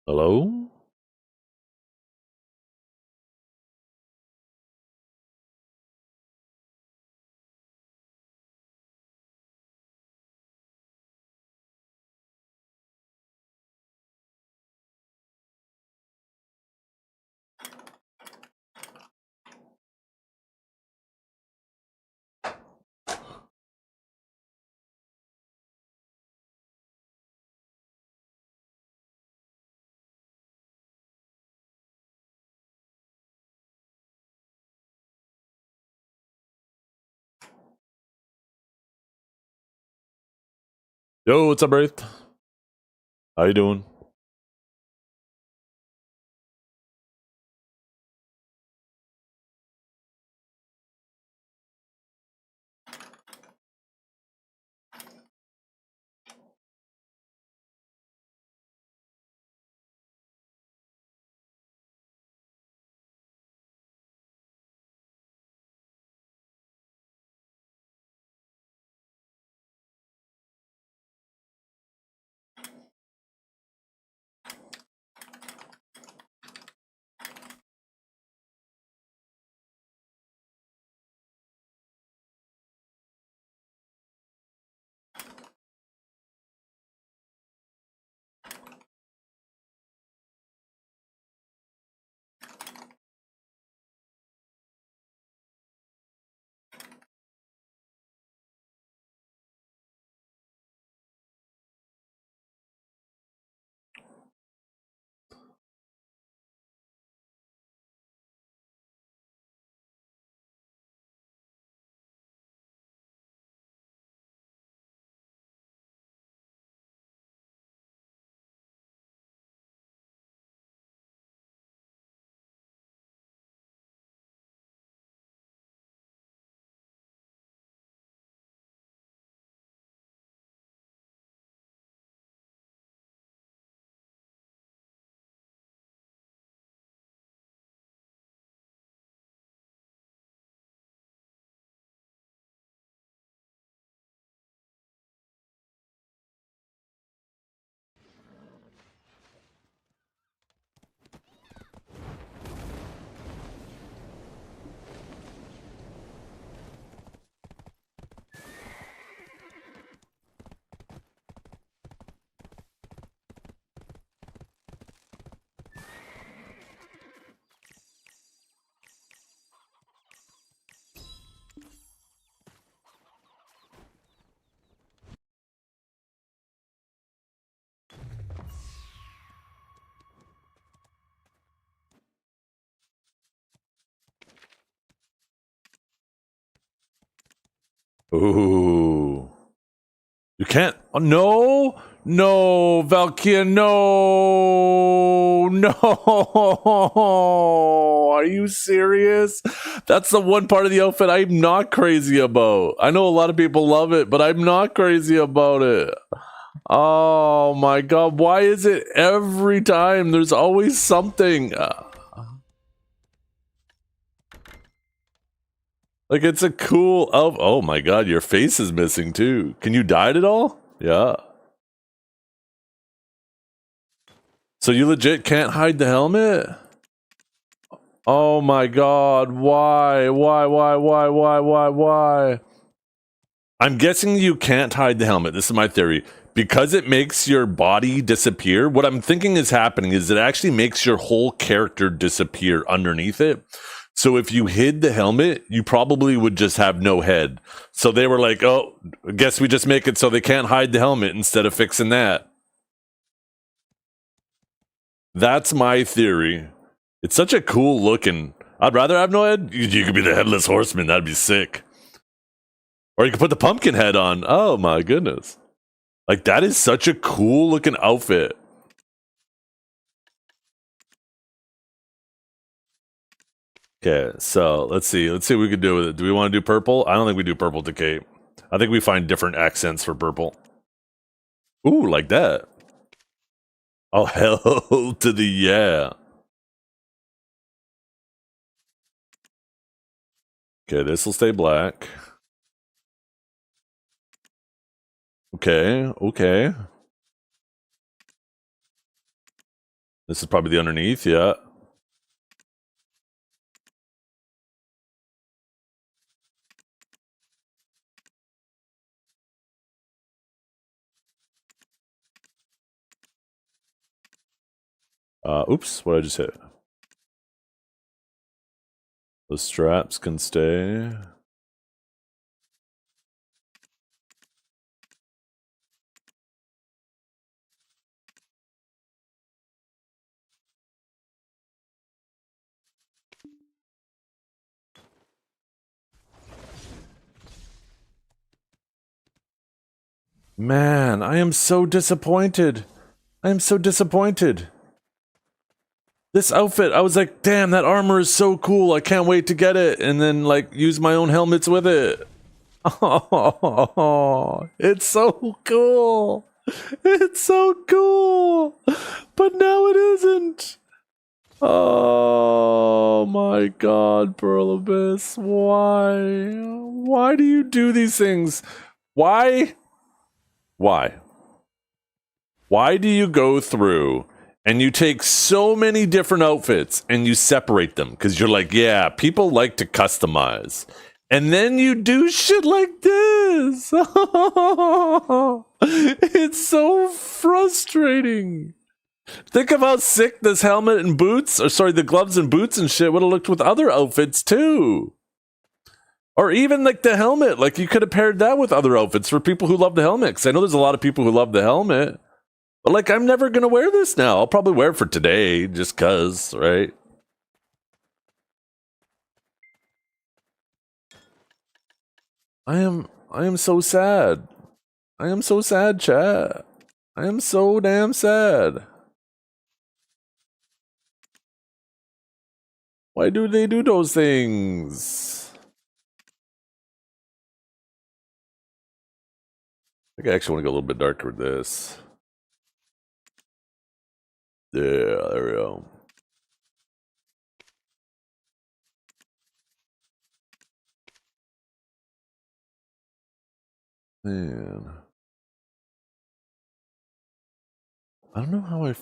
Hello? Yo, what's up, Wraith? How you doing? Ooh. You can't. Oh, no! No, Valkia, no! No! Are you serious? That's the one part of the outfit I'm not crazy about. I know a lot of people love it, but I'm not crazy about it. Oh my god, why is it every time? There's always something. Like, it's a cool elf. Oh my god, your face is missing too. Can you dye it at all? Yeah. So you legit can't hide the helmet? Oh my god, why? Why? I'm guessing you can't hide the helmet. This is my theory. Because it makes your body disappear, what I'm thinking is happening is it actually makes your whole character disappear underneath it. So if you hid the helmet, you probably would just have no head. So they were like, oh, I guess we just make it so they can't hide the helmet instead of fixing that. That's my theory. It's such a cool looking. I'd rather have no head. You could be the headless horseman. That'd be sick. Or you could put the pumpkin head on. Oh my goodness. Like, that is such a cool looking outfit. Okay, so let's see. Let's see what we can do with it. Do we want to do purple? I don't think we do purple to cape. I think we find different accents for purple. Ooh, like that. Oh, hell to the yeah. Okay, this will stay black. Okay. This is probably the underneath, yeah. Oops, what did I just hit? The straps can stay. Man, I am so disappointed. I am so disappointed. This outfit, I was like, damn, that armor is so cool. I can't wait to get it. And then, like, use my own helmets with it. Oh, it's so cool. It's so cool. But now it isn't. Oh my god, Pearl Abyss. Why? Why do you do these things? Why? Why? Why do you go through and you take so many different outfits and you separate them? Because you're like, yeah, people like to customize. And then you do shit like this. It's so frustrating. Think of how sick this helmet and boots, or sorry, the gloves and boots and shit would have looked with other outfits too. Or even like the helmet, like you could have paired that with other outfits for people who love the helmet. Because I know there's a lot of people who love the helmet. But like, I'm never going to wear this now. I'll probably wear it for today just cuz, right? I am so sad. I am so sad, chat. I am so damn sad. Why do they do those things? I think I actually want to go a little bit darker with this. Yeah, there we go. Man. I don't know how I...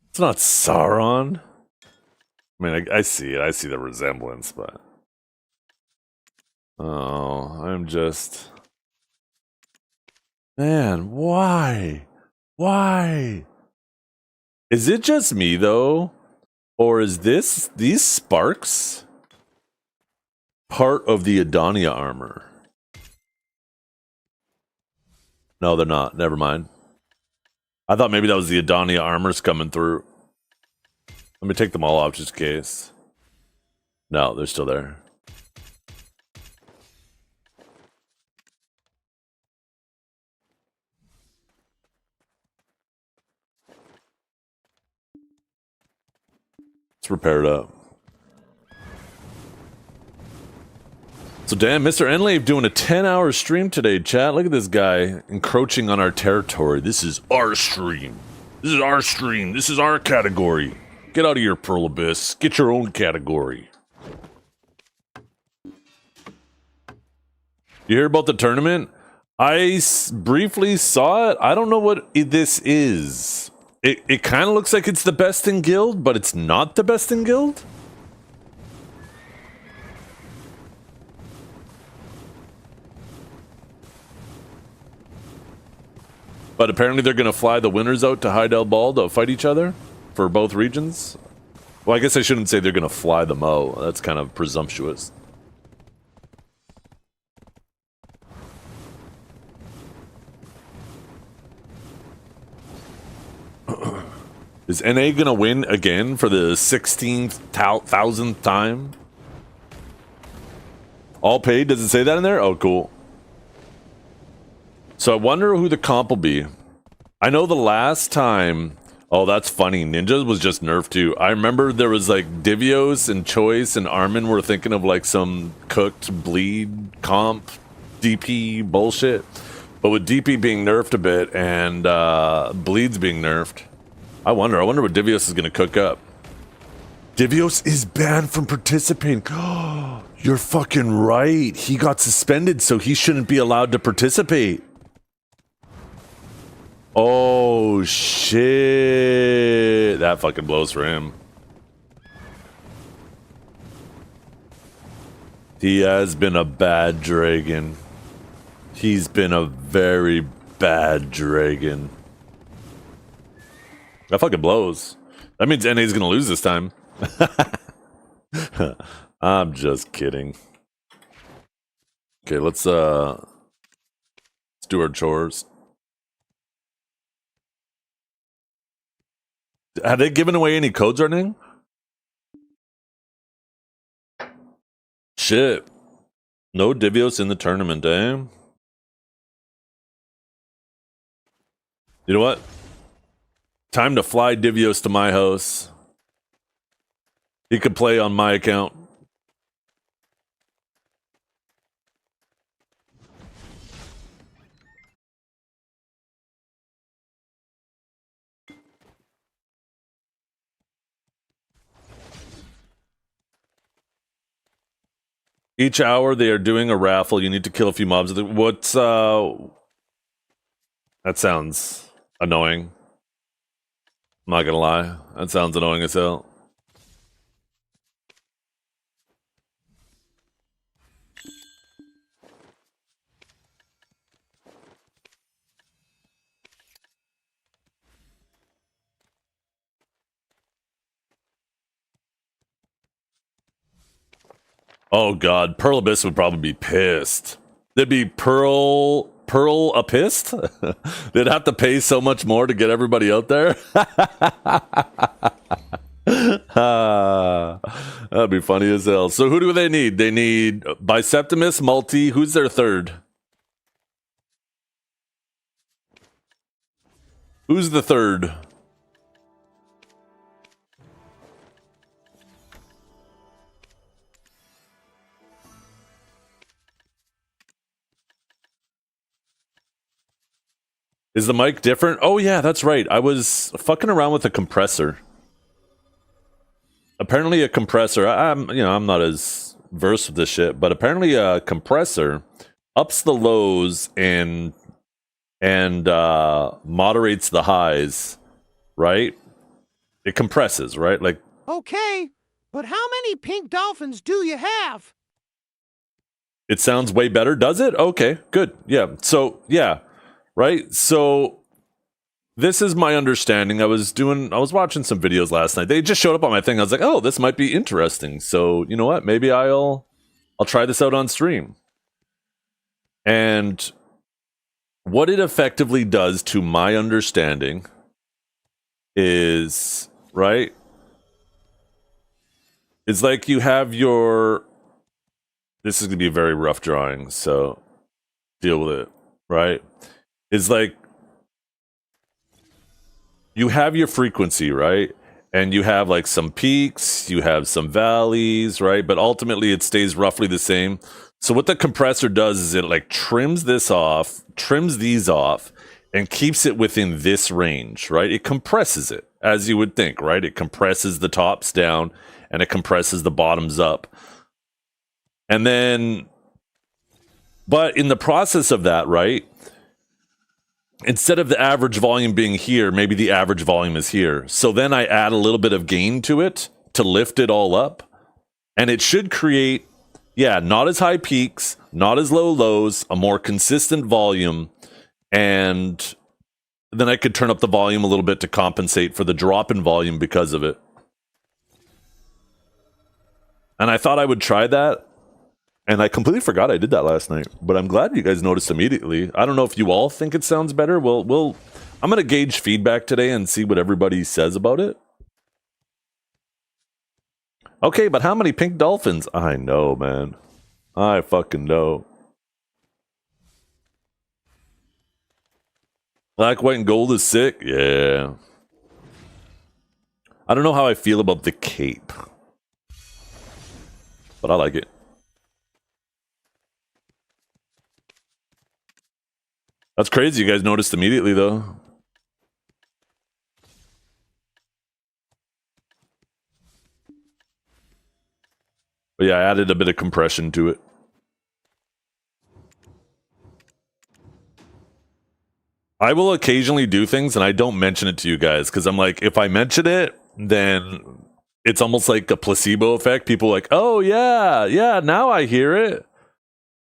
It's not Sauron. I mean, I see it. I see the resemblance, but... Oh, I'm just... Man, why? Why? Is it just me, though? Or is these sparks part of the Adonia armor? No, they're not. Never mind. I thought maybe that was the Adonia armors coming through. Let me take them all off just in case. No, they're still there. Let's repair it up. So damn, Mr. Enlave doing a 10-hour stream today, chat. Look at this guy encroaching on our territory. This is our stream. This is our stream. This is our category. Get out of here, Pearl Abyss. Get your own category. You hear about the tournament? I briefly saw it. I don't know what this is. It kind of looks like it's the best in guild, but it's not the best in guild. But apparently they're going to fly the winners out to Heidel Ball to fight each other for both regions. Well, I guess I shouldn't say they're going to fly them out. That's kind of presumptuous. Is NA going to win again for the 16,000th time? All paid? Does it say that in there? Oh, cool. So I wonder who the comp will be. I know the last time Oh, that's funny. Ninjas was just nerfed too. I remember there was like Divios and Choice and Armin were thinking of like some cooked bleed comp DP bullshit. But with DP being nerfed a bit and bleeds being nerfed, I wonder what Divios is going to cook up. Divios is banned from participating. You're fucking right. He got suspended, so he shouldn't be allowed to participate. Oh, shit. That fucking blows for him. He has been a bad dragon. He's been a very bad dragon. That fucking blows. That means NA's gonna lose this time. I'm just kidding. Okay, let's do our chores. Have they given away any codes or anything? Shit. No Divios in the tournament, eh? You know what? Time to fly Divios to my house. He could play on my account. Each hour they are doing a raffle. You need to kill a few mobs. What's that sounds annoying. I'm not gonna lie. That sounds annoying as hell. Oh god, Pearl Abyss would probably be pissed. They'd be Pearl pissed? They'd have to pay so much more to get everybody out there. That'd be funny as hell. So who do they need? They need Biseptimus, Multi. Who's their third? Who's the third? Is the mic different? Oh yeah, that's right. I was fucking around with a compressor. Apparently a compressor, I'm not as versed with this shit, but apparently a compressor ups the lows and moderates the highs, right? It compresses, right? Like, okay, but how many pink dolphins do you have? it sounds way better, does it? Okay, good. Yeah. So, yeah. Right? So this is my understanding. I was watching some videos last night. They just showed up on my thing. I was like, "Oh, this might be interesting." So, you know what? Maybe I'll try this out on stream. And what it effectively does, to my understanding, is, right? It's like you have your... This is going to be a very rough drawing, so deal with it, right? It's like you have your frequency, right? And you have like some peaks, you have some valleys, right? But ultimately it stays roughly the same. So what the compressor does is it like trims this off, trims these off, and keeps it within this range, right? It compresses it, as you would think, right? It compresses the tops down and it compresses the bottoms up. And then, but in the process of that, right? Instead of the average volume being here, maybe the average volume is here. So then I add a little bit of gain to it to lift it all up. And it should create, yeah, not as high peaks, not as low lows, a more consistent volume. And then I could turn up the volume a little bit to compensate for the drop in volume because of it. And I thought I would try that. And I completely forgot I did that last night, but I'm glad you guys noticed immediately. I don't know if you all think it sounds better. I'm going to gauge feedback today and see what everybody says about it. Okay, but how many pink dolphins? I know, man. I fucking know. Black, white, and gold is sick? Yeah. I don't know how I feel about the cape, but I like it. That's crazy. You guys noticed immediately, though. But yeah, I added a bit of compression to it. I will occasionally do things and I don't mention it to you guys because I'm like, if I mention it, then it's almost like a placebo effect. People are like, oh yeah, now I hear it.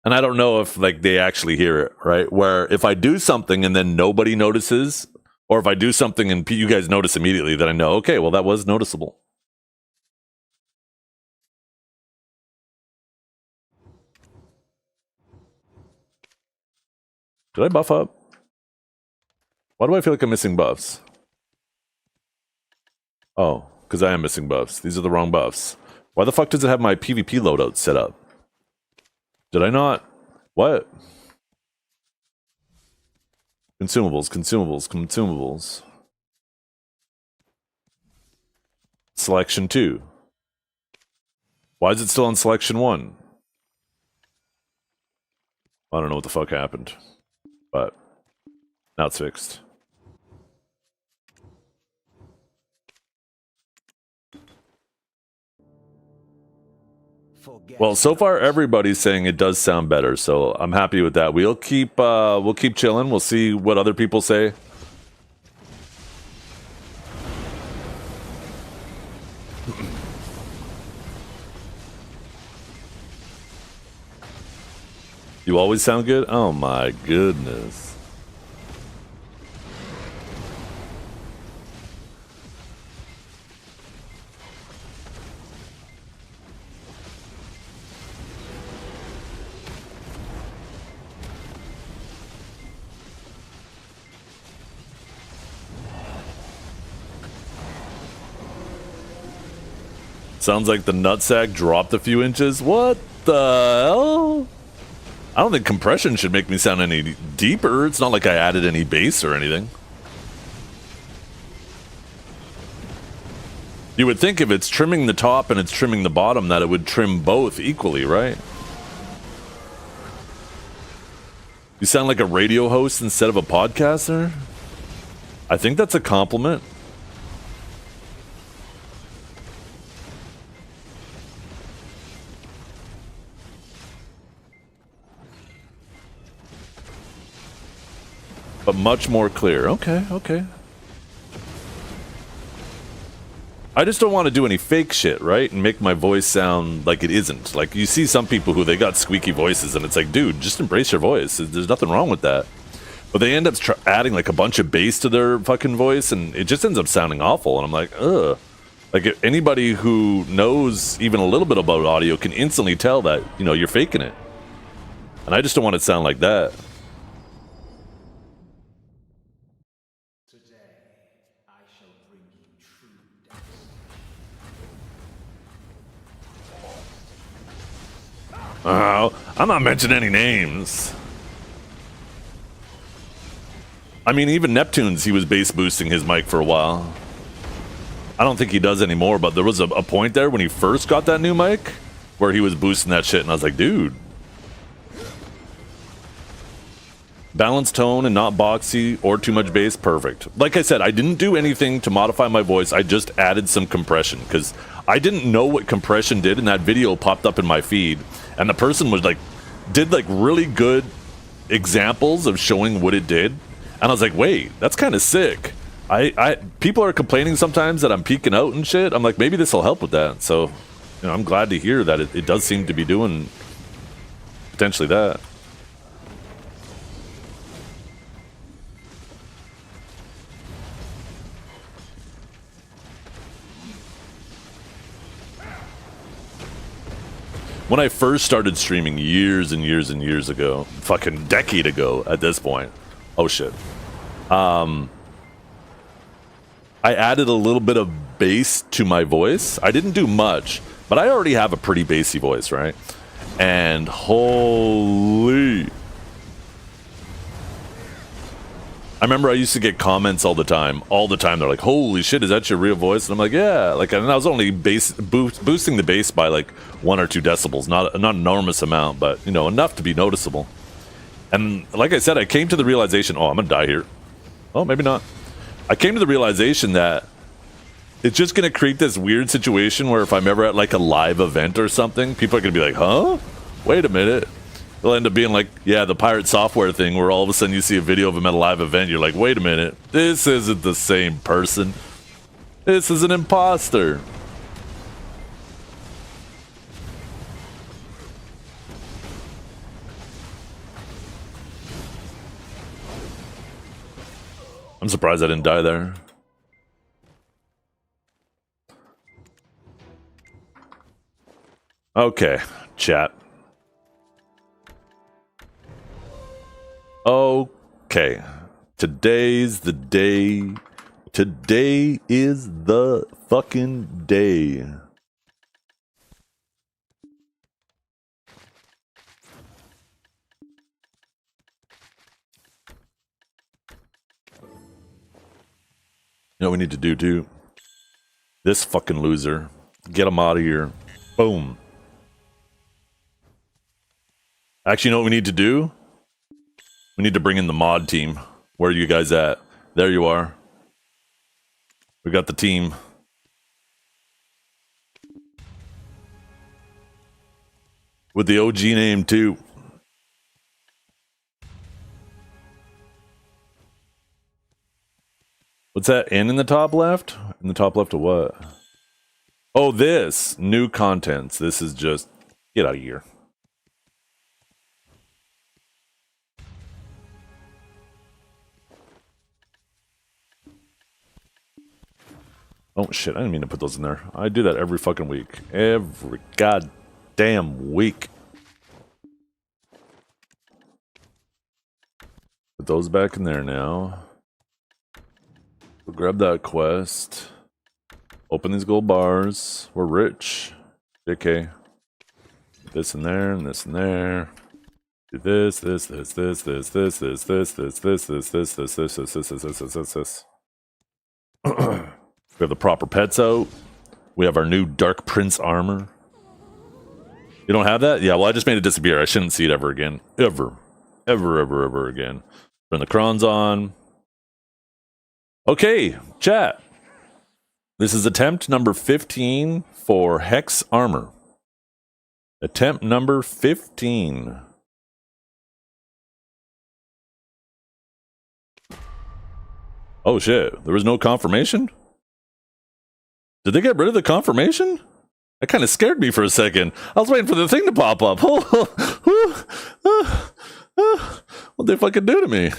And I don't know if like they actually hear it, right? Where if I do something and then nobody notices, or if I do something and you guys notice immediately, then I know, okay, well, that was noticeable. Did I buff up? Why do I feel like I'm missing buffs? Oh, because I am missing buffs. These are the wrong buffs. Why the fuck does it have my PvP loadout set up? Did I not? What? Consumables. Selection 2. Why is it still on selection 1? I don't know what the fuck happened. But now it's fixed. Well, so far everybody's saying it does sound better, so I'm happy with that. We'll keep chilling. We'll see what other people say. You always sound good? Oh my goodness. Sounds like the nutsack dropped a few inches. What the hell? I don't think compression should make me sound any deeper. It's not like I added any bass or anything. You would think if it's trimming the top and it's trimming the bottom that it would trim both equally, right? You sound like a radio host instead of a podcaster? I think that's a compliment. But much more clear. Okay. I just don't want to do any fake shit, right? And make my voice sound like it isn't. Like, you see some people who they got squeaky voices, and it's like, dude, just embrace your voice. There's nothing wrong with that. But they end up adding, like, a bunch of bass to their fucking voice, and it just ends up sounding awful. And I'm like, ugh. Like, if anybody who knows even a little bit about audio can instantly tell that, you know, you're faking it. And I just don't want it to sound like that. Oh, I'm not mentioning any names. I mean, even Neptune's, he was bass boosting his mic for a while. I don't think he does anymore, but there was a point there when he first got that new mic where he was boosting that shit, and I was like, dude. Balanced tone and not boxy or too much bass, perfect. Like I said, I didn't do anything to modify my voice. I just added some compression because I didn't know what compression did, and that video popped up in my feed. And the person was like, did like really good examples of showing what it did. And I was like, wait, that's kind of sick. People are complaining sometimes that I'm peeking out and shit. I'm like, maybe this will help with that. So, you know, I'm glad to hear that it does seem to be doing potentially that. When I first started streaming years and years and years ago, fucking decade ago at this point. Oh shit. I added a little bit of bass to my voice. I didn't do much, but I already have a pretty bassy voice, right? And holy. I remember I used to get comments all the time. They're like, "Holy shit, is that your real voice?" And I'm like, "Yeah." Like, and I was only boosting the bass by like 1 or 2 decibels, not an enormous amount, but you know, enough to be noticeable. And like I said, I came to the realization, oh, I'm gonna die here. Oh, maybe not. I came to the realization that it's just gonna create this weird situation where if I'm ever at like a live event or something, people are gonna be like, "Huh? Wait a minute." They'll end up being like, yeah, the pirate software thing where all of a sudden you see a video of him at a live event. You're like, wait a minute. This isn't the same person. This is an imposter. I'm surprised I didn't die there. Okay, chat. Okay, today's the day. Today is the fucking day. You know what we need to do too? This fucking loser. Get him out of here. Boom. Actually, you know what we need to do? We need to bring in the mod team. Where are you guys at? There you are. We got the team. With the OG name too. What's that N in the top left? In the top left of what? Oh, this. New contents. This is just... Get out of here. Oh shit, I didn't mean to put those in there. I do that every fucking week. Every goddamn week. Put those back in there now. We'll grab that quest. Open these gold bars. We're rich. JK. This in there and this in there. Do this, this, this, this, this, this, this, this, this, this, this, this, this, this, this, this, this, this, this. We have the proper pets out. We have our new Dark Prince armor. You don't have that? Yeah, well, I just made it disappear. I shouldn't see it ever again. Ever. Ever, ever, ever again. Turn the crons on. Okay, chat. This is attempt number 15 for Hex armor. Attempt number 15. Oh shit, there was no confirmation? Did they get rid of the confirmation? That kind of scared me for a second. I was waiting for the thing to pop up. What'd they fucking do to me?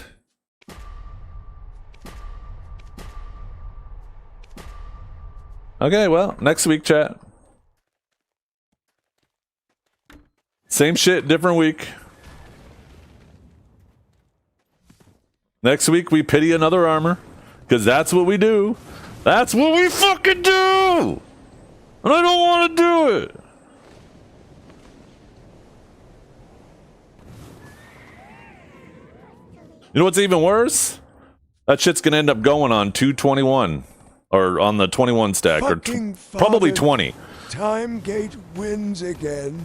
Okay, well, next week, chat. Same shit, different week. Next week, we pity another armor. Because that's what we do. That's what we fucking do! And I don't want to do it! You know what's even worse? That shit's gonna end up going on 221. Or on the 21 stack. Or probably 20. Time Gate wins again.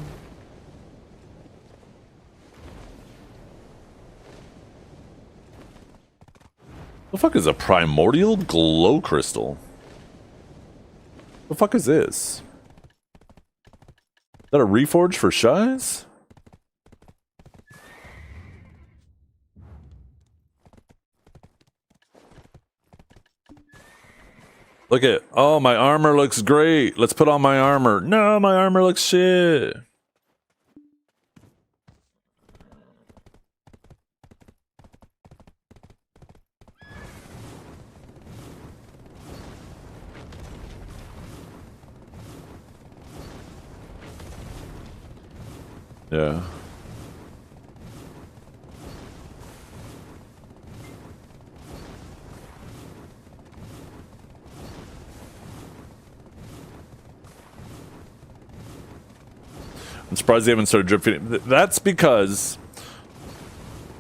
The fuck is a primordial glow crystal? The fuck is this? Is that a reforge for Shies? Look at, oh, my armor looks great. Let's put on my armor. No, my armor looks shit. Yeah. I'm surprised they haven't started drip feeding. That's because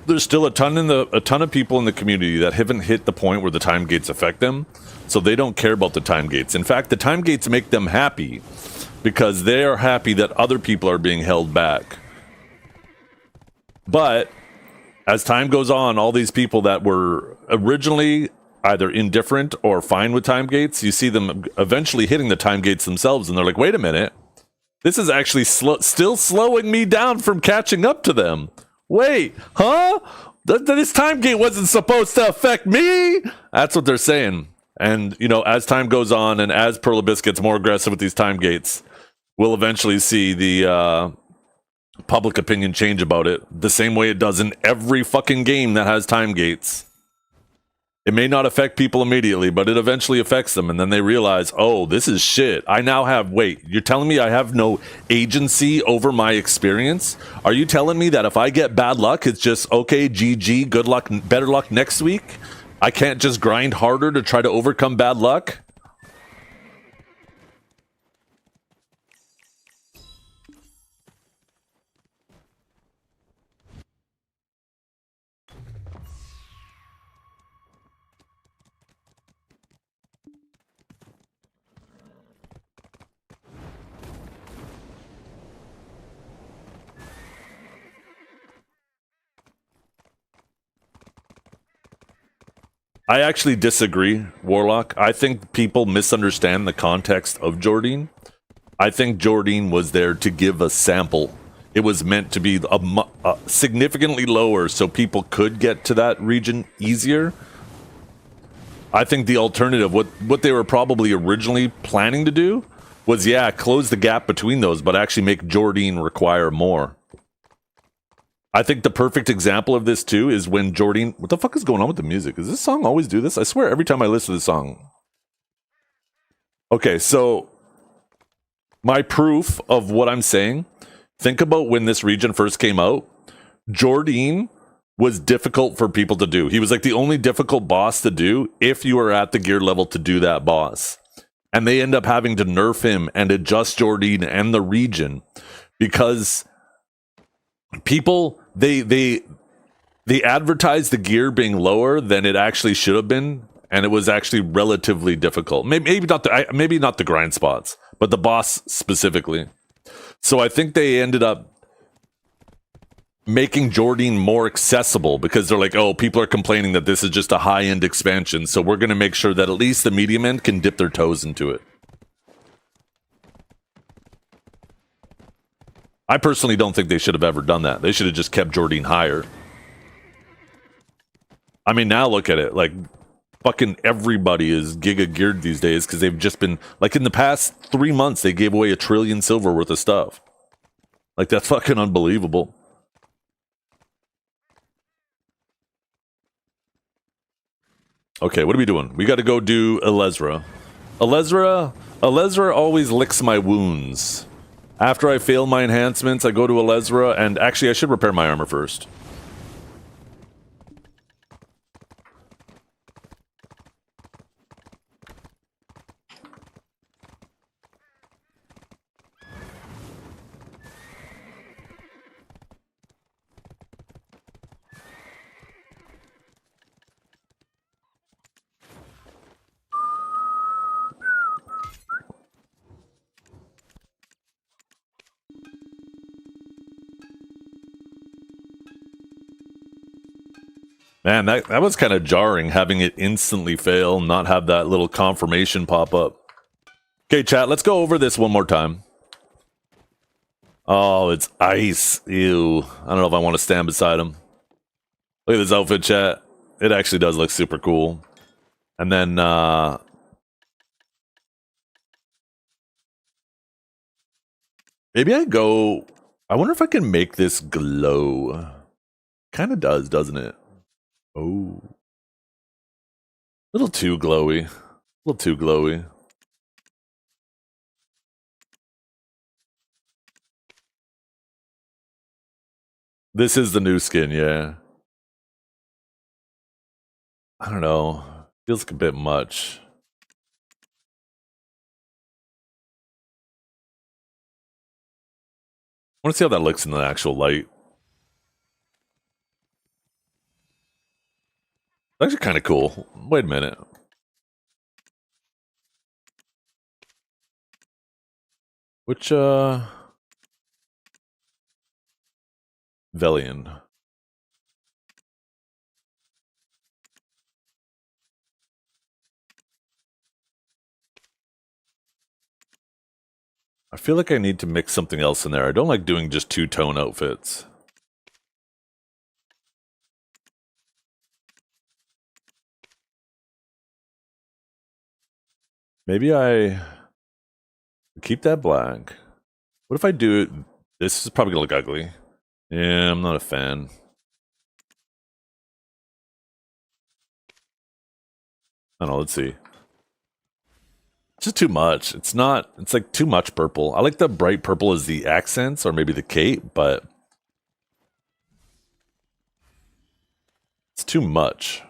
there's still a ton of people in the community that haven't hit the point where the time gates affect them, so they don't care about the time gates. In fact, the time gates make them happy because they are happy that other people are being held back. But as time goes on, all these people that were originally either indifferent or fine with time gates, you see them eventually hitting the time gates themselves, and they're like, wait a minute, this is actually still slowing me down from catching up to them. Wait, huh? This time gate wasn't supposed to affect me? That's what they're saying. And, you know, as time goes on and as Pearl Abyss gets more aggressive with these time gates, we'll eventually see the public opinion change about it the same way it does in every fucking game that has time gates. It may not affect people immediately, but it eventually affects them, and then they realize, oh, this is shit. I now have, wait, you're telling me I have no agency over my experience? Are you telling me that if I get bad luck, it's just, okay, GG, good luck, better luck next week? I can't just grind harder to try to overcome bad luck? I actually disagree, Warlock. I think people misunderstand the context of Jordine. I think Jordine was there to give a sample. It was meant to be significantly lower so people could get to that region easier. I think the alternative, what they were probably originally planning to do, was, yeah, close the gap between those, but actually make Jordine require more. I think the perfect example of this, too, is when Jordine... What the fuck is going on with the music? Does this song always do this? I swear every time I listen to the song... Okay, so... My proof of what I'm saying... Think about when this region first came out. Jordine was difficult for people to do. He was like the only difficult boss to do if you were at the gear level to do that boss. And they end up having to nerf him and adjust Jordine and the region because people they advertised the gear being lower than it actually should have been, and it was actually relatively difficult. Maybe not the grind spots, but the boss specifically. So I think they ended up making Jordine more accessible because they're like, oh, people are complaining that this is just a high-end expansion, so we're going to make sure that at least the medium end can dip their toes into it. I personally don't think they should have ever done that. They should have just kept Jordine higher. I mean, now look at it. Like, fucking everybody is giga geared these days because they've just been... Like, in the past 3 months, they gave away $1 trillion silver worth of stuff. Like, that's fucking unbelievable. Okay, what are we doing? We got to go do Elezra. Elezra always licks my wounds. After I fail my enhancements, I go to Elezra, and actually I should repair my armor first. Man, that was kind of jarring, having it instantly fail, not have that little confirmation pop up. Okay, chat, let's go over this one more time. Oh, it's ice. Ew. I don't know if I want to stand beside him. Look at this outfit, chat. It actually does look super cool. And then, maybe I go... I wonder if I can make this glow. Kind of does, doesn't it? Oh. A little too glowy. A little too glowy. This is the new skin, yeah. I don't know. Feels like a bit much. I want to see how that looks in the actual light. Actually kind of cool. Wait a minute. Which, Velian? I feel like I need to mix something else in there. I don't like doing just two-tone outfits. Maybe I keep that black. What if I do it? This is probably gonna look ugly. Yeah, I'm not a fan. I don't know, let's see. It's just too much. It's not, it's like too much purple. I like the bright purple as the accents or maybe the cape, but it's too much.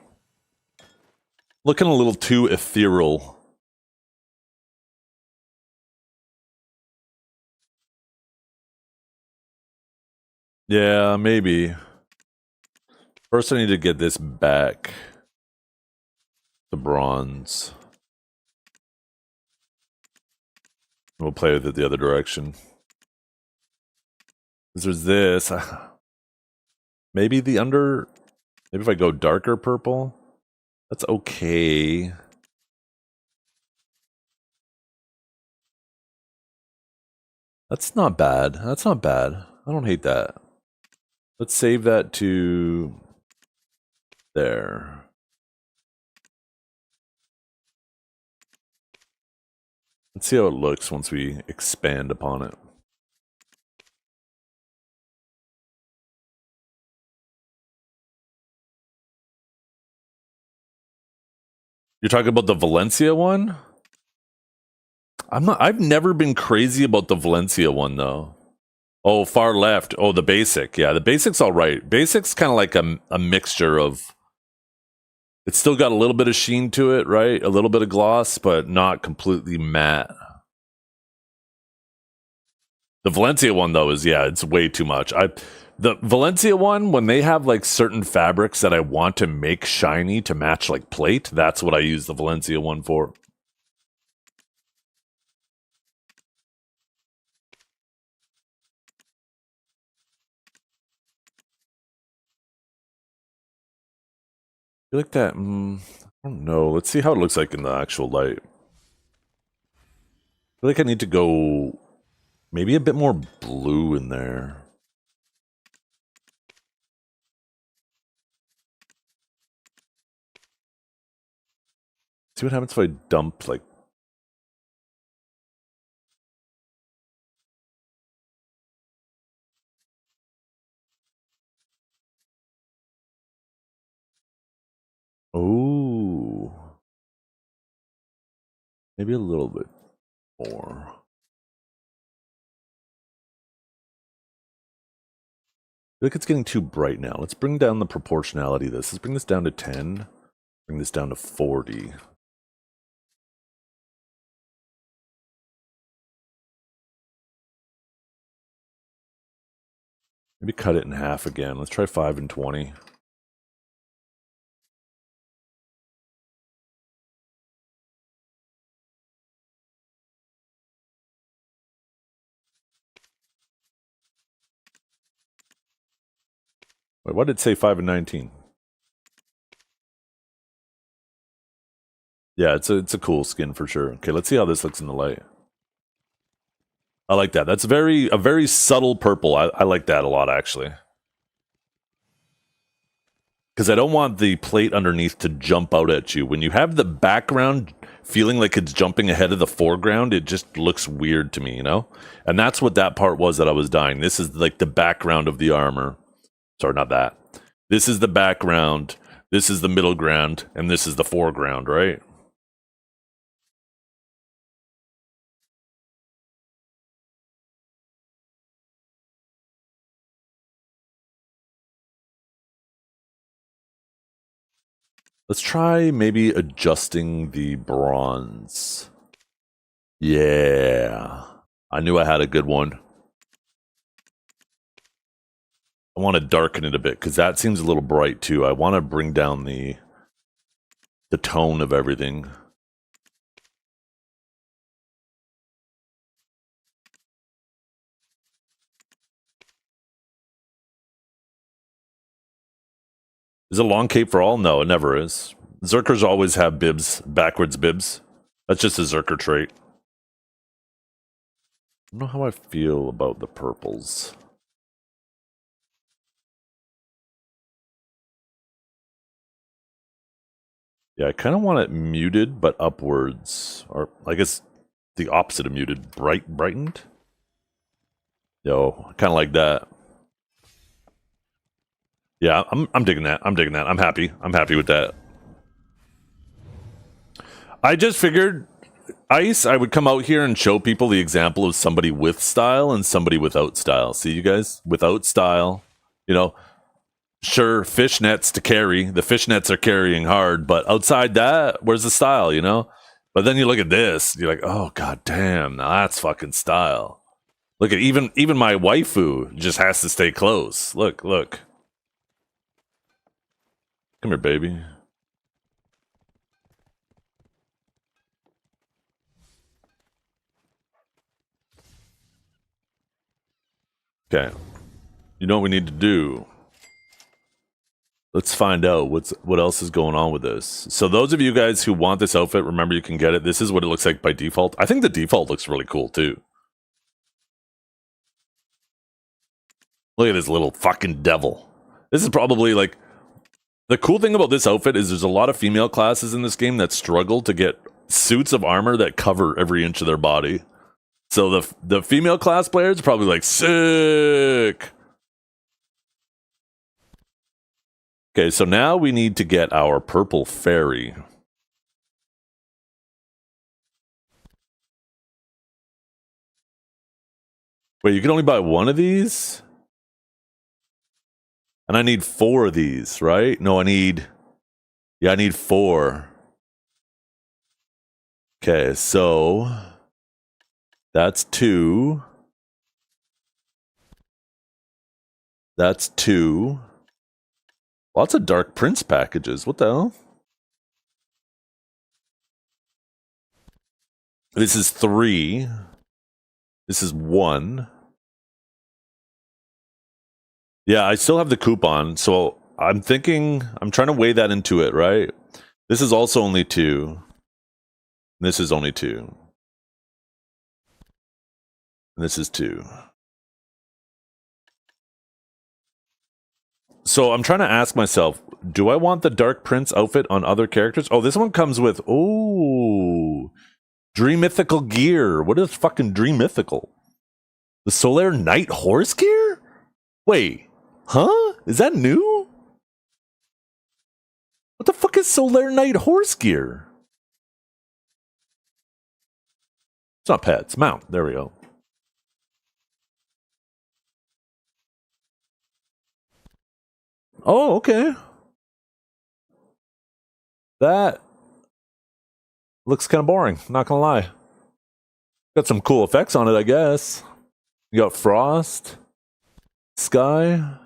Looking a little too ethereal. Yeah, maybe. First I need to get this back. The bronze. We'll play with it the other direction. Because there's this. Maybe the under... Maybe if I go darker purple. That's okay. That's not bad. That's not bad. I don't hate that. Let's save that to... there. Let's see how it looks once we expand upon it. You're talking about the Valencia one? I've never been crazy about the Valencia one though. Oh, far left. Oh, the basic. Yeah, the basic's all right. Basic's kind of like a mixture of... It's still got a little bit of sheen to it, right? A little bit of gloss, but not completely matte. The Valencia one, though, is, yeah, it's way too much. The Valencia one, when they have, like, certain fabrics that I want to make shiny to match, like, plate, that's what I use the Valencia one for. I feel like that, I don't know. Let's see how it looks like in the actual light. I feel like I need to go maybe a bit more blue in there. See what happens if I dump, like... Oh. Maybe a little bit more. I feel like it's getting too bright now. Let's bring down the proportionality of this. Let's bring this down to 10. Bring this down to 40. Maybe cut it in half again. Let's try 5 and 20. Wait, why did it say 5 and 19? Yeah, it's a cool skin for sure. Okay, let's see how this looks in the light. I like that. That's a very subtle purple. I like that a lot, actually. Because I don't want the plate underneath to jump out at you. When you have the background feeling like it's jumping ahead of the foreground, it just looks weird to me, you know? And that's what that part was that I was dyeing. This is like the background of the armor. Sorry, not that. This is the background, this is the middle ground, and this is the foreground, right? Let's try maybe adjusting the bronze. Yeah. I knew I had a good one. I want to darken it a bit because that seems a little bright too. I want to bring down the the tone of everything. Is it a long cape for all? No, it never is. Zerkers always have bibs, backwards bibs. That's just a Zerker trait. I don't know how I feel about the purples. Yeah, I kind of want it muted, but upwards. Or, I guess, the opposite of muted. Brightened? Yo, kind of like that. Yeah, I'm digging that. I'm digging that. I'm happy. I'm happy with that. I just figured, Ice, I would come out here and show people the example of somebody with style and somebody without style. See, you guys? Without style, you know, sure, fishnets to carry. The fishnets are carrying hard, but outside that, where's the style, you know? But then you look at this, you're like, oh, god damn, now that's fucking style. Look at even my waifu just has to stay close. Look. Come here, baby. Okay. You know what we need to do? Let's find out what else is going on with this. So those of you guys who want this outfit, remember you can get it. This is what it looks like by default. I think the default looks really cool too. Look at this little fucking devil. This is probably like... The cool thing about this outfit is there's a lot of female classes in this game that struggle to get suits of armor that cover every inch of their body. So the female class players are probably like, sick! Okay, so now we need to get our purple fairy. Wait, you can only buy one of these? And I need 4 of these, right? No, I need 4. Okay, so that's 2. That's 2. Lots of Dark Prince packages. What the hell? This is 3. This is 1. Yeah, I still have the coupon, so I'm trying to weigh that into it, right? This is also only 2. This is only 2. And this is 2. So I'm trying to ask myself, do I want the Dark Prince outfit on other characters? Oh, this one comes with, Dream Mythical gear. What is fucking Dream Mythical? The Solaire Knight horse gear? Wait, huh? Is that new? What the fuck is Solaire Knight horse gear? It's not pets, mount. There we go. Oh, okay. That looks kind of boring, not gonna lie. Got some cool effects on it, I guess. You got frost, sky.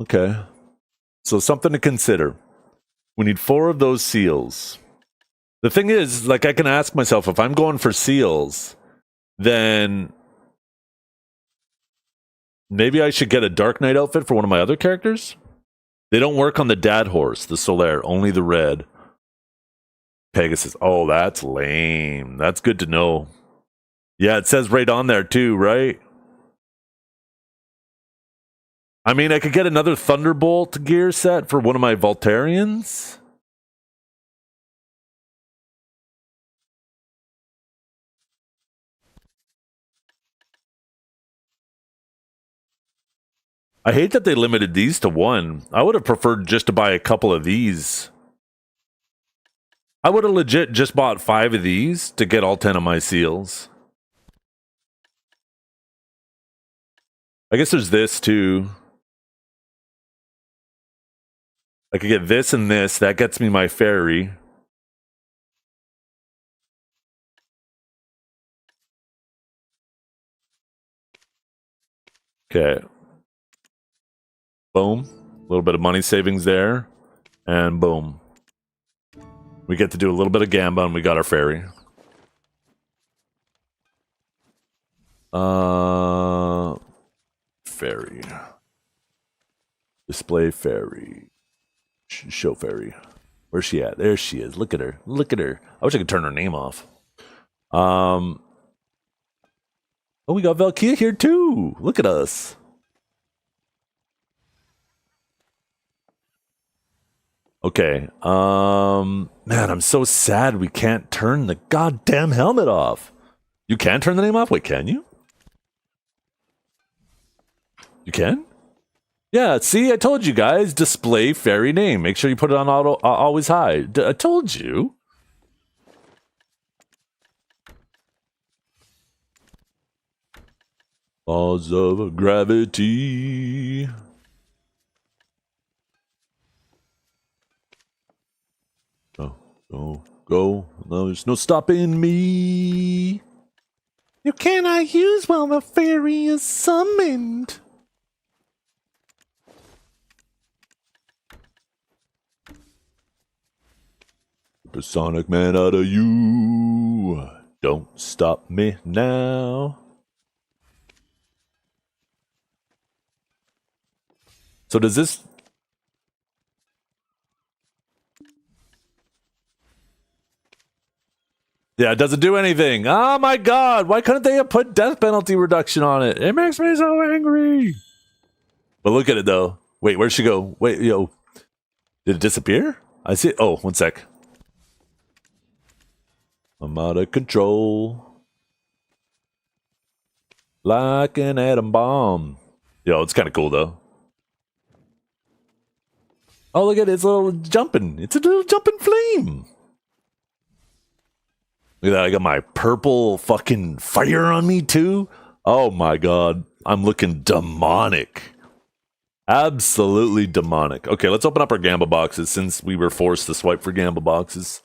Okay. So something to consider. We need 4 of those seals. The thing is, like, I can ask myself, if I'm going for seals, then maybe I should get a Dark Knight outfit for one of my other characters? They don't work on the dad horse, the Solaire, only the red. Pegasus. Oh, that's lame. That's good to know. Yeah, it says right on there too, right? I mean, I could get another Thunderbolt gear set for one of my Voltarians. I hate that they limited these to 1. I would have preferred just to buy a couple of these. I would have legit just bought 5 of these to get all 10 of my seals. I guess there's this too. I could get this and this. That gets me my fairy. Okay. Boom. A little bit of money savings there. And boom. We get to do a little bit of Gamba, and we got our fairy. Fairy. Display fairy. Show fairy. Where's she at? There she is. Look at her. Look at her. I wish I could turn her name off. Oh, we got Valkia here too. Look at us. Okay. Man, I'm so sad we can't turn the goddamn helmet off. You can turn the name off? Wait, can you? You can? Yeah, see, I told you guys. Display fairy name. Make sure you put it on auto, always high. I told you. Laws of gravity. Go. No, there's no stopping me. You cannot use while the fairy is summoned. The Sonic Man out of you. Don't stop me now. So does this... Yeah, it doesn't do anything. Oh my god, why couldn't they have put death penalty reduction on it? It makes me so angry. But look at it though. Wait, where'd she go? Wait, yo. Did it disappear? I see it. Oh, one sec. I'm out of control. Like an atom bomb. Yo, it's kind of cool though. Oh, look at it. It's a little jumping. It's a little jumping flame. Look at that. I got my purple fucking fire on me too. Oh my god. I'm looking demonic. Absolutely demonic. Okay, let's open up our Gamba boxes since we were forced to swipe for Gamba boxes.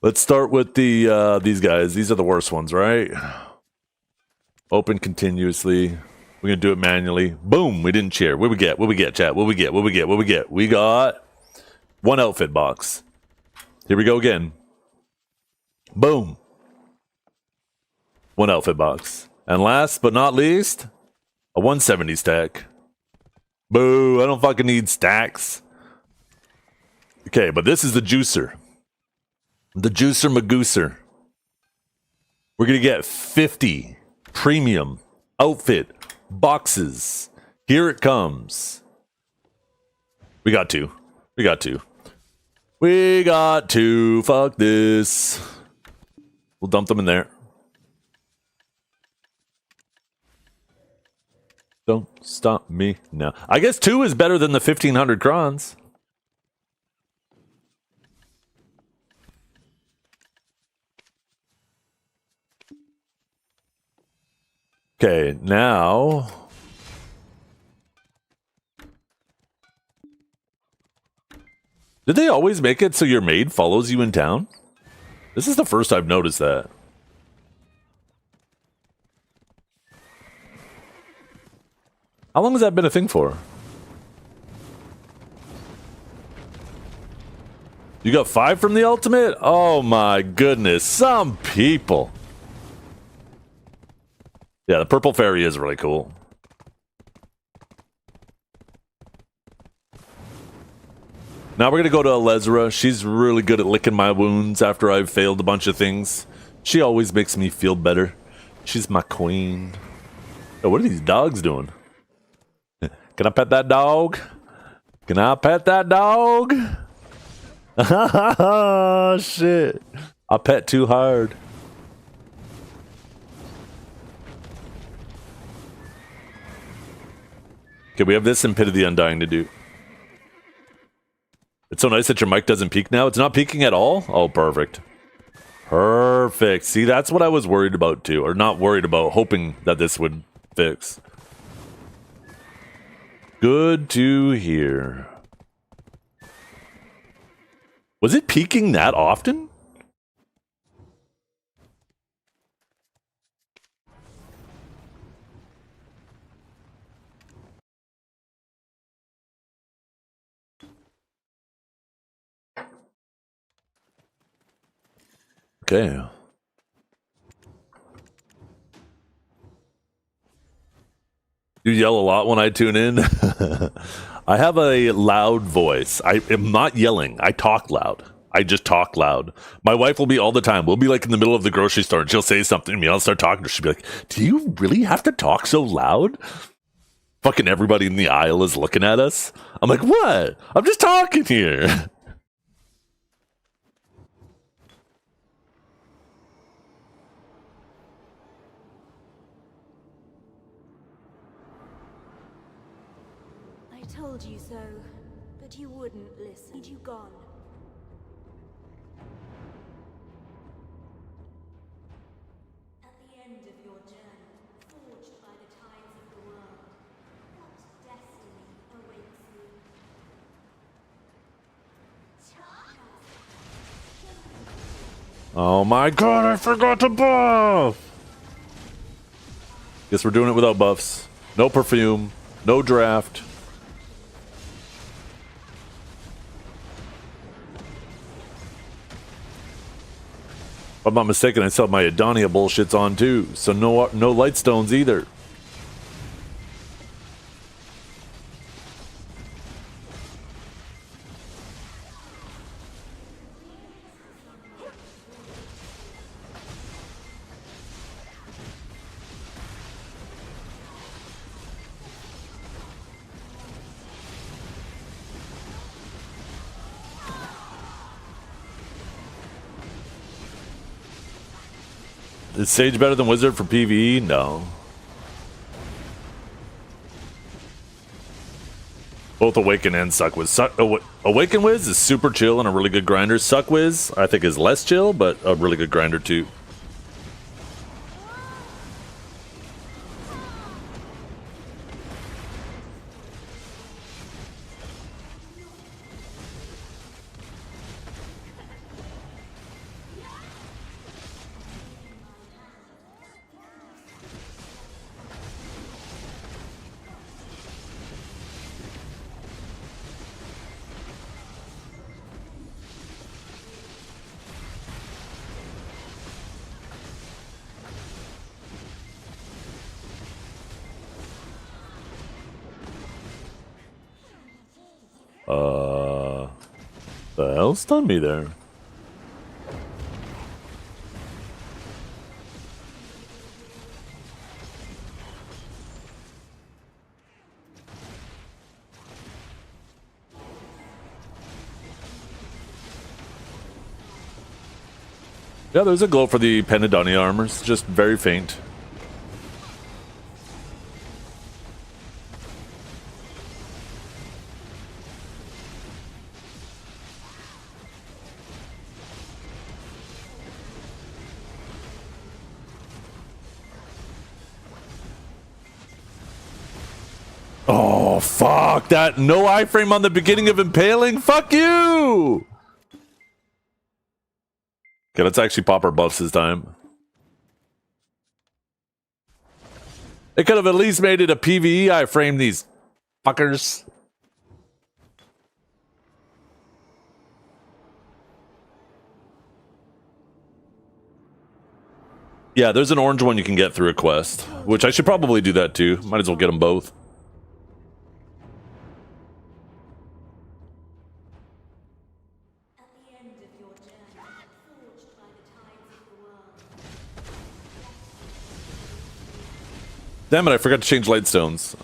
Let's start with the these guys. These are the worst ones, right? Open continuously. We're gonna do it manually. Boom, we didn't cheer. What we get? What we get, chat? What we get? What we get? What we get? We got one outfit box. Here we go again. Boom. One outfit box. And last but not least, a 170 stack. Boo, I don't fucking need stacks. Okay, but this is the juicer. The juicer magooser. We're gonna get 50 premium outfit boxes. Here it comes. We got two. We got two. We got two. Fuck this. We'll dump them in there. Don't stop me now. I guess 2 is better than the 1,500 crons. Okay, now... Did they always make it so your maid follows you in town? This is the first I've noticed that. How long has that been a thing for? You got 5 from the ultimate? Oh my goodness, some people. Yeah, the purple fairy is really cool. Now we're gonna go to Alezra. She's really good at licking my wounds after I've failed a bunch of things. She always makes me feel better. She's my queen. Oh, what are these dogs doing? Can I pet that dog? Can I pet that dog? Oh, shit. I pet too hard. Okay, we have this in Pit of the Undying to do. It's so nice that your mic doesn't peak now. It's not peaking at all? Oh, perfect. Perfect. See, that's what I was worried about too. Or not worried about, hoping that this would fix. Good to hear. Was it peaking that often? Okay. You yell a lot when I tune in. I have a loud voice. I am not yelling. I talk loud. I just talk loud. My wife will be all the time. We'll be like in the middle of the grocery store and she'll say something to me. I'll start talking to her. She'll be like, do you really have to talk so loud? Fucking everybody in the aisle is looking at us. I'm like, what? I'm just talking here. I told you so, but you wouldn't listen. Need you gone. At the end of your journey, forged by the tides of the world, what destiny awaits you? Oh my god, I forgot to buff! Guess we're doing it without buffs. No perfume, no draft. If I'm not mistaken, I still have my Adonia bullshits on too, so no light stones either. Is Sage better than Wizard for PvE? No. Both Awaken and Suck Wiz. Awaken Wiz is super chill and a really good grinder. Suck Wiz, I think, is less chill, but a really good grinder too. The hell stunned me there? Yeah, there's a glow for the Penadania armors, just very faint. Oh, fuck that. No iframe on the beginning of Impaling. Fuck you. Okay, let's actually pop our buffs this time. They could have at least made it a PvE iframe, these fuckers. Yeah, there's an orange one you can get through a quest, which I should probably do that too. Might as well get them both. Damn it, I forgot to change light stones.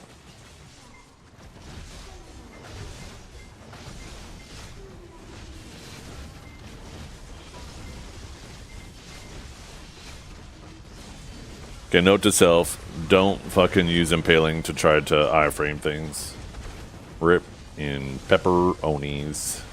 Okay, note to self, don't fucking use Impaling to try to iframe things. Rip in pepperonis.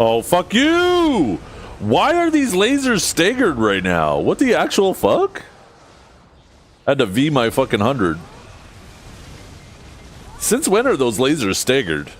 Oh, fuck you! Why are these lasers staggered right now? What the actual fuck? I had to V my fucking 100. Since when are those lasers staggered?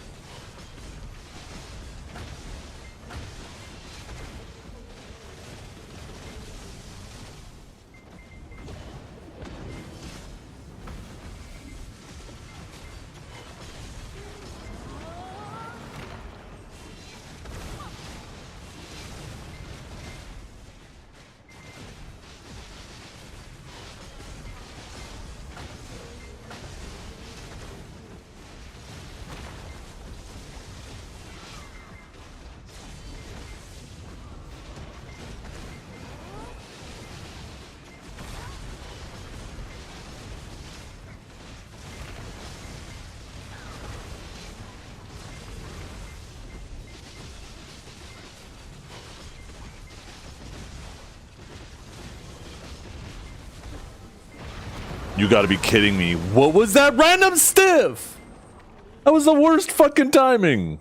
You gotta be kidding me. What was that random stiff? That was the worst fucking timing.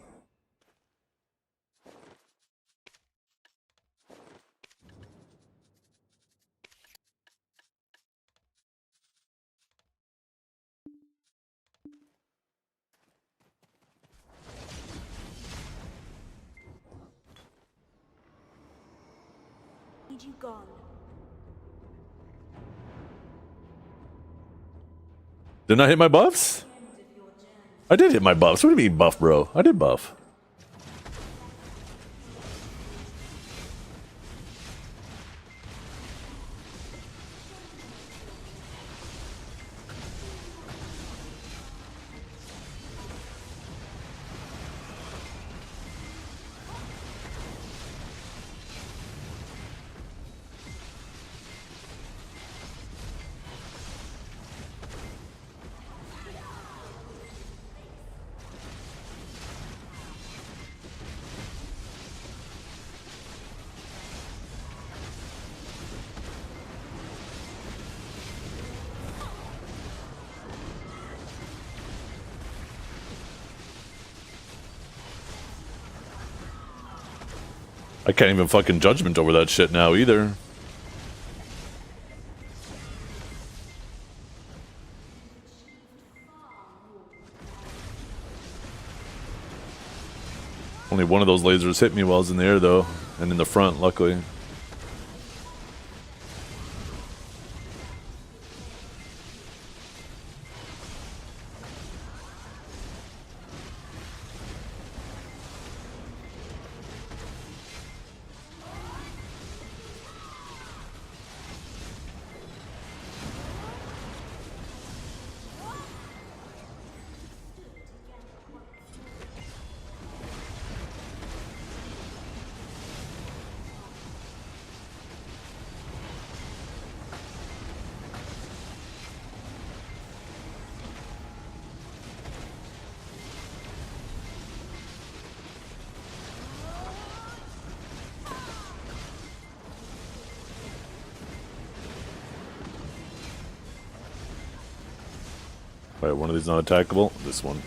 Need you gone. Didn't I hit my buffs? I did hit my buffs. What do you mean buff, bro? I did buff. I can't even fucking judgment over that shit now either. Only one of those lasers hit me while I was in the air though, and in the front, luckily. Alright, one of these not attackable. This one.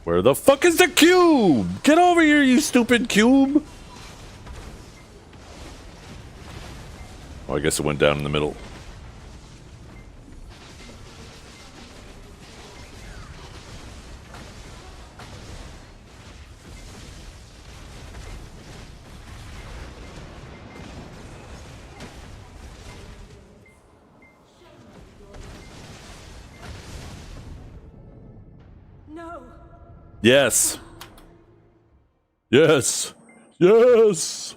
Where the fuck is the cube? Get over here, you stupid cube! Oh, I guess it went down in the middle. No. Yes. Yes. Yes.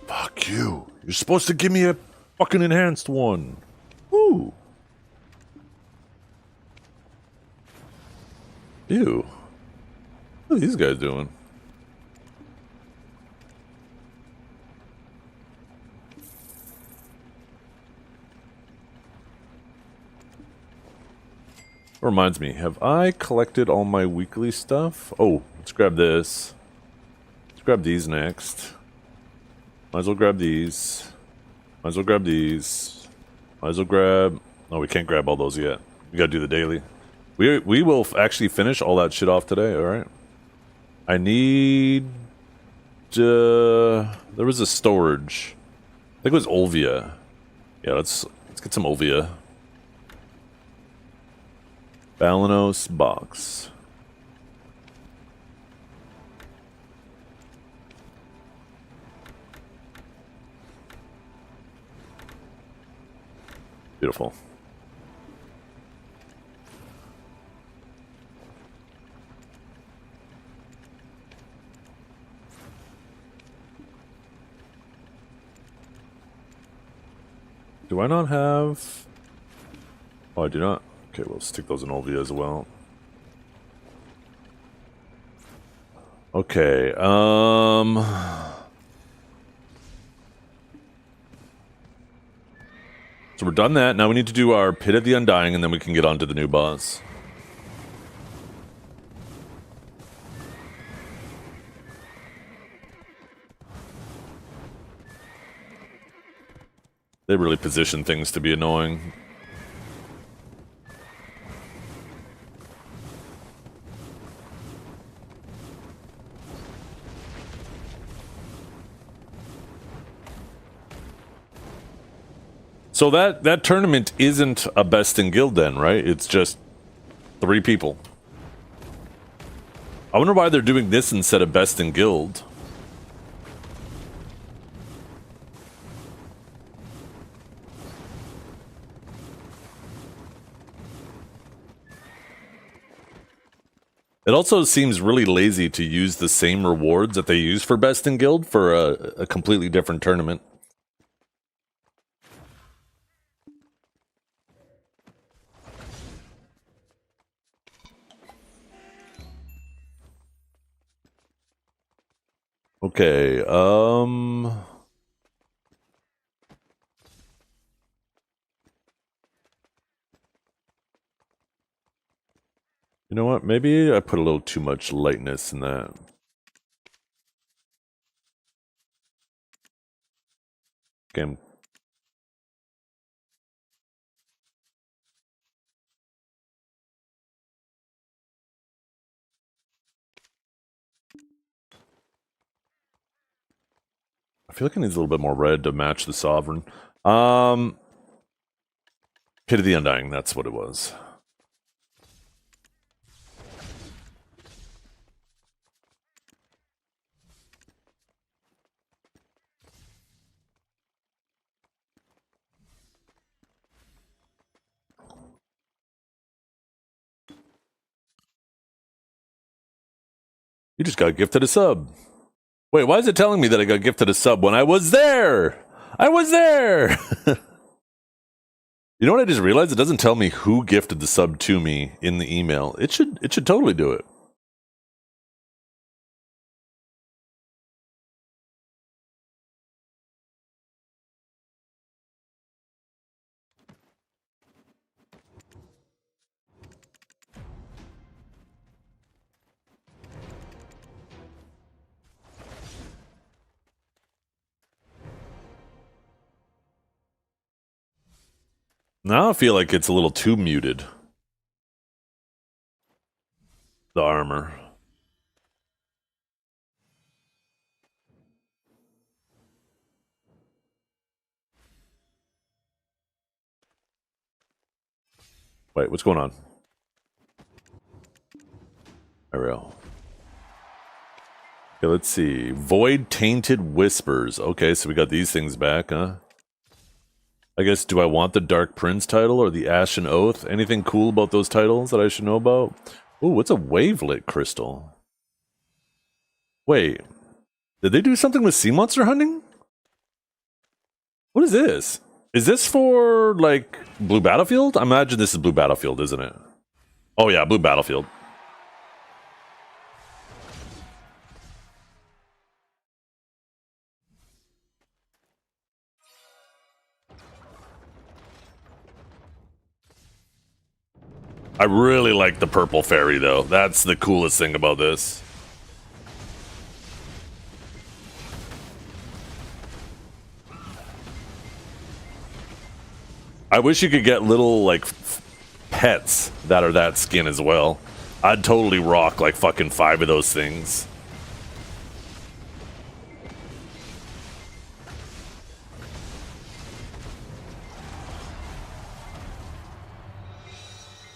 Fuck you. You're supposed to give me a fucking enhanced one. Woo. Ew. What are these guys doing? Reminds me, have I collected all my weekly stuff? Oh, let's grab this. Let's grab these next. Might as well grab these. Might as well grab these. Might as well grab... Oh, we can't grab all those yet. We gotta do the daily. We will actually finish all that shit off today, alright? I need... there was a storage. I think it was Olvia. Yeah, let's get some Olvia. Balanos box. Beautiful. Do I not have... Oh, I do not. Okay, we'll stick those in Olvia as well. Okay, so we're done that. Now we need to do our Pit of the Undying, and then we can get on to the new boss. They really position things to be annoying. So that tournament isn't a best in guild then, right? It's just 3 people. I wonder why they're doing this instead of best in guild. It also seems really lazy to use the same rewards that they use for best in guild for a completely different tournament. Okay, you know what? Maybe I put a little too much lightness in that. Okay. I feel like it needs a little bit more red to match the Sovereign. Pit of the Undying, that's what it was. You just got gifted a sub. Wait, why is it telling me that I got gifted a sub when I was there? I was there! You know what I just realized? It doesn't tell me who gifted the sub to me in the email. It should totally do it. Now I feel like it's a little too muted. The armor. Wait, what's going on? Ariel. Okay, let's see. Void Tainted Whispers. Okay, so we got these things back, huh? I guess, do I want the Dark Prince title or the Ashen Oath? Anything cool about those titles that I should know about? Ooh, what's a wavelet crystal? Wait, did they do something with sea monster hunting? What is this? Is this for, like, Blue Battlefield? I imagine this is Blue Battlefield, isn't it? Oh yeah, Blue Battlefield. I really like the purple fairy, though. That's the coolest thing about this. I wish you could get little, like, pets that are that skin as well. I'd totally rock, like, fucking 5 of those things.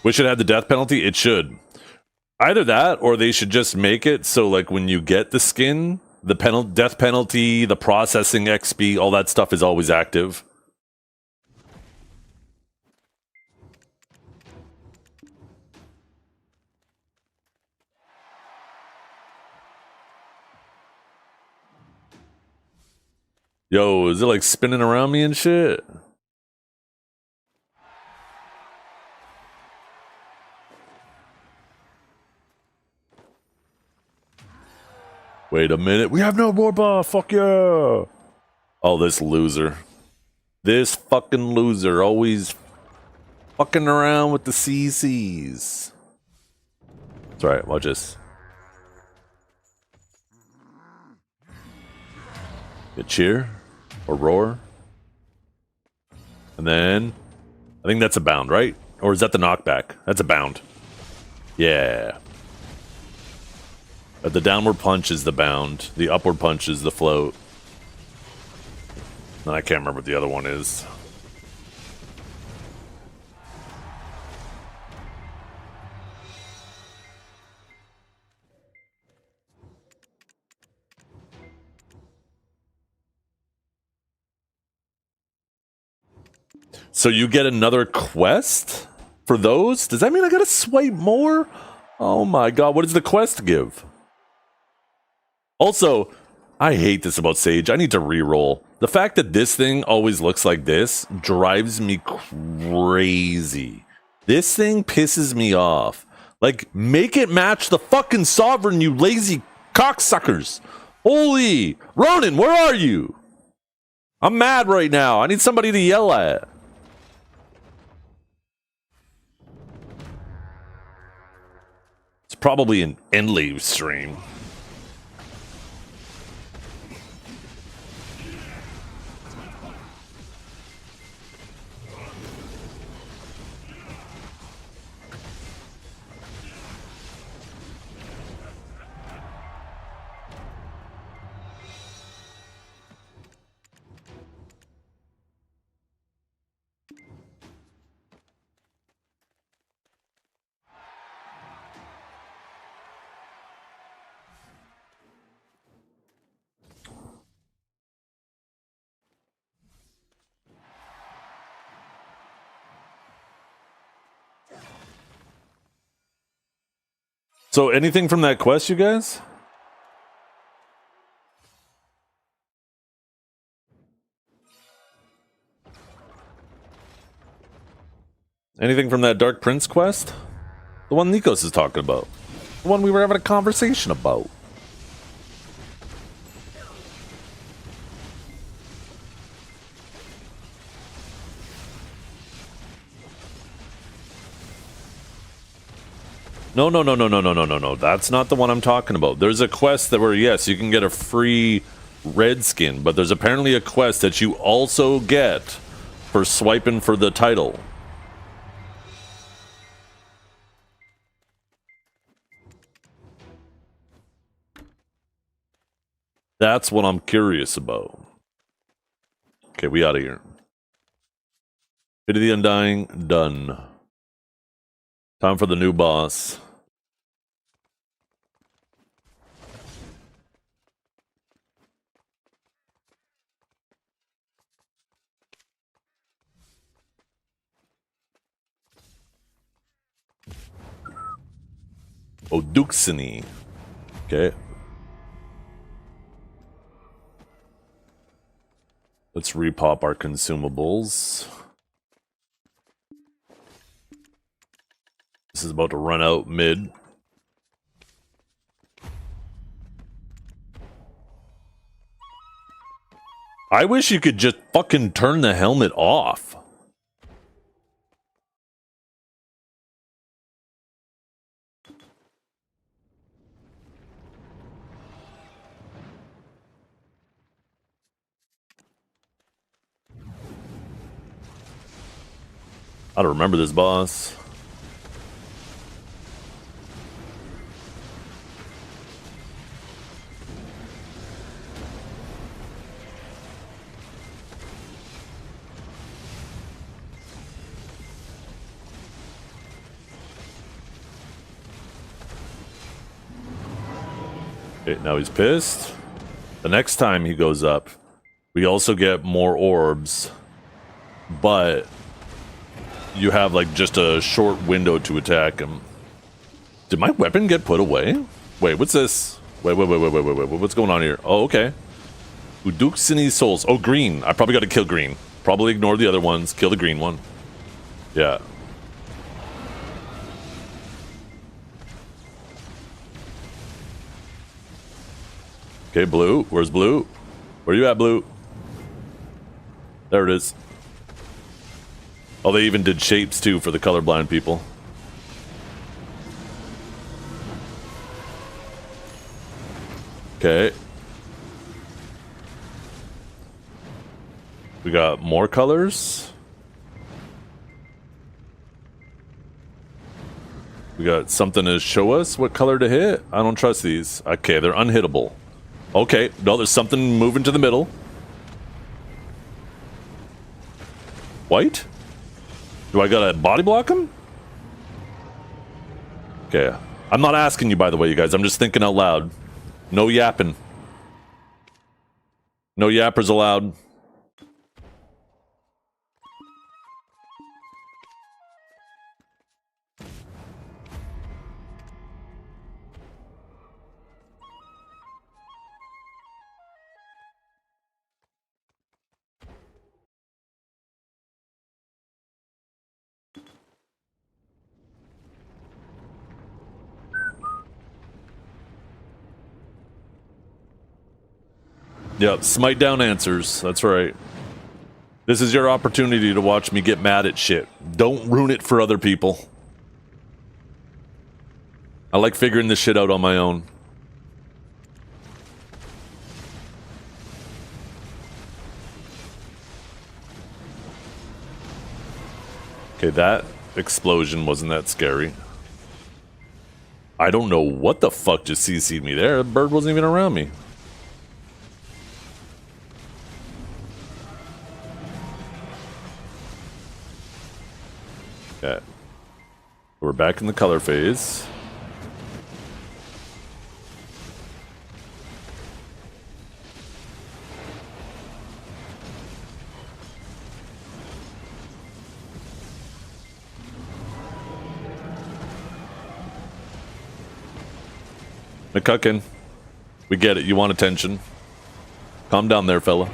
Wish it had the death penalty? It should. Either that, or they should just make it so, like, when you get the skin, the death penalty, the processing XP, all that stuff is always active. Yo, is it, like, spinning around me and shit? Wait a minute. We have no more buff. Fuck yeah. Oh, this loser. This fucking loser always fucking around with the CCs. That's right. Watch this. A cheer or roar. And then I think that's a bound, right? Or is that the knockback? That's a bound. Yeah. The downward punch is the bound. The upward punch is the float. And I can't remember what the other one is. So you get another quest for those? Does that mean I gotta swipe more? Oh my god, what does the quest give? Also, I hate this about Sage. I need to re-roll. The fact that this thing always looks like this drives me crazy. This thing pisses me off. Like, make it match the fucking Sovereign, you lazy cocksuckers. Holy, Ronan, where are you? I'm mad right now. I need somebody to yell at. It's probably an Enlave stream. So anything from that quest, you guys? Anything from that Dark Prince quest? The one Nikos is talking about. The one we were having a conversation about. No. That's not the one I'm talking about. There's a quest that where, yes, you can get a free red skin, but there's apparently a quest that you also get for swiping for the title. That's what I'm curious about. Okay, we out of here. Pit of the Undying, done. Time for the new boss. Oduxini. Okay. Let's repop our consumables. This is about to run out mid. I wish you could just fucking turn the helmet off. I don't remember this boss. Okay, now he's pissed. The next time he goes up, we also get more orbs, but you have like just a short window to attack him. Did my weapon get put away? Wait, what's this? Wait, what's going on here? Oh, okay. Uduxini souls. Oh, green. I probably got to kill green. Probably ignore the other ones. Kill the green one. Yeah. Okay, blue. Where's blue? Where you at, blue? There it is. Oh, they even did shapes too for the colorblind people. Okay. We got more colors. We got something to show us what color to hit. I don't trust these. Okay, they're unhittable. Okay, no, there's something moving to the middle. White? Do I gotta body block him? Okay. I'm not asking you, by the way, you guys. I'm just thinking out loud. No yapping. No yappers allowed. Yep, smite down answers. That's right. This is your opportunity to watch me get mad at shit. Don't ruin it for other people. I like figuring this shit out on my own. Okay, that explosion wasn't that scary. I don't know what the fuck just CC'd me there. The bird wasn't even around me. Okay. We're back in the color phase. McCuckin, we get it. You want attention. Calm down there, fella.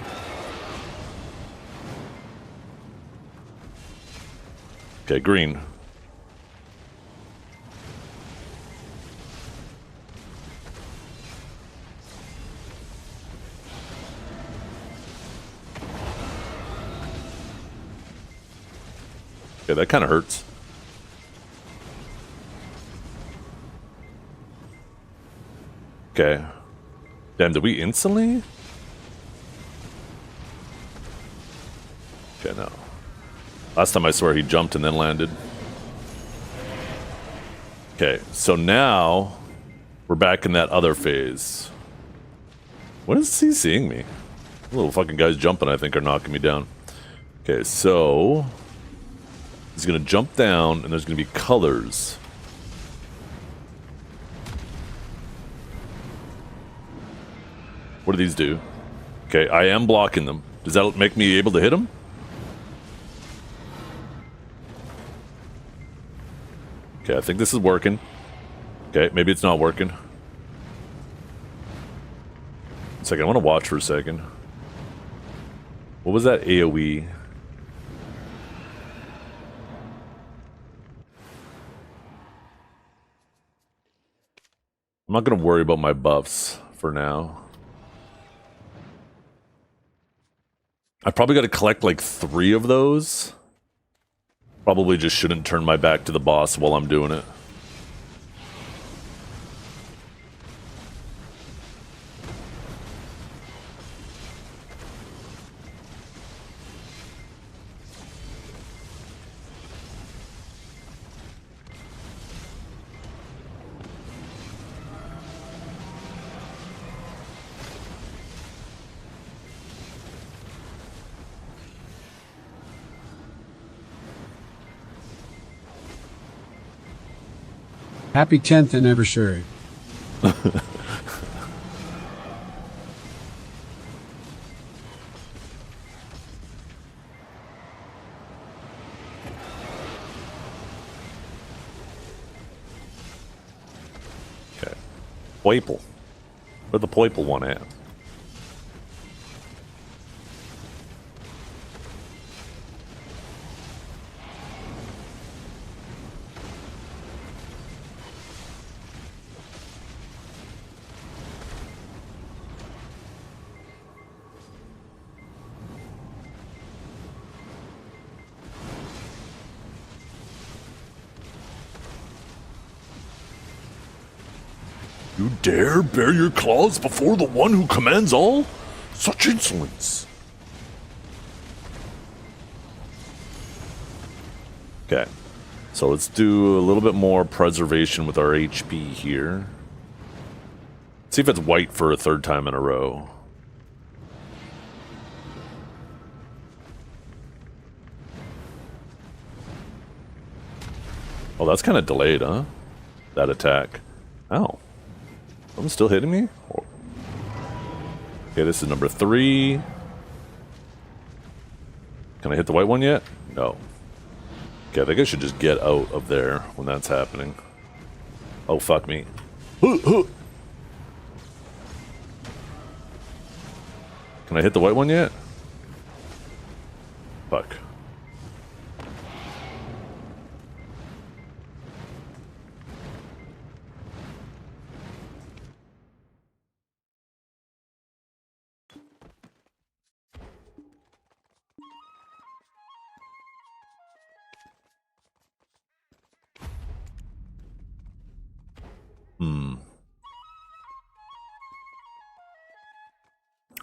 Okay, green. Okay, that kind of hurts. Okay. Damn, did we instantly? Okay, no. Last time I swear he jumped and then landed. Okay, so now we're back in that other phase. When is he seeing me? The little fucking guys jumping, I think, are knocking me down. Okay, so he's gonna jump down and there's gonna be colors. What do these do? Okay, I am blocking them. Does that make me able to hit him? Okay, I think this is working. Okay, maybe it's not working. A second, I want to watch for a second. What was that AoE? I'm not going to worry about my buffs for now. I probably got to collect like 3 of those. Probably just shouldn't turn my back to the boss while I'm doing it. Happy 10th anniversary. Okay. Poiple. Where'd the Poiple one at? You dare bare your claws before the one who commands all? Such insolence! Okay, so let's do a little bit more preservation with our HP here. See if it's white for a 3rd time in a row. Oh, that's kind of delayed, huh? That attack. Ow. Someone's still hitting me? Oh. Okay, this is number 3. Can I hit the white one yet? No. Okay, I think I should just get out of there when that's happening. Oh, fuck me. Can I hit the white one yet? Fuck.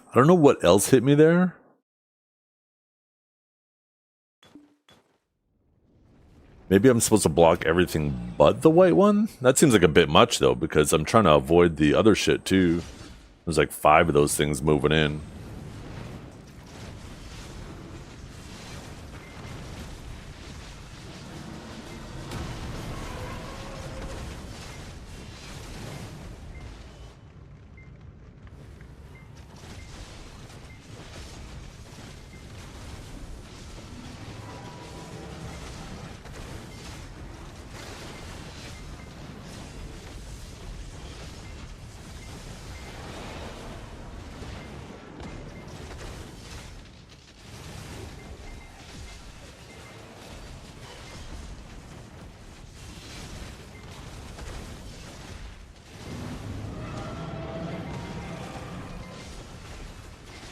I don't know what else hit me there. Maybe I'm supposed to block everything but the white one? That seems like a bit much, though, because I'm trying to avoid the other shit, too. There's like 5 of those things moving in.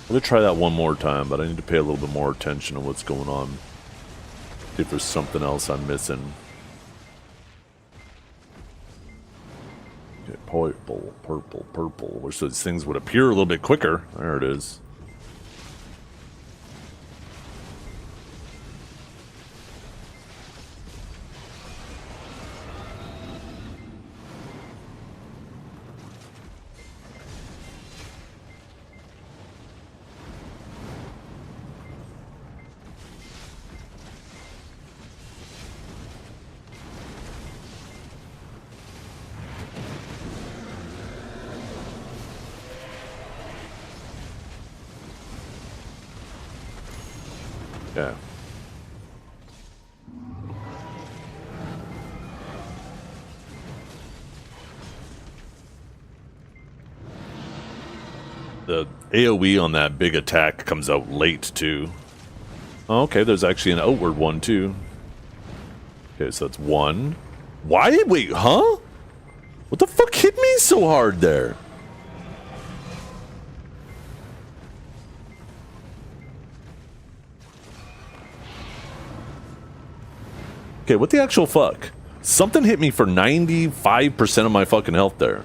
I'm gonna try that one more time, but I need to pay a little bit more attention to what's going on. See if there's something else I'm missing. Okay, purple, purple, purple. Wish those things would appear a little bit quicker. There it is. Yeah. AoE on that big attack comes out late too. Oh, okay, there's actually an outward one too. Okay, so that's one. Why? Wait, huh? What the fuck hit me so hard there? Okay, what the actual fuck? Something hit me for 95% of my fucking health there.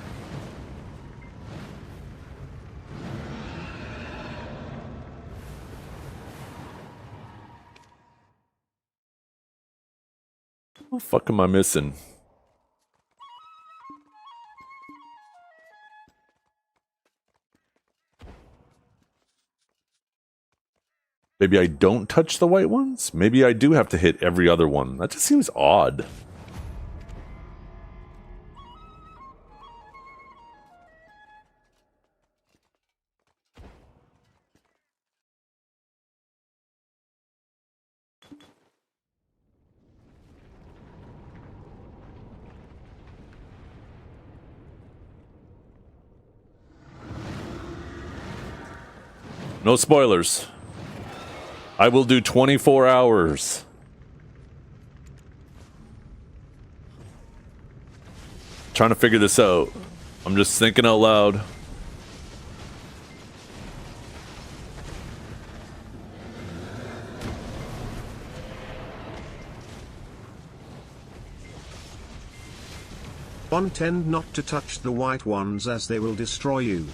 What the fuck am I missing? Maybe I don't touch the white ones? Maybe I do have to hit every other one. That just seems odd. No spoilers. I will do 24 hours. Trying to figure this out. I'm just thinking out loud. Tend not to touch the white ones as they will destroy you.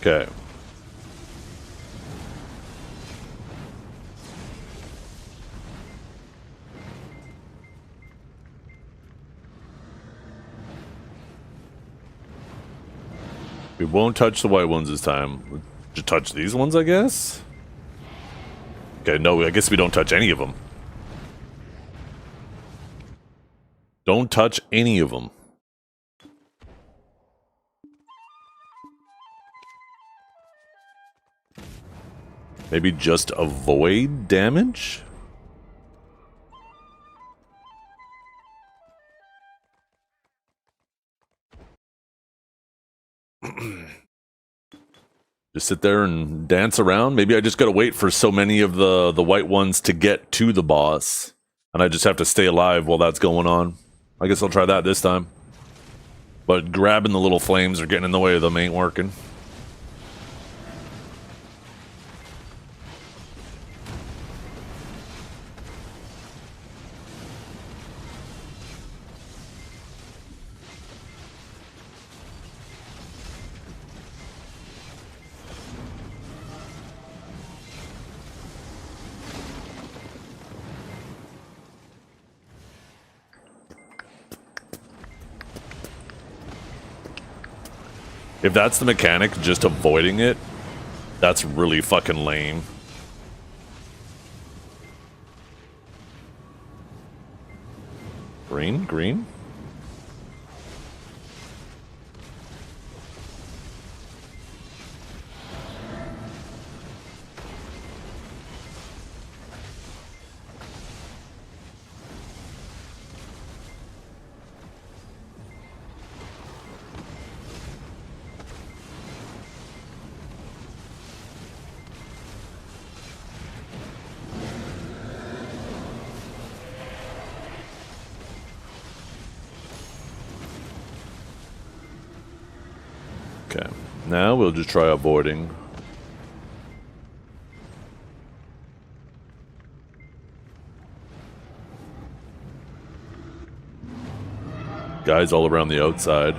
Okay. We won't touch the white ones this time. We'll just touch these ones, I guess? Okay, no, I guess we don't touch any of them. Don't touch any of them. Maybe just avoid damage? Just sit there and dance around? Maybe I just gotta wait for so many of the white ones to get to the boss. And I just have to stay alive while that's going on. I guess I'll try that this time. But grabbing the little flames or getting in the way of them ain't working. If that's the mechanic, just avoiding it, that's really fucking lame. Green? Green? Okay, now we'll just try avoiding. Guys all around the outside.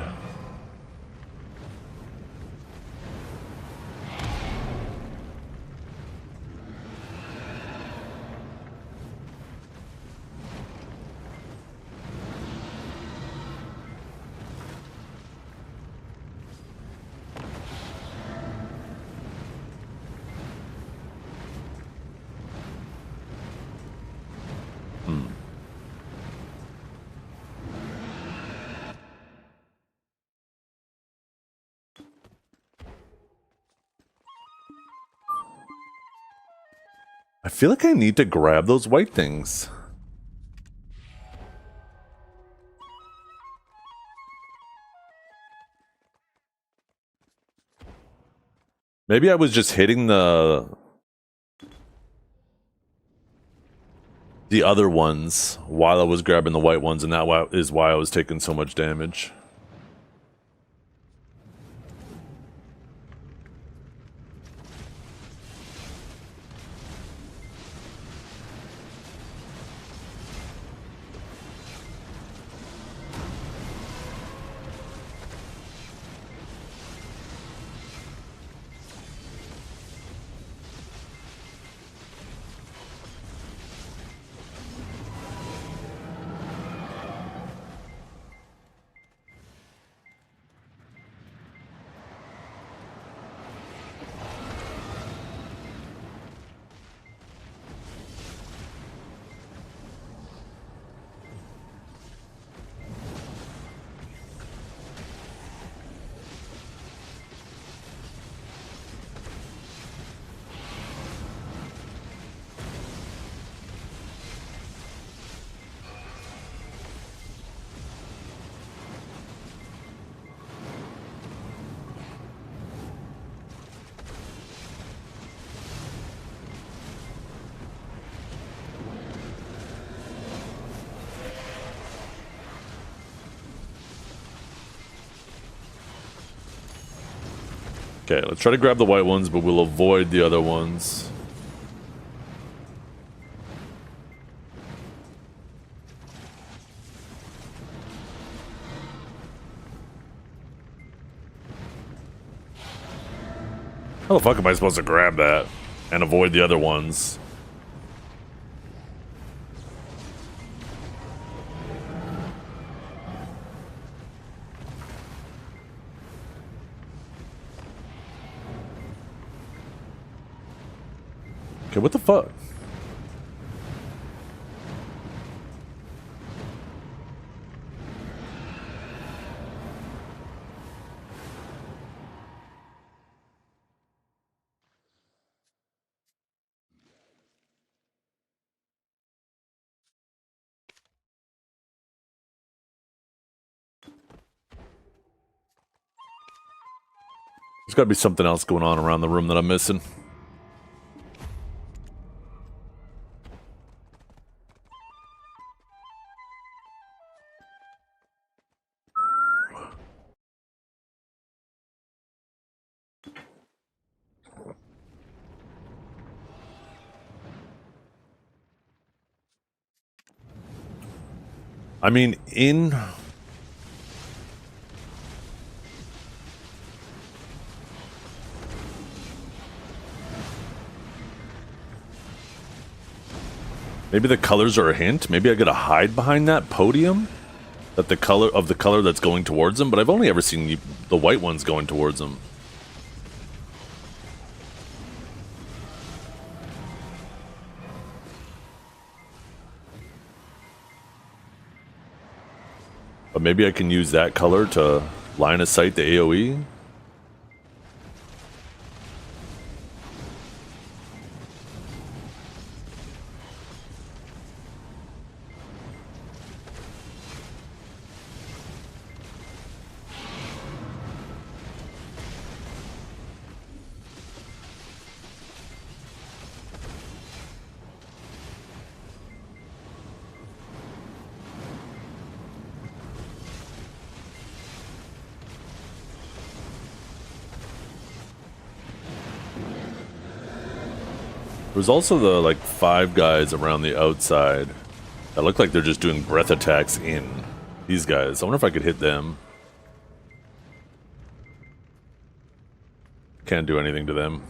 I feel like I need to grab those white things. Maybe I was just hitting the other ones while I was grabbing the white ones, and that is why I was taking so much damage. Okay, let's try to grab the white ones, but we'll avoid the other ones. How the fuck am I supposed to grab that and avoid the other ones? Okay, what the fuck? There's gotta be something else going on around the room that I'm missing. I mean, maybe the colors are a hint. Maybe I gotta hide behind that podium, that the color that's going towards them. But I've only ever seen the white ones going towards them. But maybe I can use that color to line of sight the AoE. There's also the, like, 5 guys around the outside that look like they're just doing breath attacks in. These guys. I wonder if I could hit them. Can't do anything to them.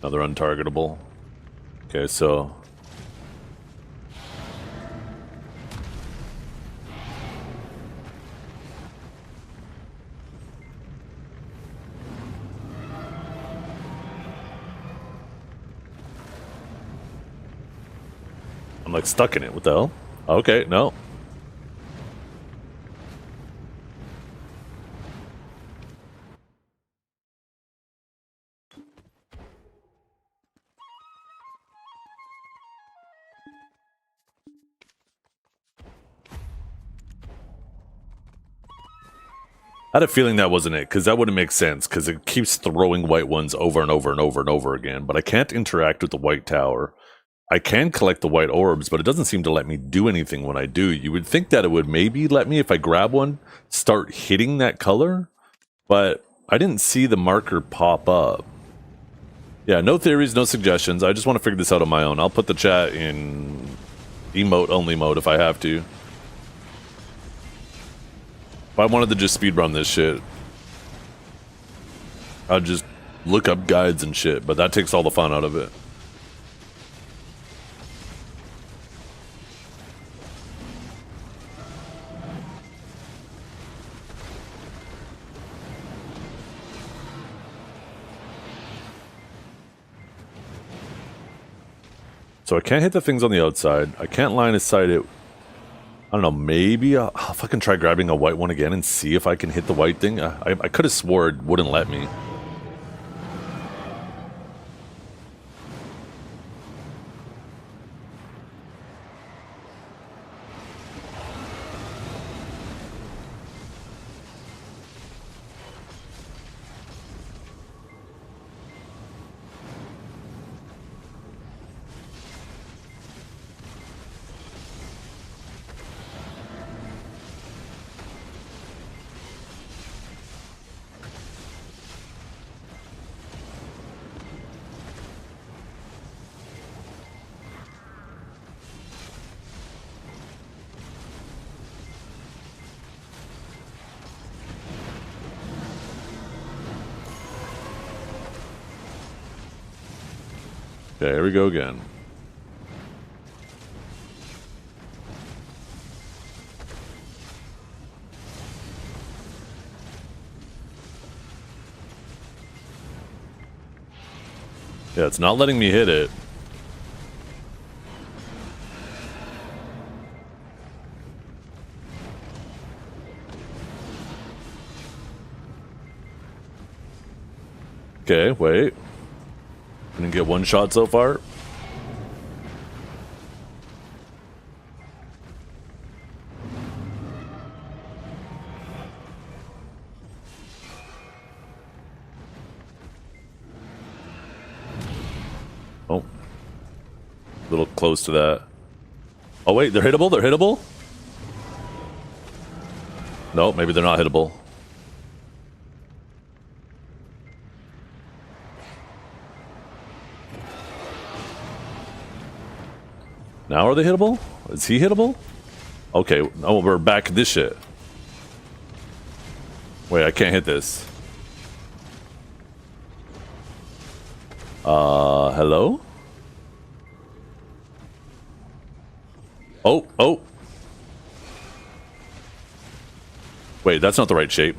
No, they're untargetable. Okay, so... I'm like stuck in it. What the hell? Okay, no. I had a feeling that wasn't it, because that wouldn't make sense, because it keeps throwing white ones over and over and over and over again, but I can't interact with the white tower. I can collect the white orbs, but it doesn't seem to let me do anything when I do. You would think that it would maybe let me, if I grab one, start hitting that color, but I didn't see the marker pop up. Yeah, no theories, no suggestions. I just want to figure this out on my own. I'll put the chat in emote-only mode if I have to. If I wanted to just speedrun this shit, I'd just look up guides and shit, but that takes all the fun out of it. So I can't hit the things on the outside. I can't line of sight it. I don't know, maybe I'll fucking try grabbing a white one again and see if I can hit the white thing. I could have swore it wouldn't let me. Okay, here we go again. Yeah, it's not letting me hit it. Okay, wait. Didn't get one shot so far. Oh. A little close to that. Oh wait, they're hittable? They're hittable? No, maybe they're not hittable. Now are they hittable? Is he hittable? Okay, oh, we're back to this shit. Wait, I can't hit this. Hello? Oh, oh. Wait, that's not the right shape.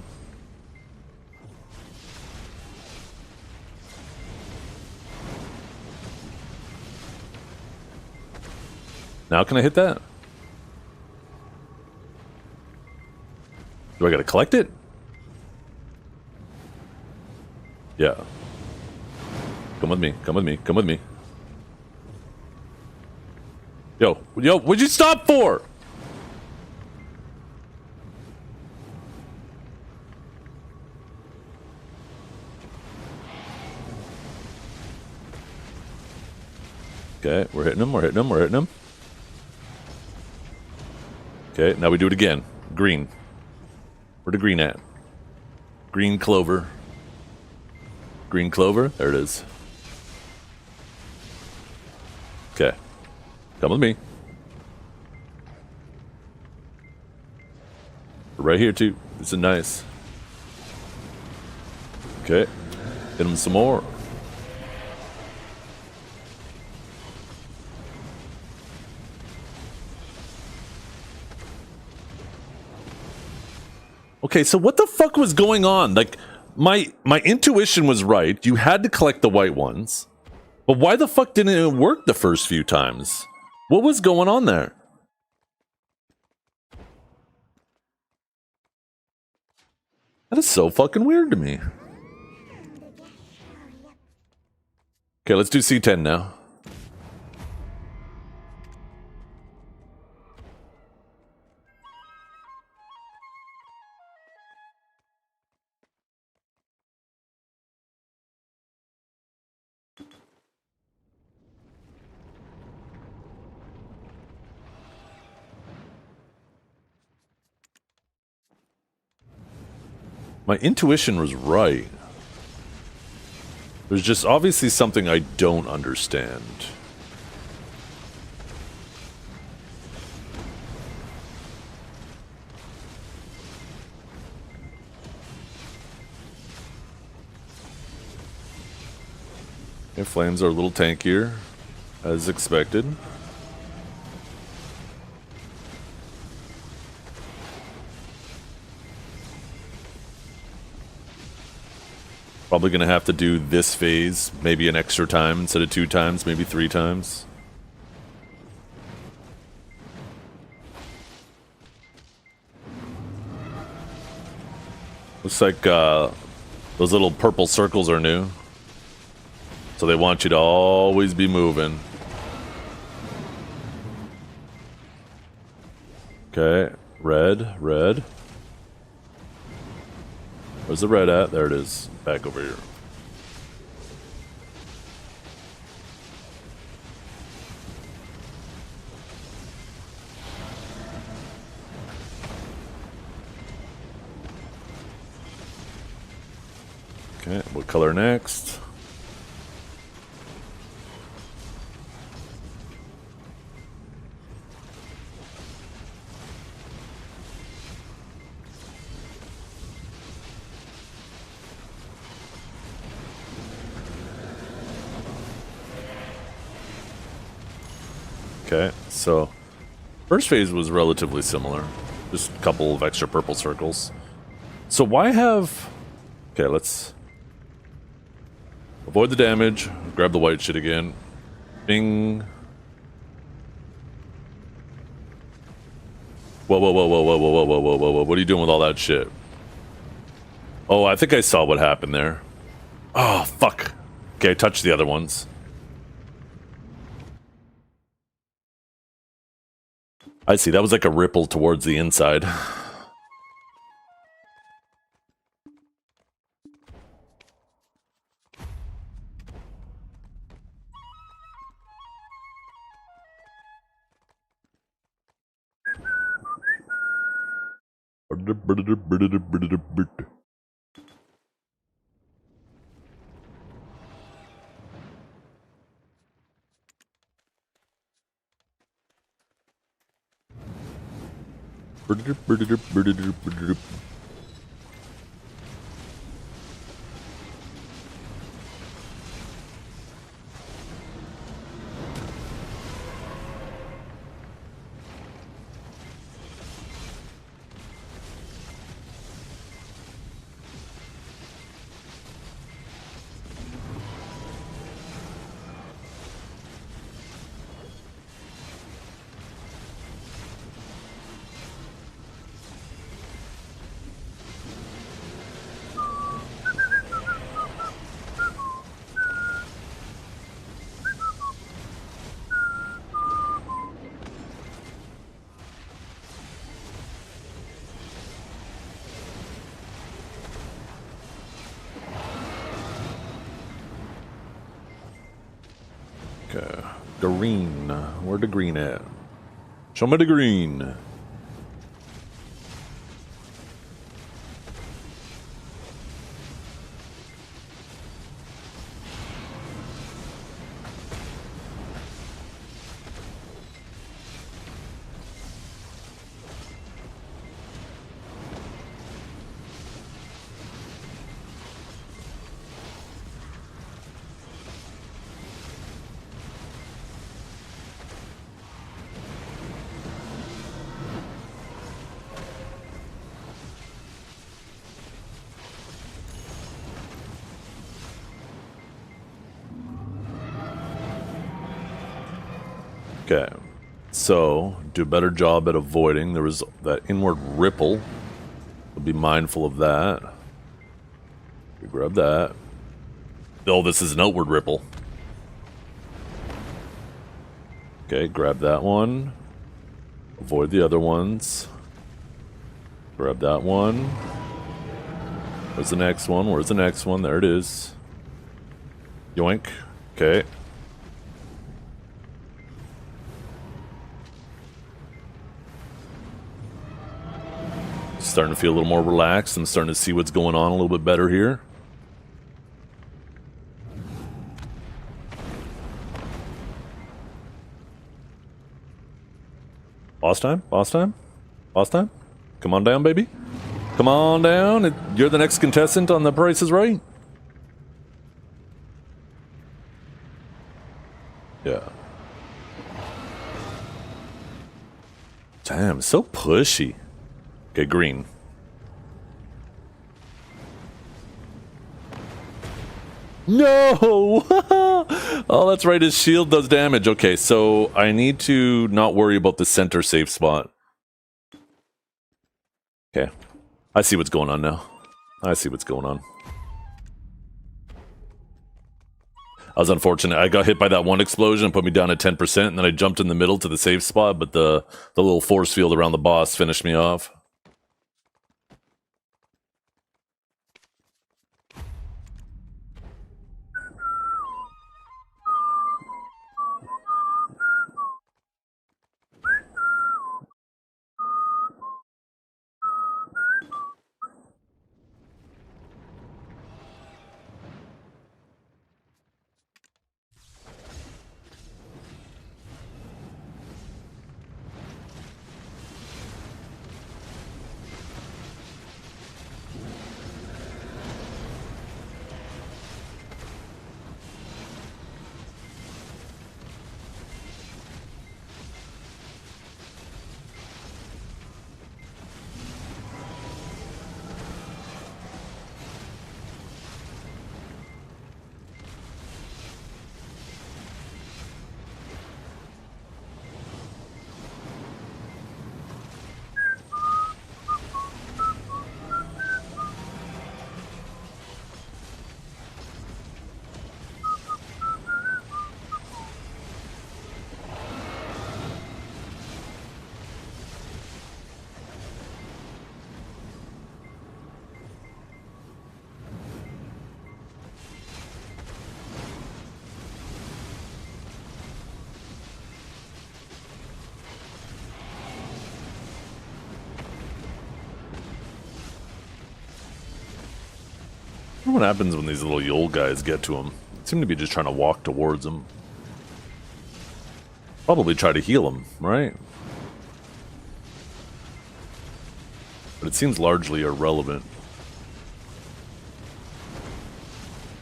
Now can I hit that? Do I gotta collect it? Yeah. Come with me, come with me, come with me. Yo, what'd you stop for? Okay, we're hitting him, we're hitting him, we're hitting him. Okay, now we do it again. Green. Where the green at? Green clover. Green clover? There it is. Okay. Come with me. Right here too. This is nice. Okay. Hit him some more. Okay, so what the fuck was going on? Like, my intuition was right. You had to collect the white ones. But why the fuck didn't it work the first few times? What was going on there? That is so fucking weird to me. Okay, let's do C10 now. My intuition was right. There's just obviously something I don't understand. Okay, flames are a little tankier, as expected. Probably gonna have to do this phase maybe an extra time instead of 2 times, maybe 3 times. Looks like those little purple circles are new. So they want you to always be moving. Okay, red, red. Where's the red at? There it is. Back over here. Okay, what color next? Okay, so first phase was relatively similar. Just a couple of extra purple circles. So why have... Okay, let's avoid the damage. Grab the white shit again. Bing. Whoa, whoa, whoa, whoa, whoa, whoa, whoa, whoa, whoa, whoa, whoa. What are you doing with all that shit? Oh, I think I saw what happened there. Oh, fuck. Okay, I touched the other ones. I see, that was like a ripple towards the inside. Okay, green. Where the green at? Show me the green. Okay. So, do a better job at avoiding. There was that inward ripple. We'll be mindful of that. We grab that. Oh, this is an outward ripple. Okay, grab that one. Avoid the other ones. Grab that one. Where's the next one? Where's the next one? There it is. Yoink. Okay. Starting to feel a little more relaxed. I'm starting to see what's going on a little bit better here. Boss time? Boss time? Boss time? Come on down, baby. Come on down. You're the next contestant on The Price is Right. Yeah. Damn, so pushy. Okay, green. No! Oh, that's right, his shield does damage. Okay, so I need to not worry about the center safe spot. Okay. I see what's going on now. I see what's going on. I was unfortunate. I got hit by that one explosion and put me down at 10%, and then I jumped in the middle to the safe spot, but the little force field around the boss finished me off. I wonder what happens when these little Yol guys get to him. They seem to be just trying to walk towards him. Probably try to heal him, right? But it seems largely irrelevant.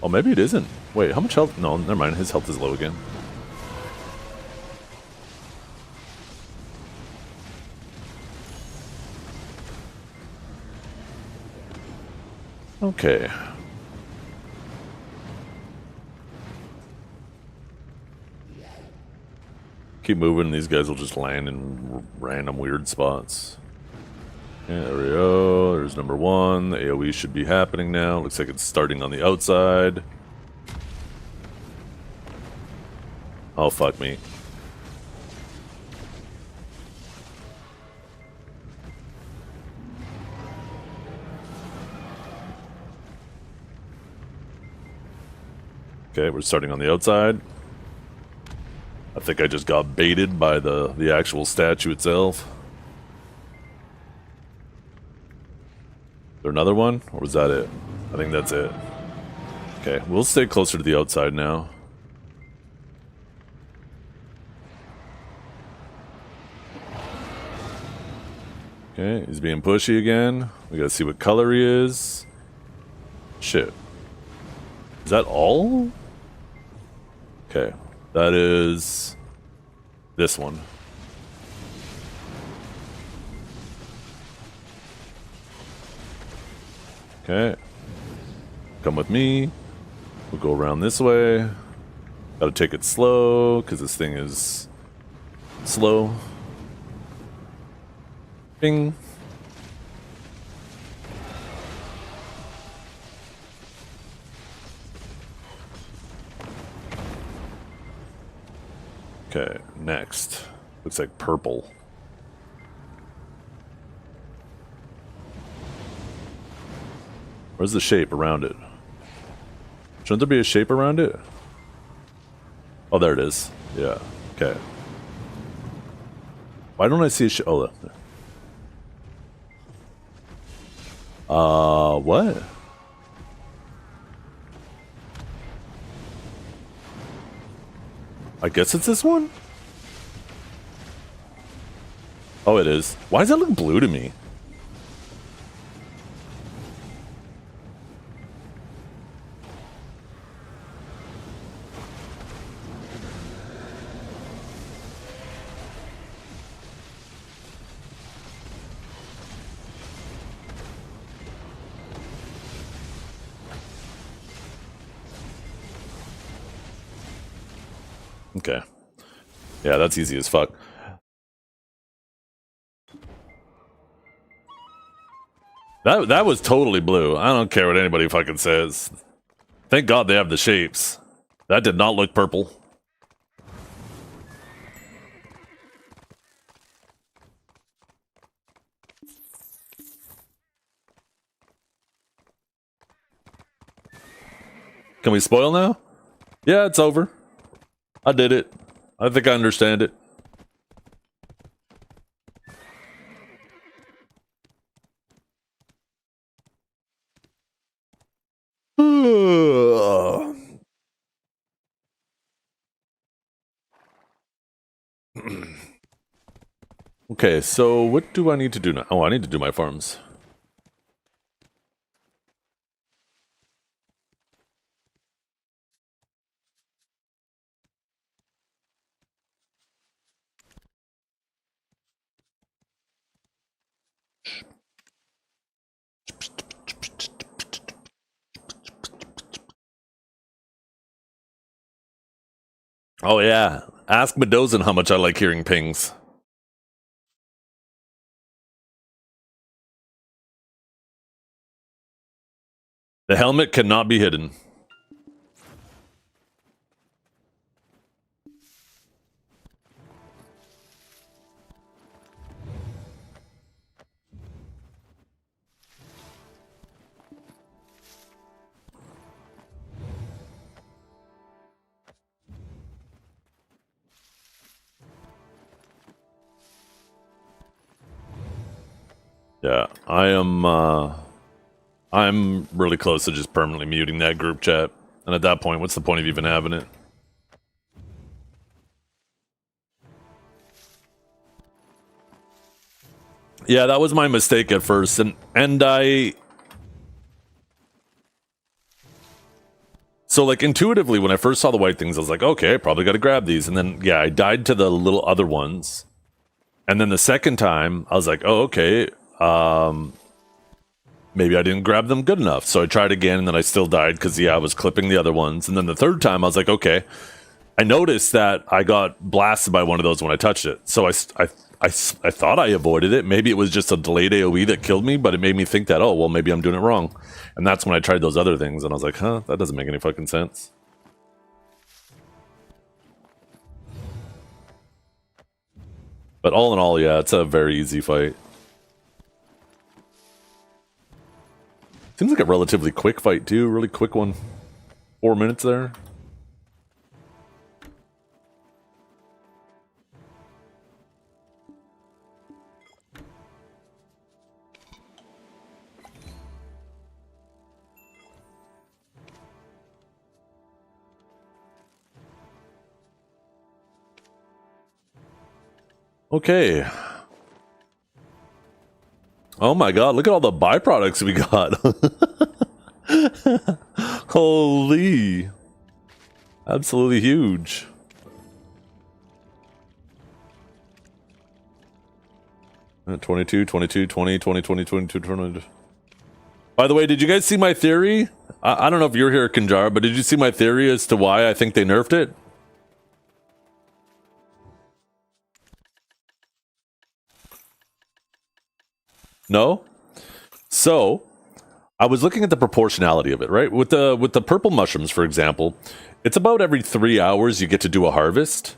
Oh, maybe it isn't. Wait, how much health? No, never mind. His health is low again. Okay. Keep moving, these guys will just land in random weird spots. Yeah, there we go. There's number one. The AoE should be happening now. Looks like it's starting on the outside. Oh, fuck me. Okay, we're starting on the outside. I think I just got baited by the actual statue itself. Is there another one? Or was that it? I think that's it. Okay, we'll stay closer to the outside now. Okay, he's being pushy again. We gotta see what color he is. Shit. Is that all? Okay. That is this one. Okay. Come with me. We'll go around this way. Gotta take it slow, because this thing is slow. Bing. Okay, next. Looks like purple. Where's the shape around it? Shouldn't there be a shape around it? Oh, there it is. Yeah. Okay. Why don't I see a shape? Oh, there. What? I guess it's this one? Oh, it is. Why does that look blue to me? Okay. Yeah, that's easy as fuck. That was totally blue. I don't care what anybody fucking says. Thank God they have the shapes. That did not look purple. Can we spoil now? Yeah, it's over. I did it. I think I understand it. Okay, so what do I need to do now? Oh, I need to do my farms. Oh yeah, ask Medozen how much I like hearing pings. The helmet cannot be hidden. Yeah, I'm really close to just permanently muting that group chat. And at that point, what's the point of even having it? Yeah, that was my mistake at first, and I... So, like, intuitively, when I first saw the white things, I was like, okay, I probably gotta grab these. And then, yeah, I died to the little other ones. And then the second time, I was like, oh, okay, maybe I didn't grab them good enough. So I tried again, and then I still died, because, yeah, I was clipping the other ones. And then the third time, I was like, okay. I noticed that I got blasted by one of those when I touched it. So I thought I avoided it. Maybe it was just a delayed AoE that killed me, but it made me think that, oh, well, maybe I'm doing it wrong. And that's when I tried those other things, and I was like, huh, that doesn't make any fucking sense. But all in all, yeah, it's a very easy fight. Seems like a relatively quick fight, too. Really quick one. 4 minutes there. Okay. Oh my god, look at all the byproducts we got. Holy. Absolutely huge. Uh, 22, 22, 20, 20, 20, 22, 20. By the way, did you guys see my theory? I don't know if you're here, Kanjar, but did you see my theory as to why I think they nerfed it? No? So, I was looking at the proportionality of it, right? With the purple mushrooms, for example, it's about every 3 hours you get to do a harvest.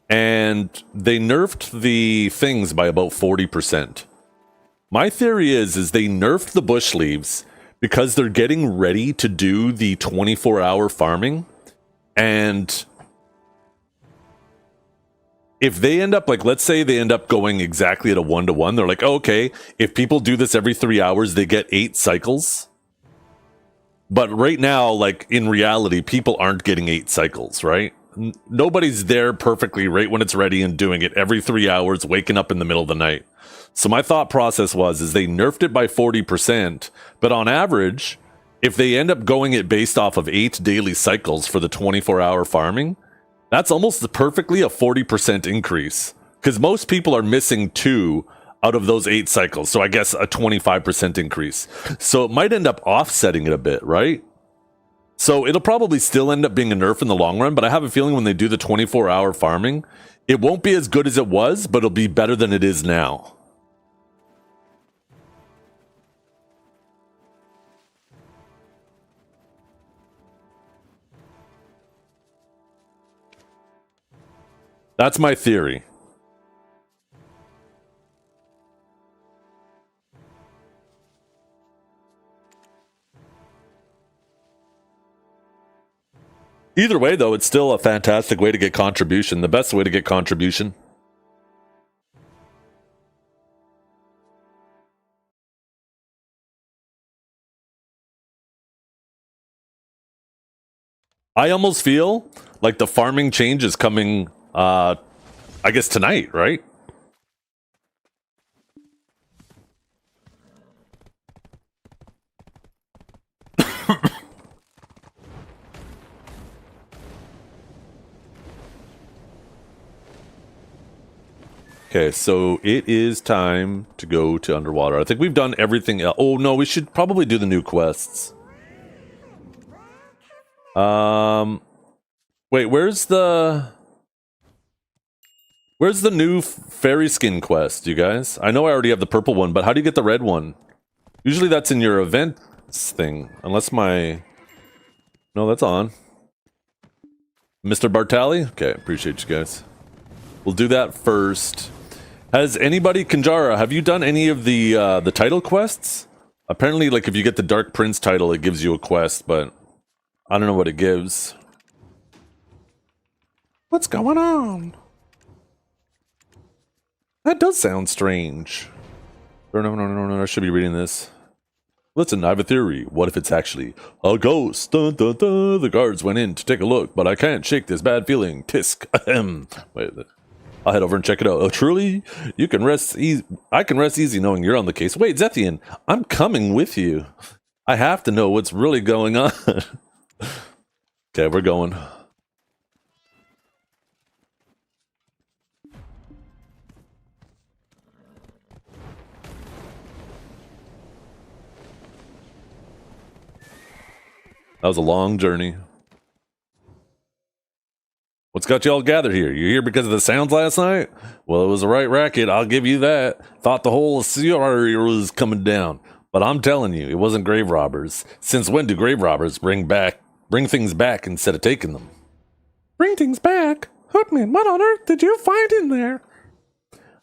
And they nerfed the things by about 40%. My theory is they nerfed the bush leaves because they're getting ready to do the 24-hour farming. And if they end up, like, let's say they end up going exactly at a 1-to-1, they're like, oh, okay, if people do this every 3 hours, they get 8 cycles. But right now, like, in reality, people aren't getting 8 cycles, right? Nobody's there perfectly right when it's ready and doing it every 3 hours, waking up in the middle of the night. So my thought process is they nerfed it by 40%, but on average, if they end up going it based off of 8 daily cycles for the 24-hour farming, that's almost perfectly a 40% increase. Because most people are missing 2 out of those 8 cycles, so I guess a 25% increase. So it might end up offsetting it a bit, right? So it'll probably still end up being a nerf in the long run, but I have a feeling when they do the 24-hour farming, it won't be as good as it was, but it'll be better than it is now. That's my theory. Either way, though, it's still a fantastic way to get contribution. The best way to get contribution. I almost feel like the farming change is coming, I guess, tonight, right? Okay, so it is time to go to underwater. I think we've done everything else. Oh, no, we should probably do the new quests. Wait, where's the new fairy skin quest, you guys? I know I already have the purple one, but how do you get the red one? Usually that's in your events thing, unless my... No, that's on. Mr. Bartali? Okay, appreciate you guys. We'll do that first. Has anybody, Kanjara, have you done any of the title quests? Apparently, like, if you get the Dark Prince title, it gives you a quest, but I don't know what it gives. What's going on? That does sound strange. No, I should be reading this. Listen, I have a theory. What if it's actually a ghost? Dun, dun, dun. The guards went in to take a look, but I can't shake this bad feeling. Tisk. Wait, I'll head over and check it out. Oh, truly? You can rest easy. I can rest easy knowing you're on the case. Wait, Zethian, I'm coming with you. I have to know what's really going on. Okay, we're going. That was a long journey. What's got you all gathered here? You're here because of the sounds last night? Well, it was a right racket, I'll give you that. Thought the whole Sycraia was coming down. But I'm telling you, it wasn't grave robbers. Since when do grave robbers bring things back instead of taking them? Bring things back? Hootman, what on earth did you find in there?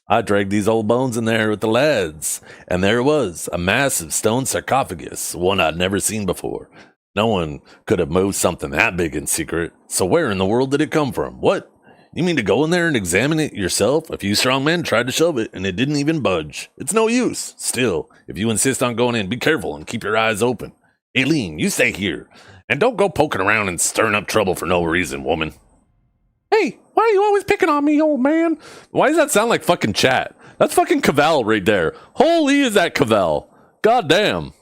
I dragged these old bones in there with the lads, and there it was, a massive stone sarcophagus, one I'd never seen before. No one could have moved something that big in secret. So where in the world did it come from? What? You mean to go in there and examine it yourself? A few strong men tried to shove it, and it didn't even budge. It's no use. Still, if you insist on going in, be careful and keep your eyes open. Aileen, you stay here. And don't go poking around and stirring up trouble for no reason, woman. Hey, why are you always picking on me, old man? Why does that sound like fucking chat? That's fucking Cavell right there. Holy is that Cavell. God damn.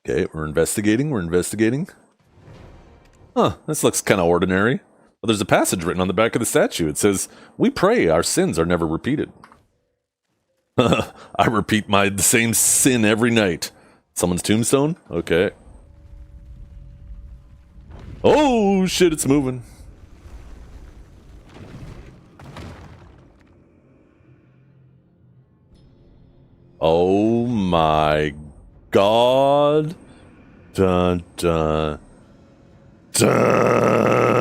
Okay, we're investigating. Huh, this looks kind of ordinary. Well, there's a passage written on the back of the statue. It says, "We pray our sins are never repeated." I repeat the same sin every night. Someone's tombstone? Okay. Oh shit, it's moving. Oh my god. Dun dun dun.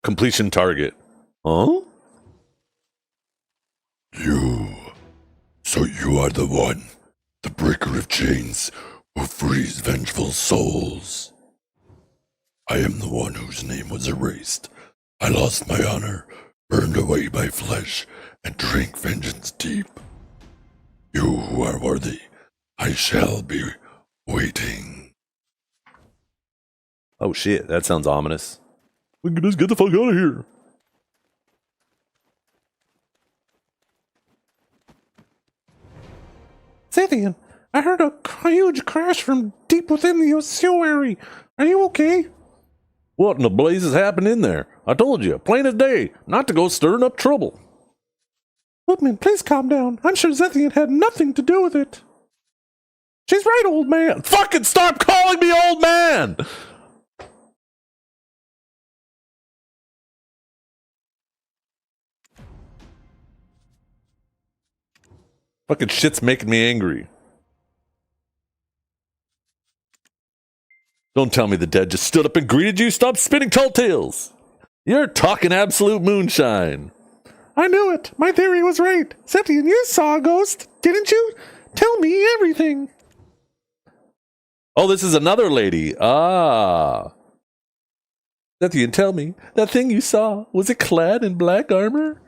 Completion target. Huh? So you are the one, the breaker of chains, who frees vengeful souls. I am the one whose name was erased. I lost my honor, burned away by flesh, and drank vengeance deep. You who are worthy, I shall be waiting. Oh shit, that sounds ominous. We can just get the fuck out of here. Scythian, I heard a huge crash from deep within the ossuary. Are you okay? What in the blazes happened in there? I told you, plain as day, not to go stirring up trouble. Woodman, please calm down. I'm sure Zethian had nothing to do with it. She's right, old man. Fucking stop calling me old man! Fucking shit's making me angry. Don't tell me the dead just stood up and greeted you. Stop spinning tall tales. You're talking absolute moonshine. I knew it. My theory was right. Zethian, you saw a ghost, didn't you? Tell me everything. Oh, this is another lady. Ah. Zethian, tell me, that thing you saw, was it clad in black armor?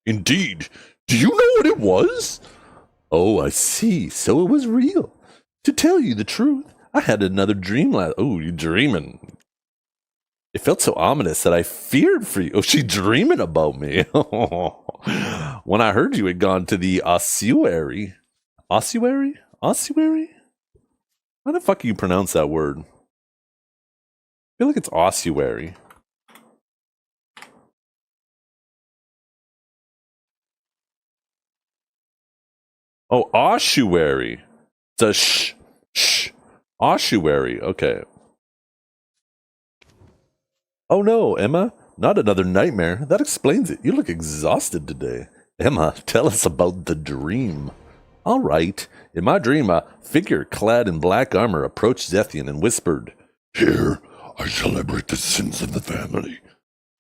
Indeed. Do you know what it was? Oh, I see. So it was real. To tell you the truth, I had another dream last... Oh, you dreaming. It felt so ominous that I feared for you. Oh, she dreaming about me. When I heard you had gone to the ossuary. Ossuary? Ossuary? How the fuck do you pronounce that word? I feel like it's ossuary. Oh, ossuary. It's a shh. Ossuary. Okay. Oh no, Emma. Not another nightmare. That explains it. You look exhausted today. Emma, tell us about the dream. All right. In my dream, a figure clad in black armor approached Zethian and whispered, Here, I celebrate the sins of the family.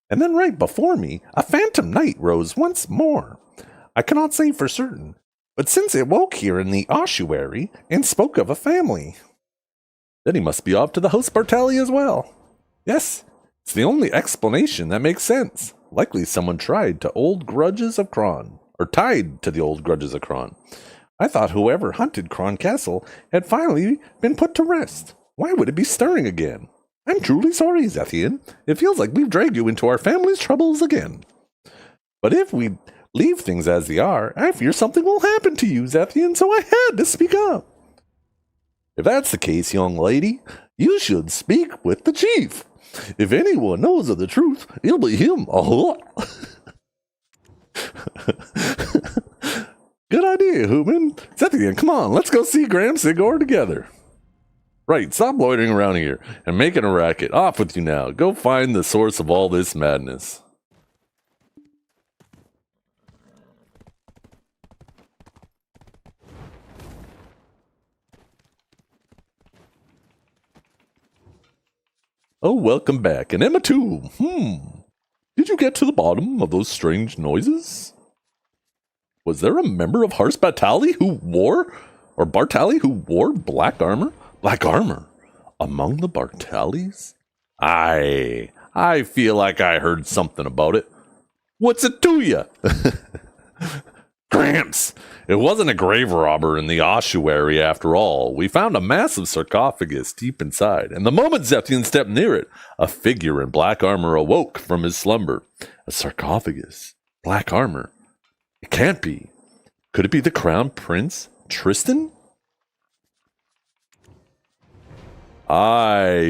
And then right before me, a phantom knight rose once more. I cannot say for certain, but since it woke here in the ossuary and spoke of a family, then he must be off to the house Bartali as well. Yes, it's the only explanation that makes sense. Likely someone tried to old grudges of Kron, or tied to the old grudges of Kron. I thought whoever hunted Kron Castle had finally been put to rest. Why would it be stirring again? I'm truly sorry, Zethian. It feels like we've dragged you into our family's troubles again. But if we leave things as they are, I fear something will happen to you, Zethian, so I had to speak up. If that's the case, young lady, you should speak with the chief. If anyone knows of the truth, it'll be him. Oh. Good idea, Hoopman. Zethian, come on, let's go see Graham Sigor together. Right, stop loitering around here and making a racket. Off with you now. Go find the source of all this madness. Oh, welcome back. And Emma too. Did you get to the bottom of those strange noises? Was there a member of Hars Bartali who wore black armor? Black armor? Among the Bartalis? I feel like I heard something about it. What's it to you? Gramps, it wasn't a grave robber in the ossuary after all. We found a massive sarcophagus deep inside, and the moment Zethian stepped near it, a figure in black armor awoke from his slumber. A sarcophagus? Black armor? It can't be. Could it be the Crown Prince, Tristan?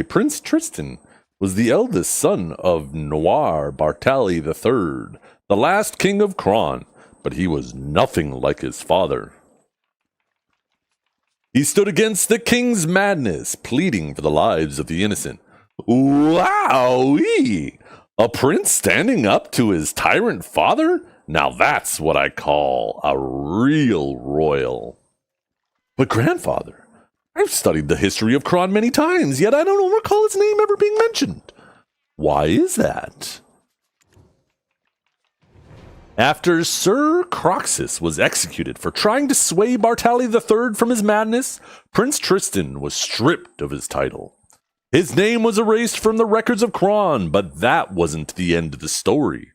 Prince Tristan, was the eldest son of Noir Bartali III, the last king of Kron, but he was nothing like his father. He stood against the king's madness, pleading for the lives of the innocent. Wowee! A prince standing up to his tyrant father? Now that's what I call a real royal. But grandfather, I've studied the history of Kron many times, yet I don't recall his name ever being mentioned. Why is that? After Sir Croxus was executed for trying to sway Bartali III from his madness, Prince Tristan was stripped of his title. His name was erased from the records of Kron, but that wasn't the end of the story.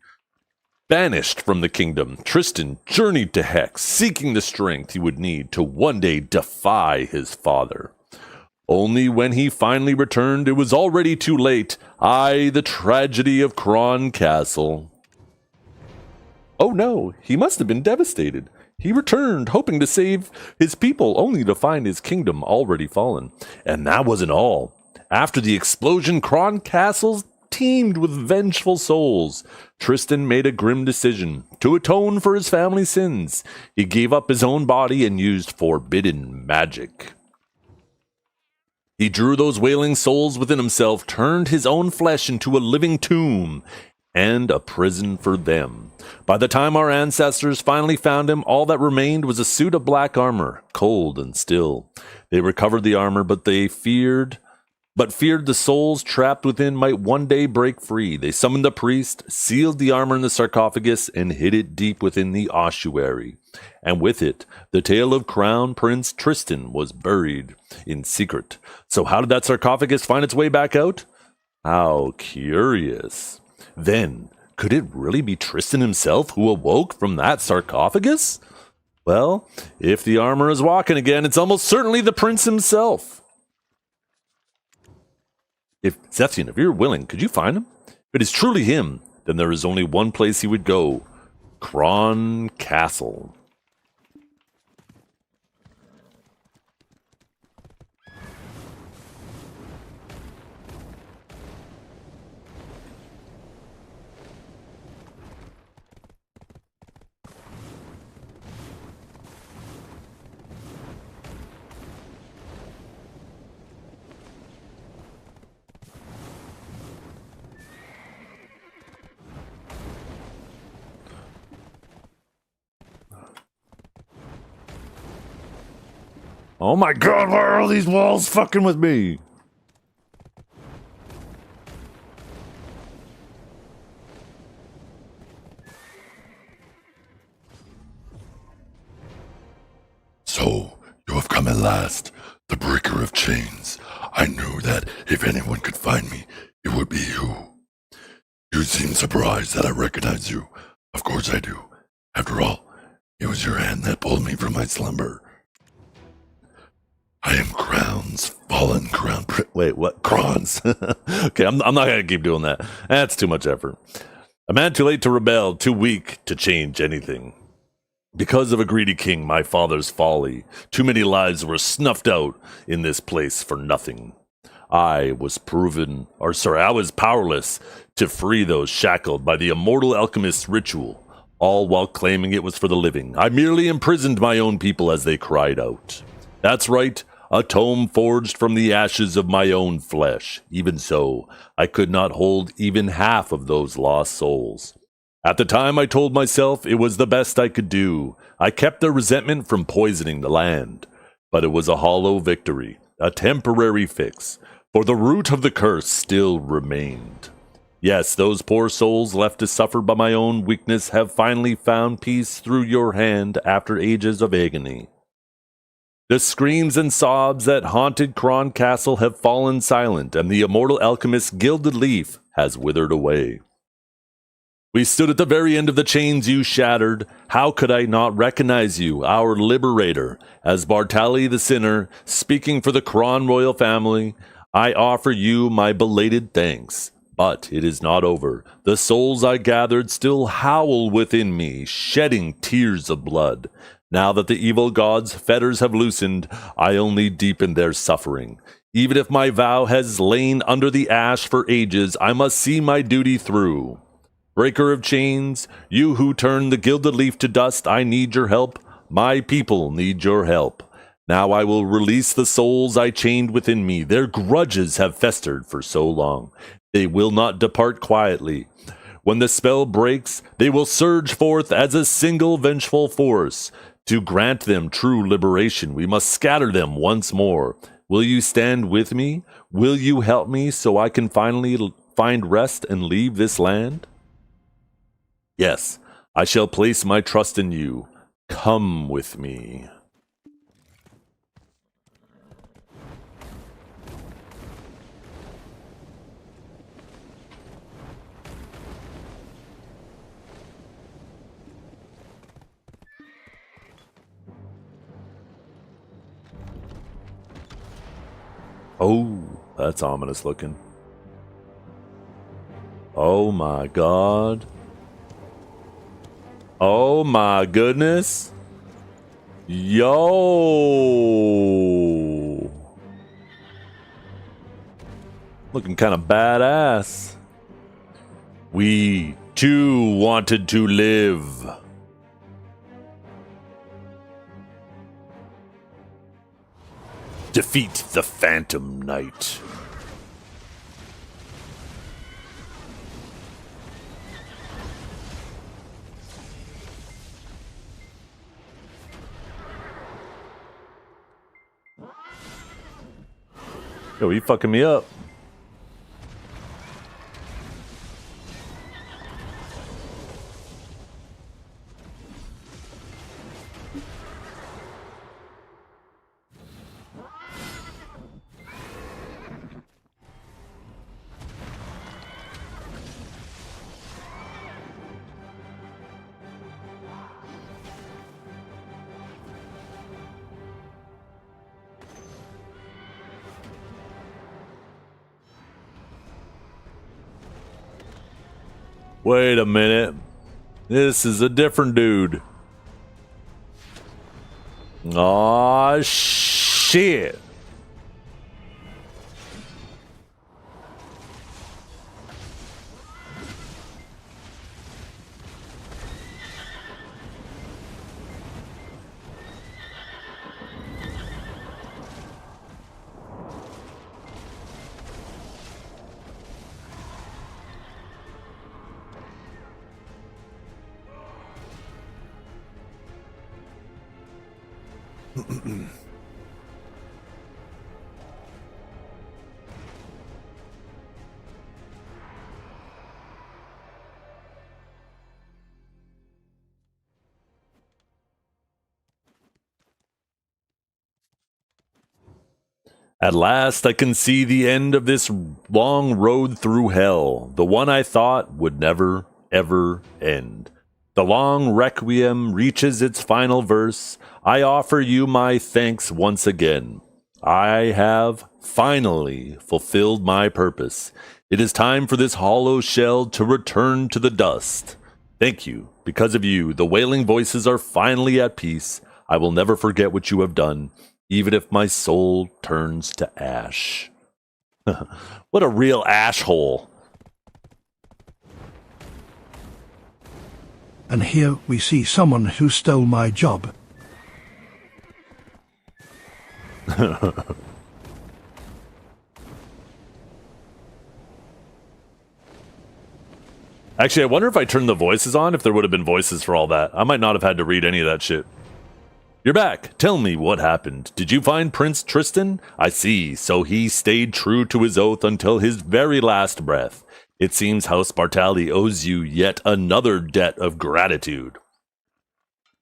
Banished from the kingdom, Tristan journeyed to Hex, seeking the strength he would need to one day defy his father. Only when he finally returned, it was already too late. The tragedy of Kron Castle. Oh no, he must have been devastated. He returned, hoping to save his people, only to find his kingdom already fallen. And that wasn't all. After the explosion, Kron Castle teemed with vengeful souls. Tristan made a grim decision to atone for his family's sins. He gave up his own body and used forbidden magic. He drew those wailing souls within himself, turned his own flesh into a living tomb and a prison for them. By the time our ancestors finally found him, all that remained was a suit of black armor, cold and still. They recovered the armor, but feared the souls trapped within might one day break free. They summoned a priest, sealed the armor in the sarcophagus, and hid it deep within the ossuary. And with it, the tale of Crown Prince Tristan was buried in secret. So how did that sarcophagus find its way back out? How curious. Then, could it really be Tristan himself who awoke from that sarcophagus? Well, if the armor is walking again, it's almost certainly the prince himself. If Zethian, if you're willing, could you find him? If it is truly him, then there is only one place he would go. Kron Castle. Oh my god, why are all these walls fucking with me? So, you have come at last, the breaker of chains. I knew that if anyone could find me, it would be you. You seem surprised that I recognize you. Of course I do. After all, it was your hand that pulled me from my slumber. I am Crown's fallen crown. Wait, what? Crons. Okay, I'm not going to keep doing that. That's too much effort. A man too late to rebel, too weak to change anything. Because of a greedy king, my father's folly, too many lives were snuffed out in this place for nothing. I was powerless to free those shackled by the immortal alchemist's ritual, all while claiming it was for the living. I merely imprisoned my own people as they cried out. That's right, a tome forged from the ashes of my own flesh. Even so, I could not hold even half of those lost souls. At the time, I told myself it was the best I could do. I kept their resentment from poisoning the land. But it was a hollow victory, a temporary fix, for the root of the curse still remained. Yes, those poor souls left to suffer by my own weakness have finally found peace through your hand after ages of agony. The screams and sobs that haunted Kron Castle have fallen silent, and the immortal alchemist's gilded leaf has withered away. We stood at the very end of the chains you shattered. How could I not recognize you, our liberator? As Bartali the Sinner, speaking for the Kron royal family, I offer you my belated thanks. But it is not over. The souls I gathered still howl within me, shedding tears of blood. Now that the evil god's fetters have loosened, I only deepen their suffering. Even if my vow has lain under the ash for ages, I must see my duty through. Breaker of chains, you who turn the gilded leaf to dust, I need your help. My people need your help. Now I will release the souls I chained within me. Their grudges have festered for so long. They will not depart quietly. When the spell breaks, they will surge forth as a single vengeful force. To grant them true liberation, we must scatter them once more. Will you stand with me? Will you help me so I can finally find rest and leave this land? Yes, I shall place my trust in you. Come with me. Oh, that's ominous looking. Oh my god. Oh my goodness. Yo. Looking kind of badass. We too wanted to live. Defeat the Phantom Knight. Yo, he fucking me up. Wait a minute. This is a different dude. Aw, shit. At last I can see the end of this long road through hell, the one I thought would never, ever end. The long requiem reaches its final verse. I offer you my thanks once again. I have finally fulfilled my purpose. It is time for this hollow shell to return to the dust. Thank you. Because of you, the wailing voices are finally at peace. I will never forget what you have done, even if my soul turns to ash. What a real ash hole. And here we see someone who stole my job. Actually, I wonder if I turned the voices on, if there would have been voices for all that. I might not have had to read any of that shit. You're back. Tell me what happened. Did you find Prince Tristan? I see. So he stayed true to his oath until his very last breath. It seems House Bartali owes you yet another debt of gratitude.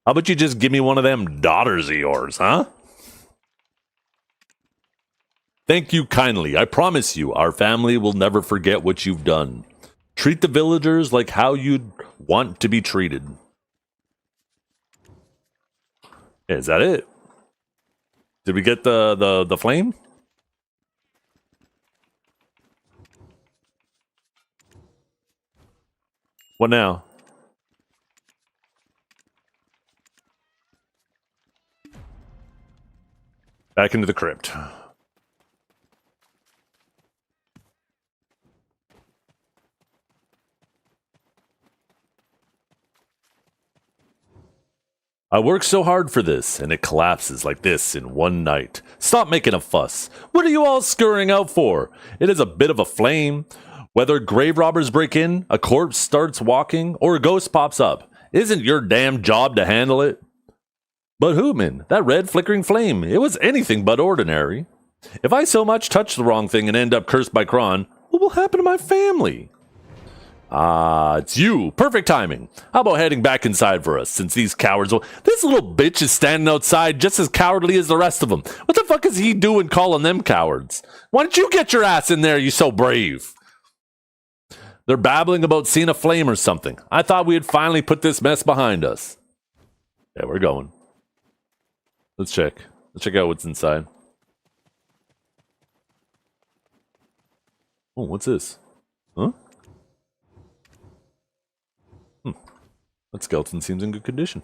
How about you just give me one of them daughters of yours, huh? Thank you kindly. I promise you, our family will never forget what you've done. Treat the villagers like how you'd want to be treated. Is that it? Did we get the flame? What now? Back into the crypt. I worked so hard for this, and it collapses like this in one night. Stop making a fuss. What are you all scurrying out for? It is a bit of a flame. Whether grave robbers break in, a corpse starts walking, or a ghost pops up, isn't your damn job to handle it? But Hootman, that red flickering flame, it was anything but ordinary. If I so much touch the wrong thing and end up cursed by Kron, what will happen to my family? Ah, it's you. Perfect timing. How about heading back inside for us, since these cowards will... This little bitch is standing outside just as cowardly as the rest of them. What the fuck is he doing calling them cowards? Why don't you get your ass in there, you so brave? They're babbling about seeing a flame or something. I thought we had finally put this mess behind us. Yeah, we're going. Let's check. Let's check out what's inside. Oh, what's this? Huh? That skeleton seems in good condition.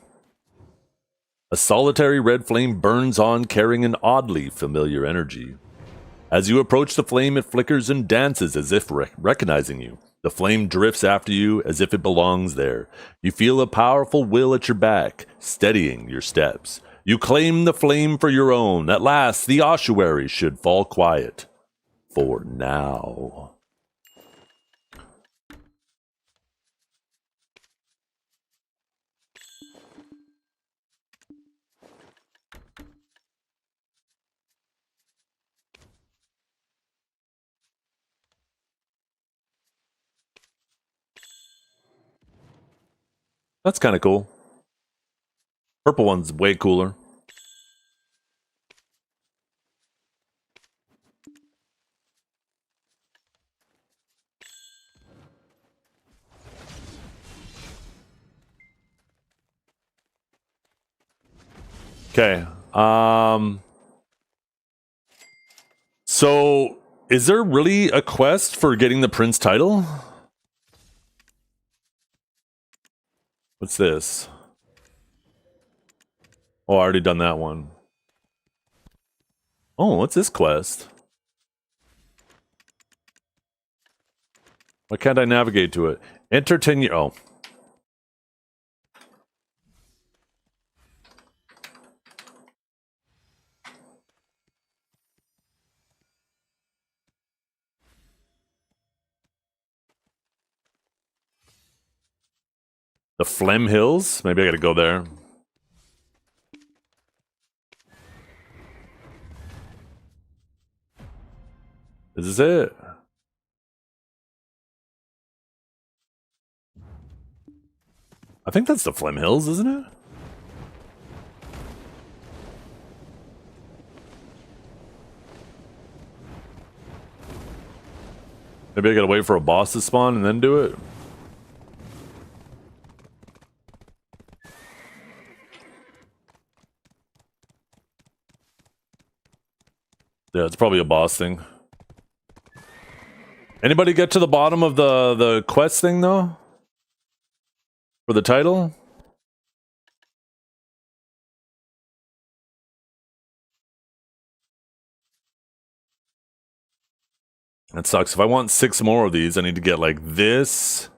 A solitary red flame burns on, carrying an oddly familiar energy. As you approach the flame, it flickers and dances as if recognizing you. The flame drifts after you as if it belongs there. You feel a powerful will at your back, steadying your steps. You claim the flame for your own. At last, the ossuary should fall quiet. For now. That's kind of cool. Purple one's way cooler. Okay. So, is there really a quest for getting the prince title? What's this? Oh, I already done that one. Oh, what's this quest? Why can't I navigate to it? Enter 10 year... Oh. The Flem Hills? Maybe I gotta go there. Is this it? I think that's the Flem Hills, isn't it? Maybe I gotta wait for a boss to spawn and then do it? Yeah, it's probably a boss thing. Anybody get to the bottom of the quest thing, though? For the title? That sucks. If I want 6 more of these, I need to get, like, this.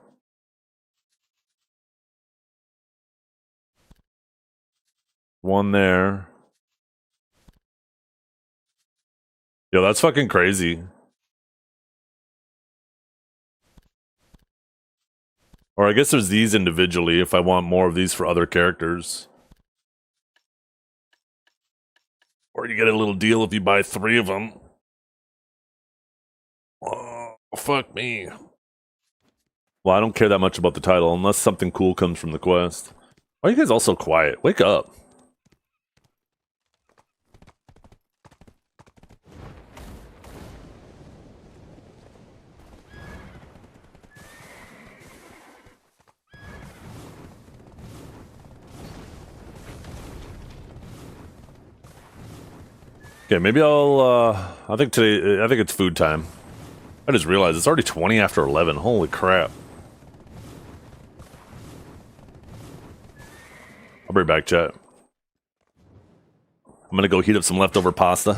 One there. Yo, that's fucking crazy. Or I guess there's these individually if I want more of these for other characters. Or you get a little deal if you buy 3 of them. Oh, fuck me. Well, I don't care that much about the title unless something cool comes from the quest. Why are you guys all so quiet? Wake up. Okay, maybe I think it's food time. I just realized it's already 20 after 11. Holy crap. I'll be right back, chat. I'm gonna go heat up some leftover pasta.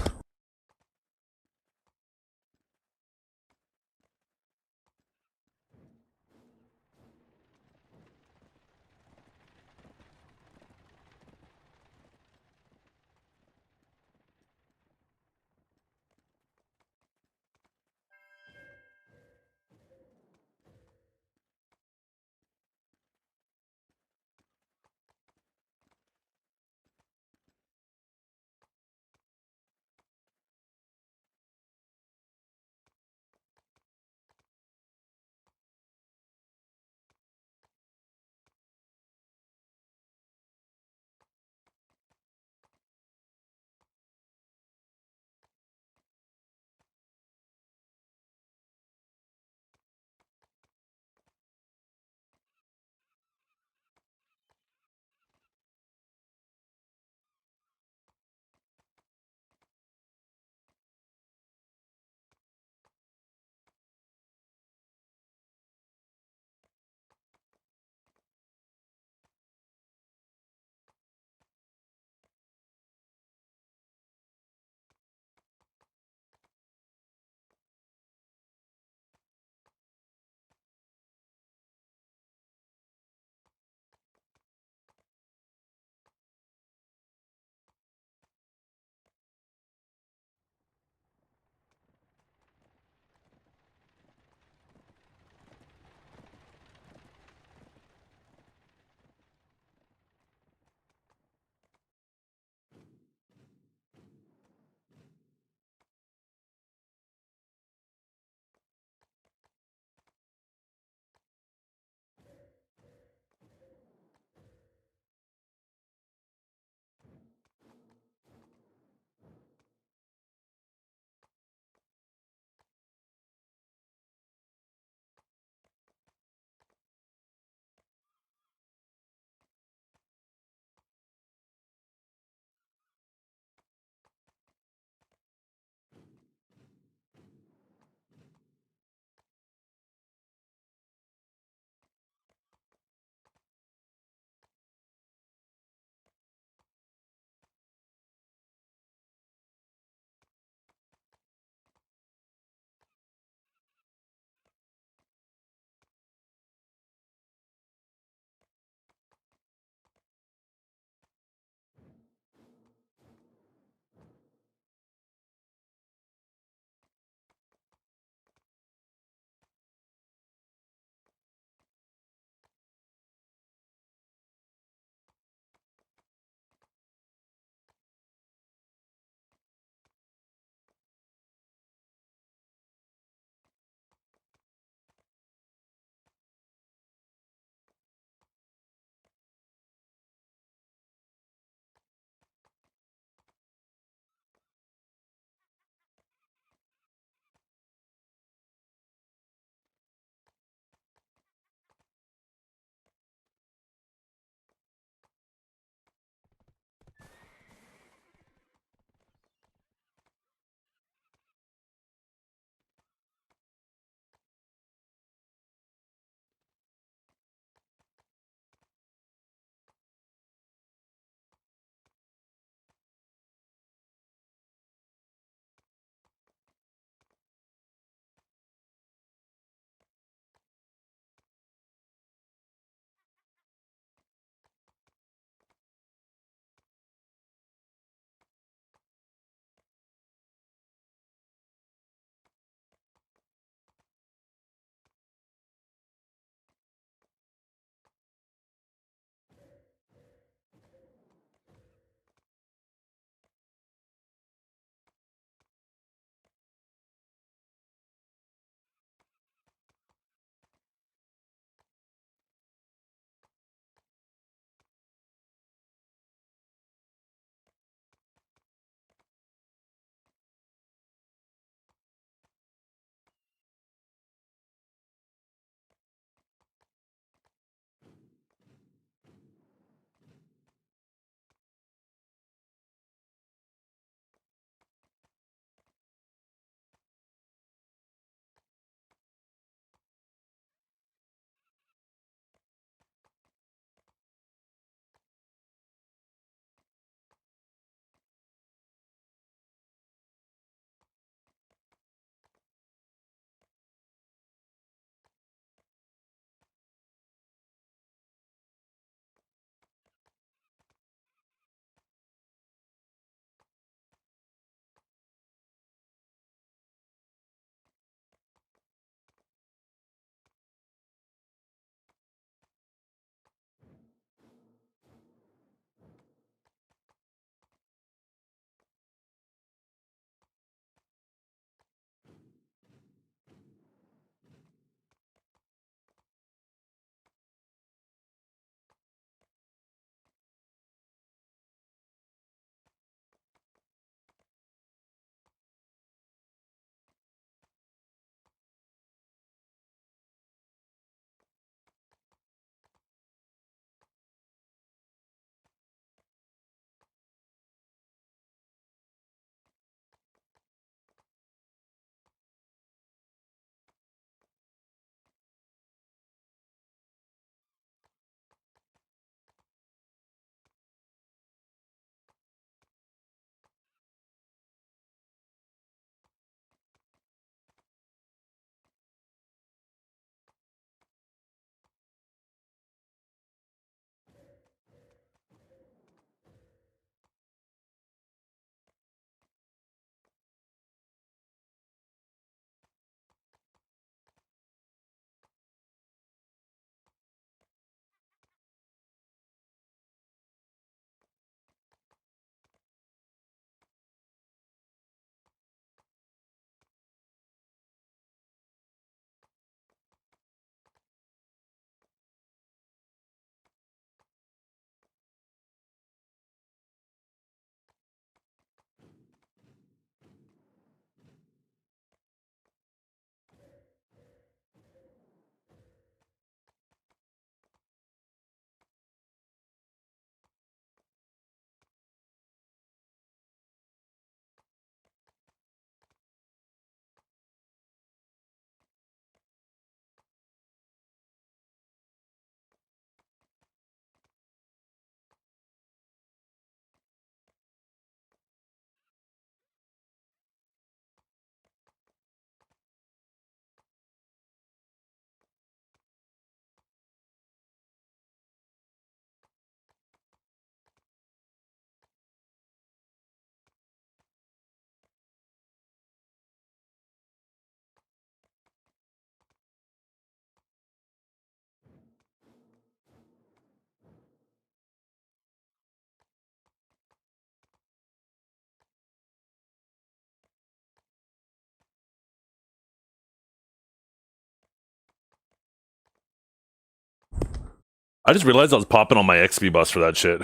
I just realized I was popping on my XP bus for that shit.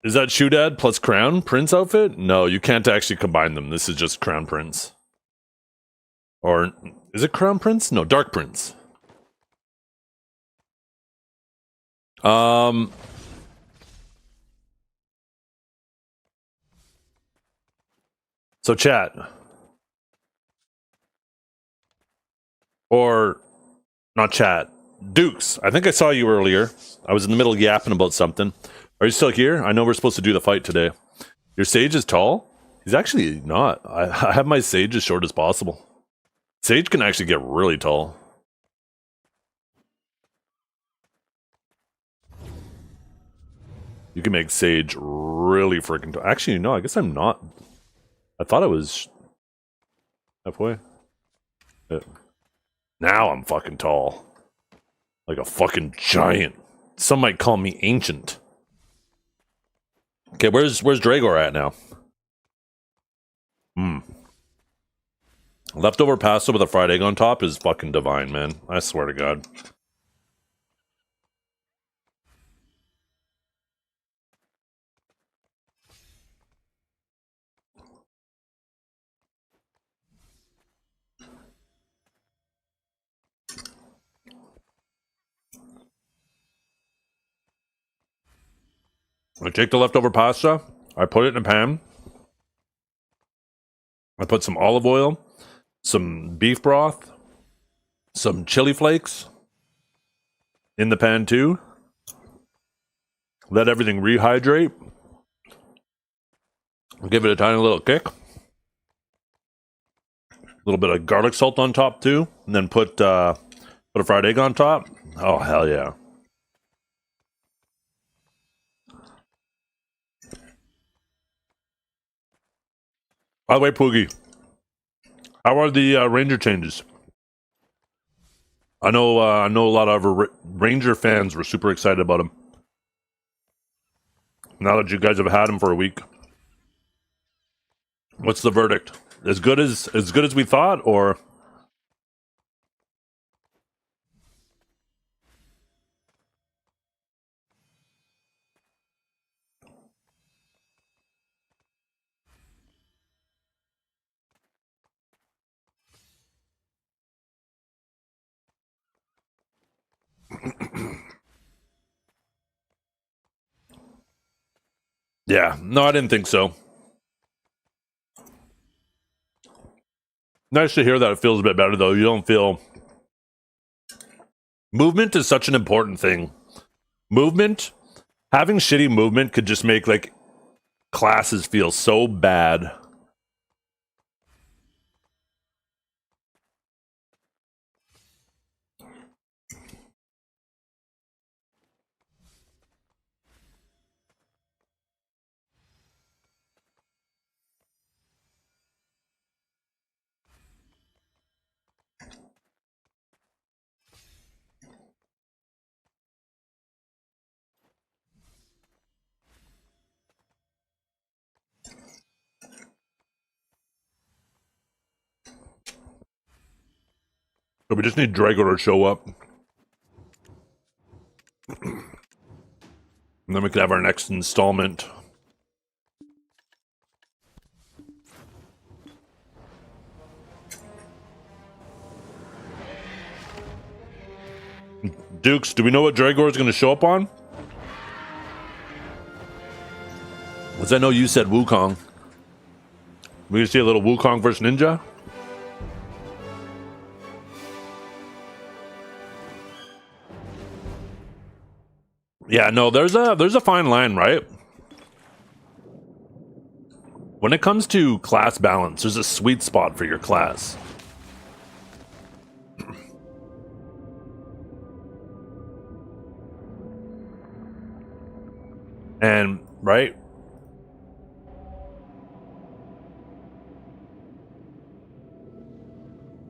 Is that Shoe Dad plus Crown Prince outfit? No, you can't actually combine them. This is just Crown Prince. Or is it Crown Prince? No, Dark Prince. So chat. Or not chat. Dukes, I think I saw you earlier. I was in the middle of yapping about something. Are you still here? I know we're supposed to do the fight today. Your Sage is tall? He's actually not. I have my Sage as short as possible. Sage can actually get really tall. You can make Sage really freaking tall. Actually, no, I guess I'm not. I thought I was halfway. Yeah. Now I'm fucking tall. Like a fucking giant. Some might call me ancient. Okay, where's Dragor at now? Leftover pasta with a fried egg on top is fucking divine, man. I swear to God. I take the leftover pasta, I put it in a pan. I put some olive oil, some beef broth, some chili flakes in the pan too. Let everything rehydrate. Give it a tiny little kick. A little bit of garlic salt on top too, and then put a fried egg on top. Oh hell yeah! By the way, Poogie, how are the Ranger changes? I know a lot of our Ranger fans were super excited about them. Now that you guys have had them for a week, what's the verdict? As good as we thought, or? Yeah, no, I didn't think so. Nice to hear that it feels a bit better, though. You don't feel... Movement is such an important thing. Movement, having shitty movement could just make, like, classes feel so bad. So we just need Drago to show up. And then we could have our next installment. Dukes, do we know what Dragor is going to show up on? Because I know you said Wukong. We can see a little Wukong versus Ninja. Yeah, no, there's a fine line, right? When it comes to class balance, there's a sweet spot for your class. And, right?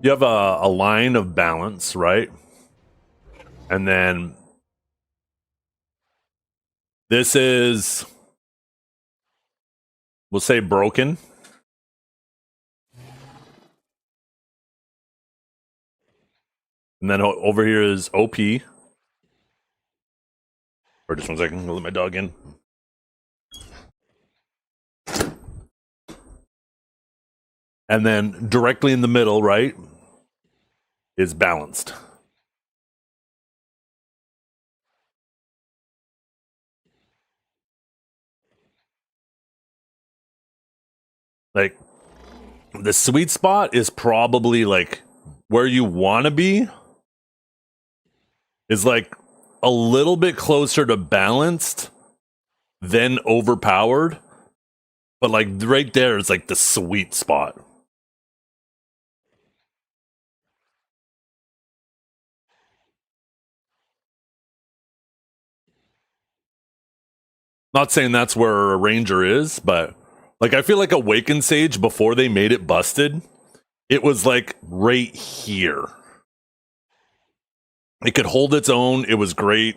You have a line of balance, right? And then this is, we'll say, broken. And And then over here is OP. Or just 1 second, I'll let my dog in. And then directly in the middle, right, is balanced. Like, the sweet spot is probably like where you want to be is like a little bit closer to balanced than overpowered. But like right there is like the sweet spot. Not saying that's where a ranger is, but like I feel like Awakened Sage before they made it busted, it was like right here. It could hold its own. It was great.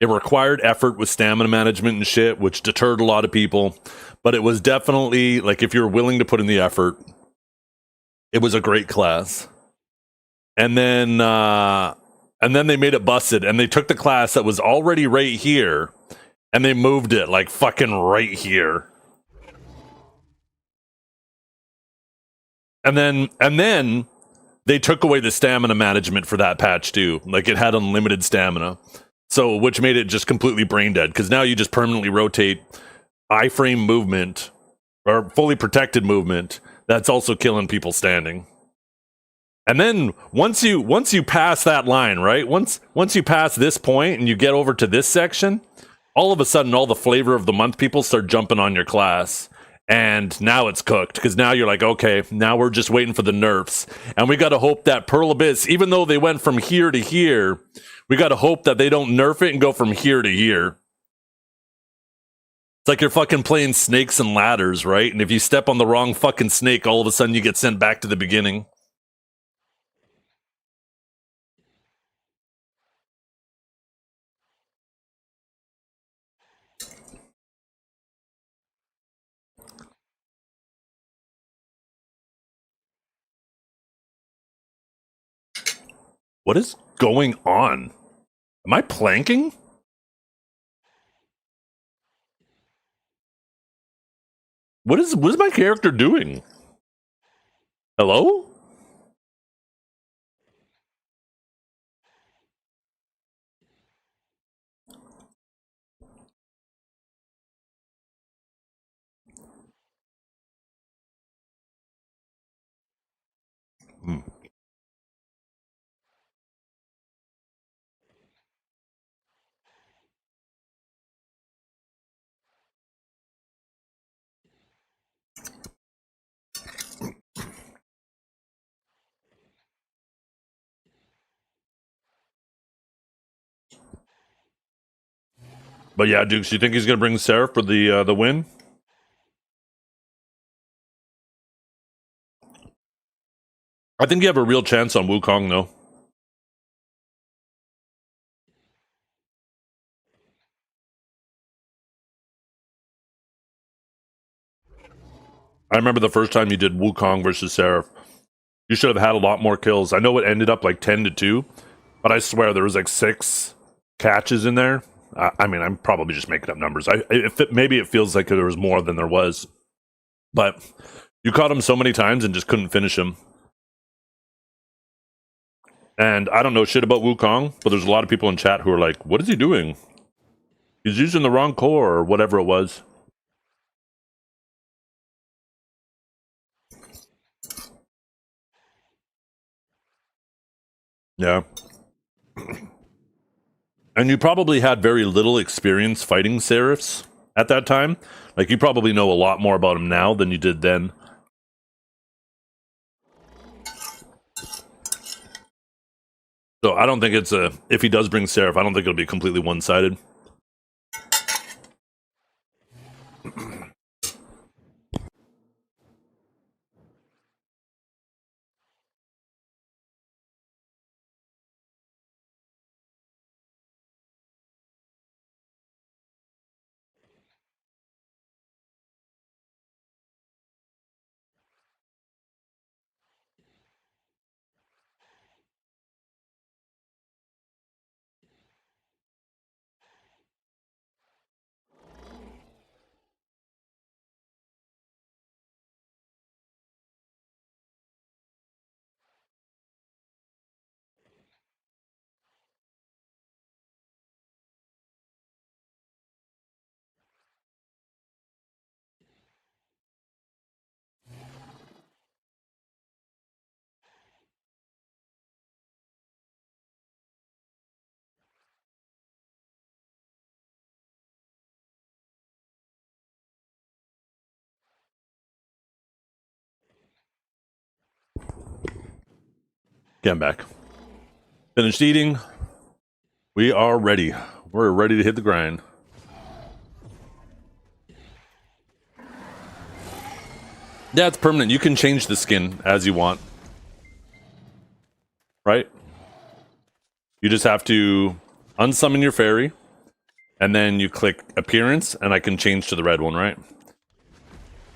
It required effort with stamina management and shit, which deterred a lot of people. But it was definitely like if you're willing to put in the effort, it was a great class. And then they made it busted, and they took the class that was already right here, and they moved it like fucking right here. And then they took away the stamina management for that patch too. Like it had unlimited stamina. So which made it just completely brain dead, because now you just permanently rotate iframe movement or fully protected movement that's also killing people standing. And then once you pass that line, right? Once you pass this point and you get over to this section, all of a sudden all the flavor of the month people start jumping on your class. And now it's cooked, because now you're like, okay, now we're just waiting for the nerfs. And we got to hope that Pearl Abyss, even though they went from here to here, we got to hope that they don't nerf it and go from here to here. It's like you're fucking playing snakes and ladders, right? And if you step on the wrong fucking snake, all of a sudden you get sent back to the beginning. What is going on? Am I planking? What is my character doing? Hello? Hmm. But yeah, Dukes, you think he's gonna bring Seraph for the win? I think you have a real chance on Wukong, though. I remember the first time you did Wukong versus Seraph. You should have had a lot more kills. I know it ended up like 10-2, but I swear there was like 6 catches in there. I mean, I'm probably just making up numbers. Maybe it feels like there was more than there was, but you caught him so many times and just couldn't finish him. And I don't know shit about Wukong, but there's a lot of people in chat who are like, what is he doing? He's using the wrong core or whatever it was. Yeah. And you probably had very little experience fighting Seraphs at that time. Like, you probably know a lot more about him now than you did then. So I don't think it's if he does bring Seraph, I don't think it'll be completely one-sided. Yeah, I'm back. Finished eating. We are ready. We're ready to hit the grind. Yeah, it's permanent. You can change the skin as you want. Right? You just have to unsummon your fairy, and then you click appearance, and I can change to the red one, right?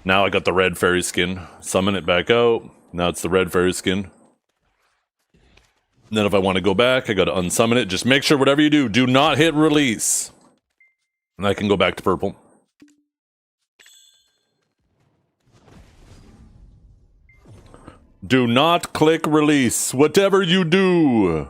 Now I got the red fairy skin. Summon it back out. Now it's the red fairy skin. And then if I want to go back, I got to unsummon it. Just make sure whatever you do not hit release. And I can go back to purple. Do not click release, whatever you do.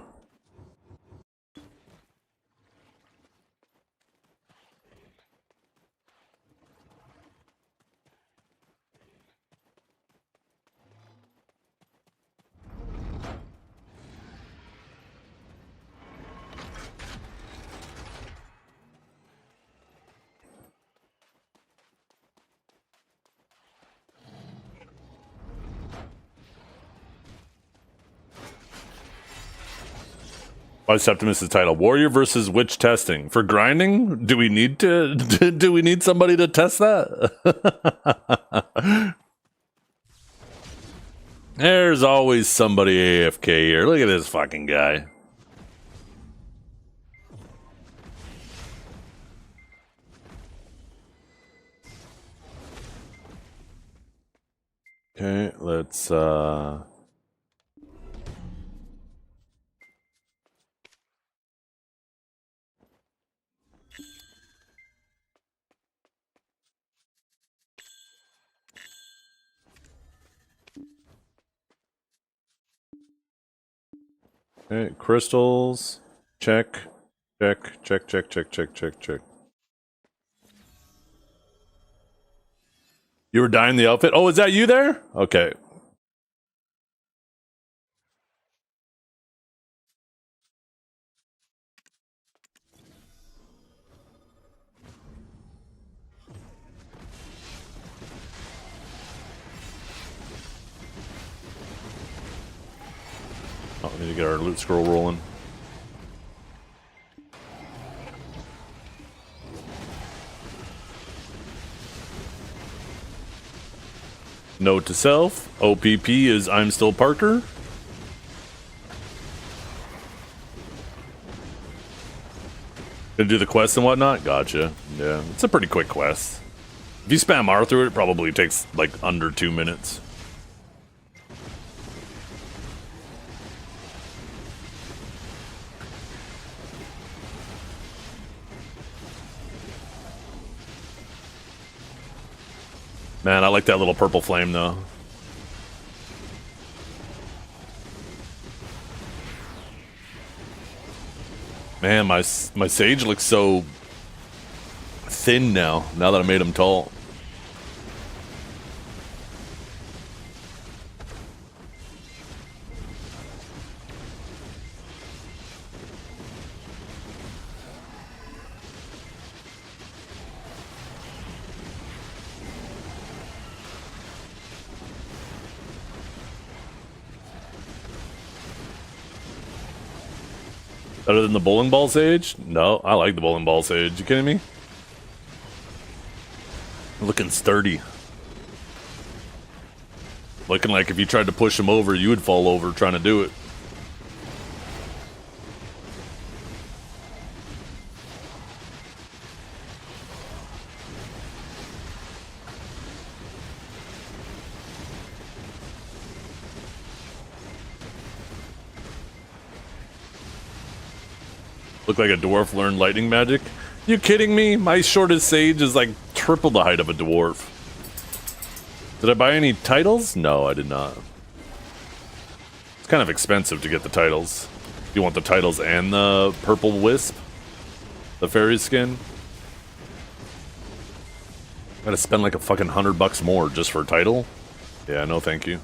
Why Septimus' title? Warrior versus Witch testing. For grinding? Do we need to do we need somebody to test that? There's always somebody AFK here. Look at this fucking guy. Okay, let's okay, crystals. Check. Check. Check, check, check, check, check, check. You were dyeing the outfit? Oh, is that you there? Okay. Oh, we need to get our loot scroll rolling. Note to self, OPP is I'm still Parker. Gonna do the quest and whatnot? Gotcha. Yeah, it's a pretty quick quest. If you spam R through it, it probably takes like under 2 minutes. Man, I like that little purple flame though. Man, my sage looks so thin now that I made him tall. Better than the bowling ball sage? No, I like the bowling ball sage. You kidding me? Looking sturdy. Looking like if you tried to push him over, you would fall over trying to do it. Look like a dwarf learned lightning magic? You kidding me? My shortest sage is like triple the height of a dwarf. Did I buy any titles? No, I did not. It's kind of expensive to get the titles. You want the titles and the purple wisp? The fairy skin? Gotta spend like a fucking $100 more just for a title? Yeah, no thank you.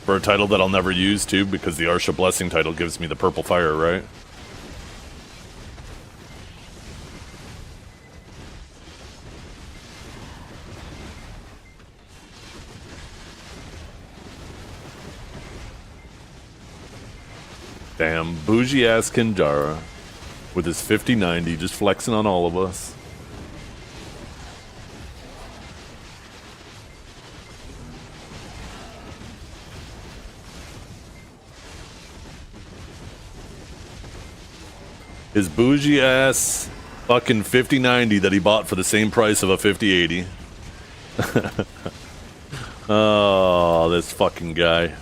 For a title that I'll never use, too, because the Arsha Blessing title gives me the purple fire, right? Damn, bougie ass Kinjara with his 5090 just flexing on all of us. His bougie ass fucking 5090 that he bought for the same price of a 5080. Oh, this fucking guy.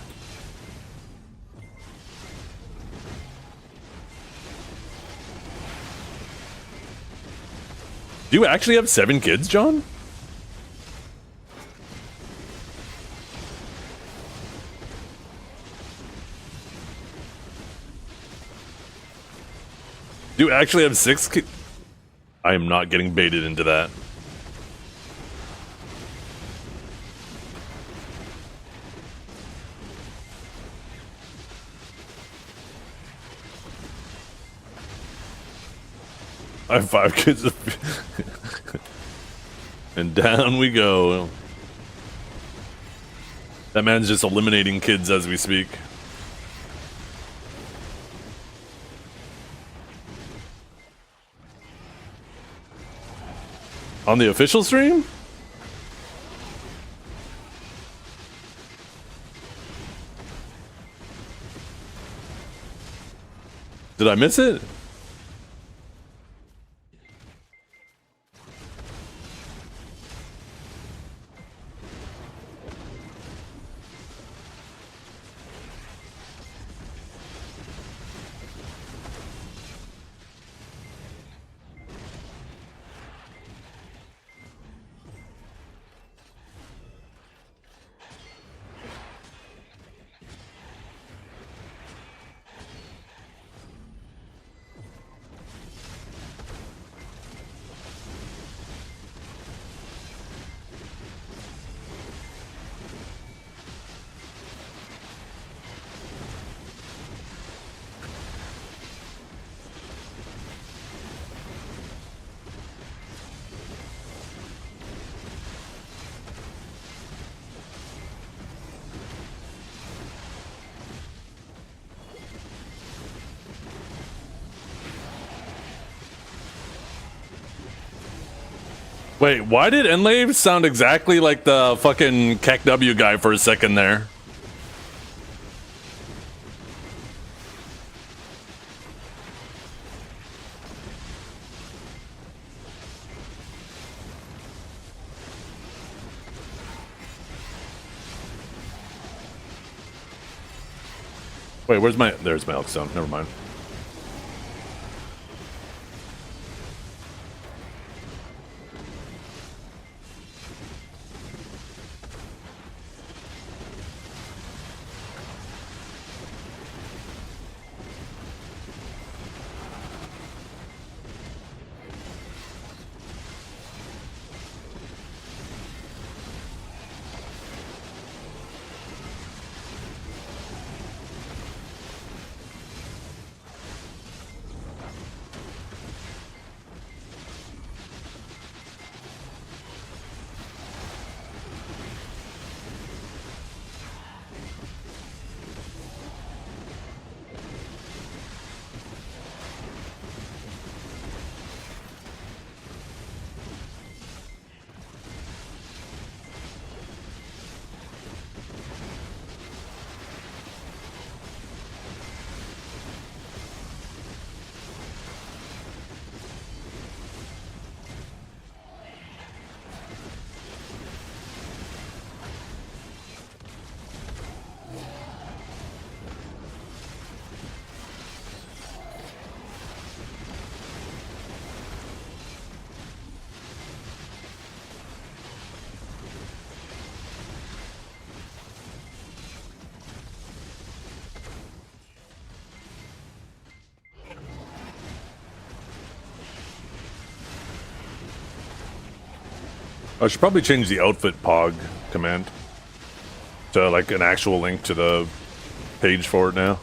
Do you actually have 7 kids, John? Do you actually have 6 kids? I am not getting baited into that. I have 5 kids. And down we go. That man's just eliminating kids as we speak. On the official stream? Did I miss it? Wait, why did Enlave sound exactly like the fucking KEKW guy for a second there? Wait, where's my... There's my Elkstone, never mind. I should probably change the outfit pog command to like an actual link to the page for it now.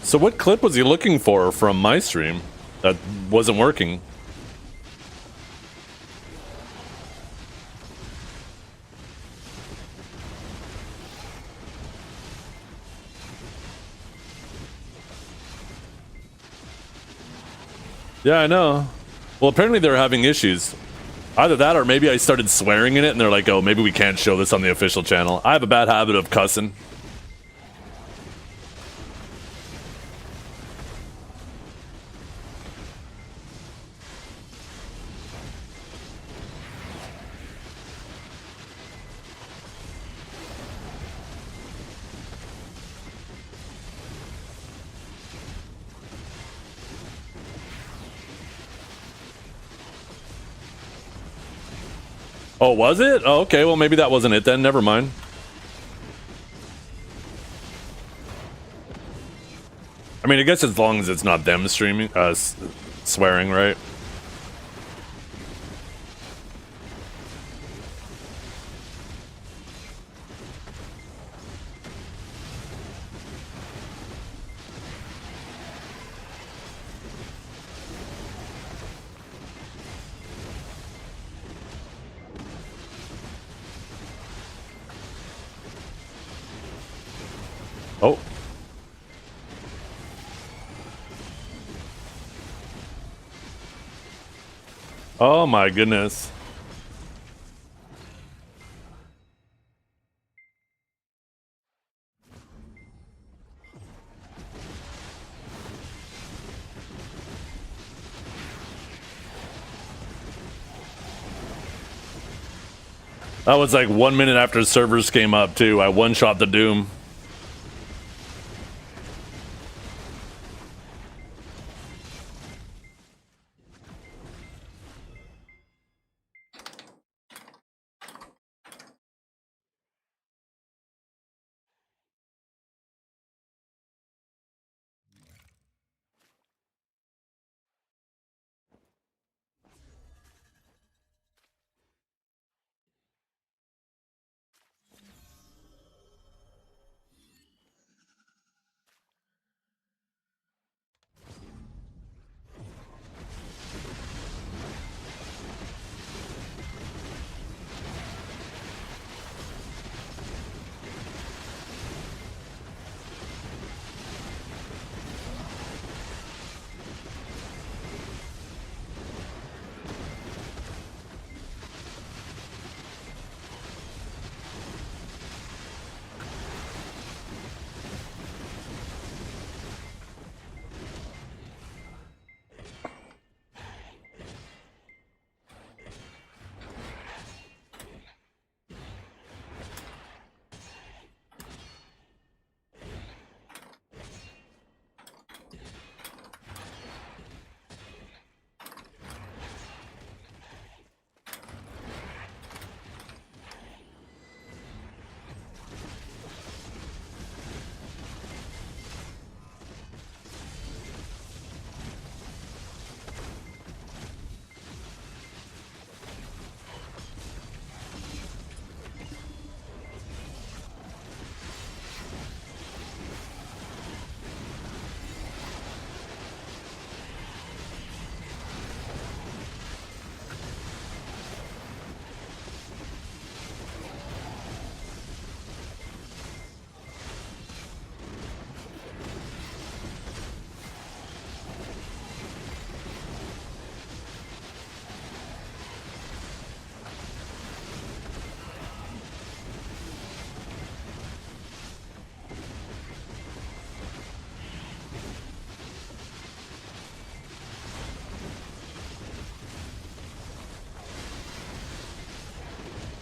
So what clip was he looking for from my stream that wasn't working? Yeah, I know. Well, apparently they're having issues. Either that or maybe I started swearing in it and they're like, oh, maybe we can't show this on the official channel. I have a bad habit of cussing. Oh, was it? Oh, okay, well, maybe that wasn't it then. Never mind. I mean, I guess as long as it's not them streaming, swearing, right? Oh. Oh my goodness. That was like 1 minute after servers came up too. I one-shot the Doom.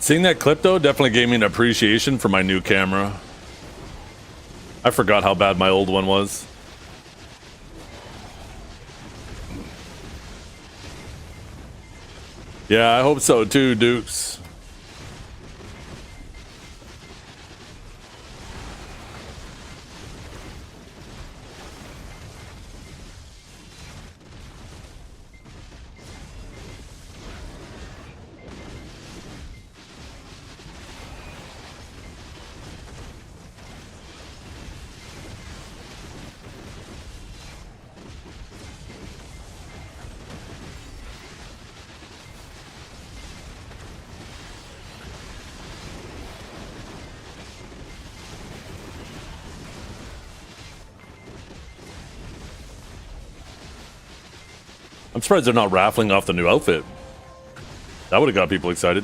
Seeing that clip though definitely gave me an appreciation for my new camera. I forgot how bad my old one was. Yeah, I hope so too, Dukes. I'm surprised they're not raffling off the new outfit. That would have got people excited.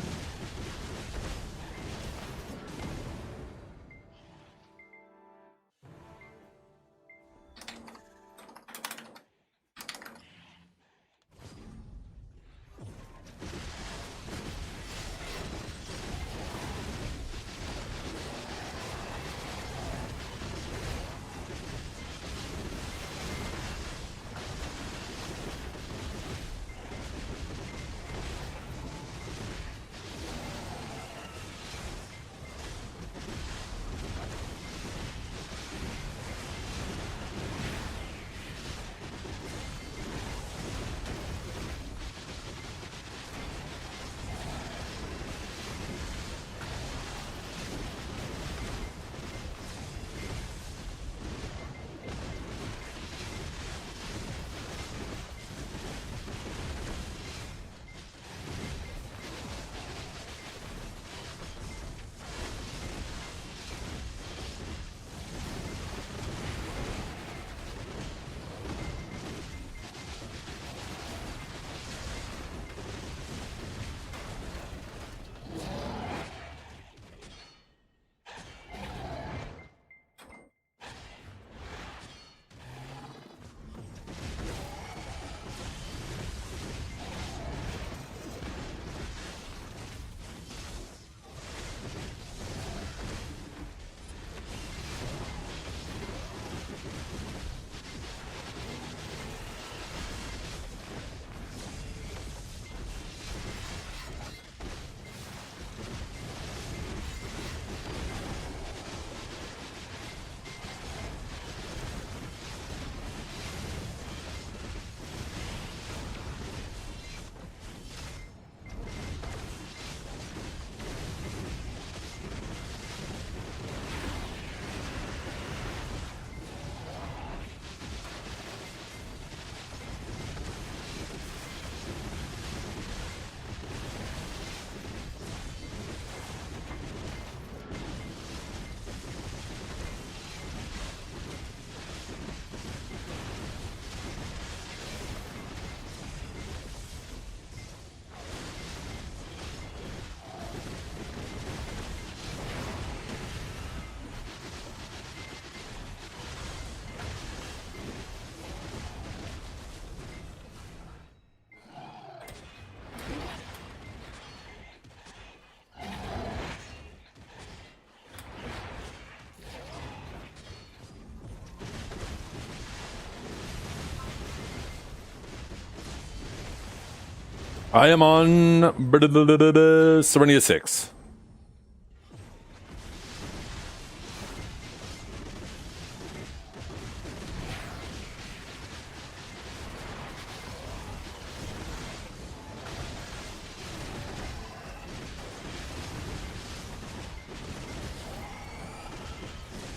I am on Serenia 6.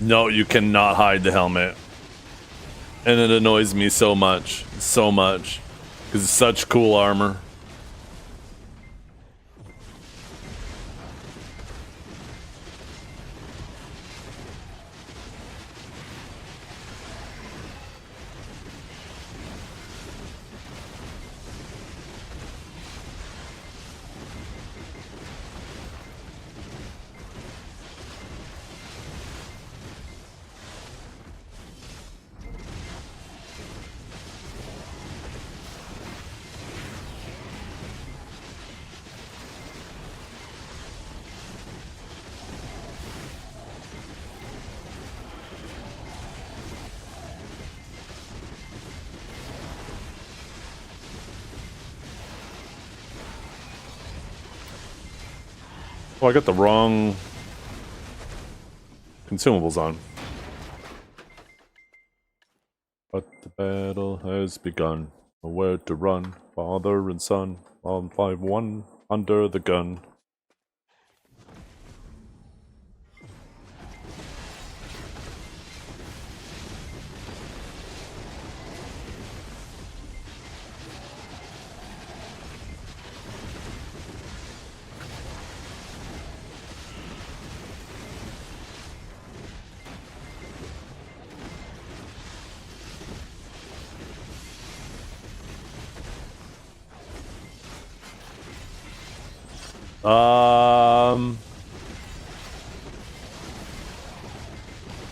No, you cannot hide the helmet. And it annoys me so much. So much. Because it's such cool armor. Oh, I got the wrong consumables on. But the battle has begun. Nowhere to run. Father and son on 5-1 under the gun.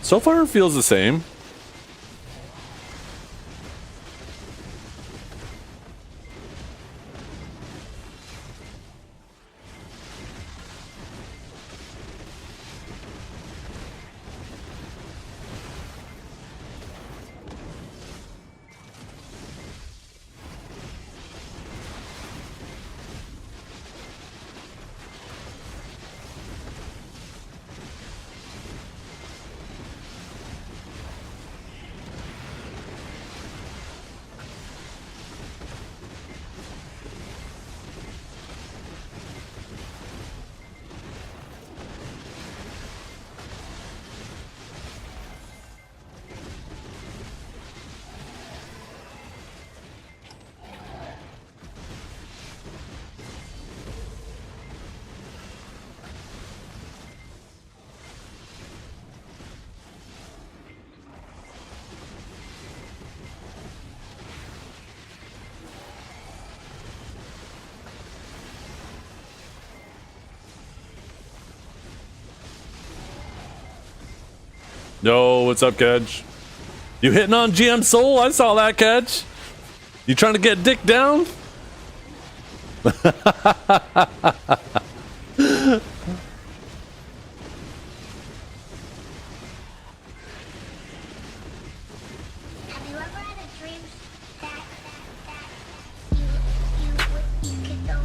So far it feels the same. Yo, what's up, Kedge? You hitting on GM Soul? I saw that, Kedge. You trying to get dick down? Have you ever had a dream that you could go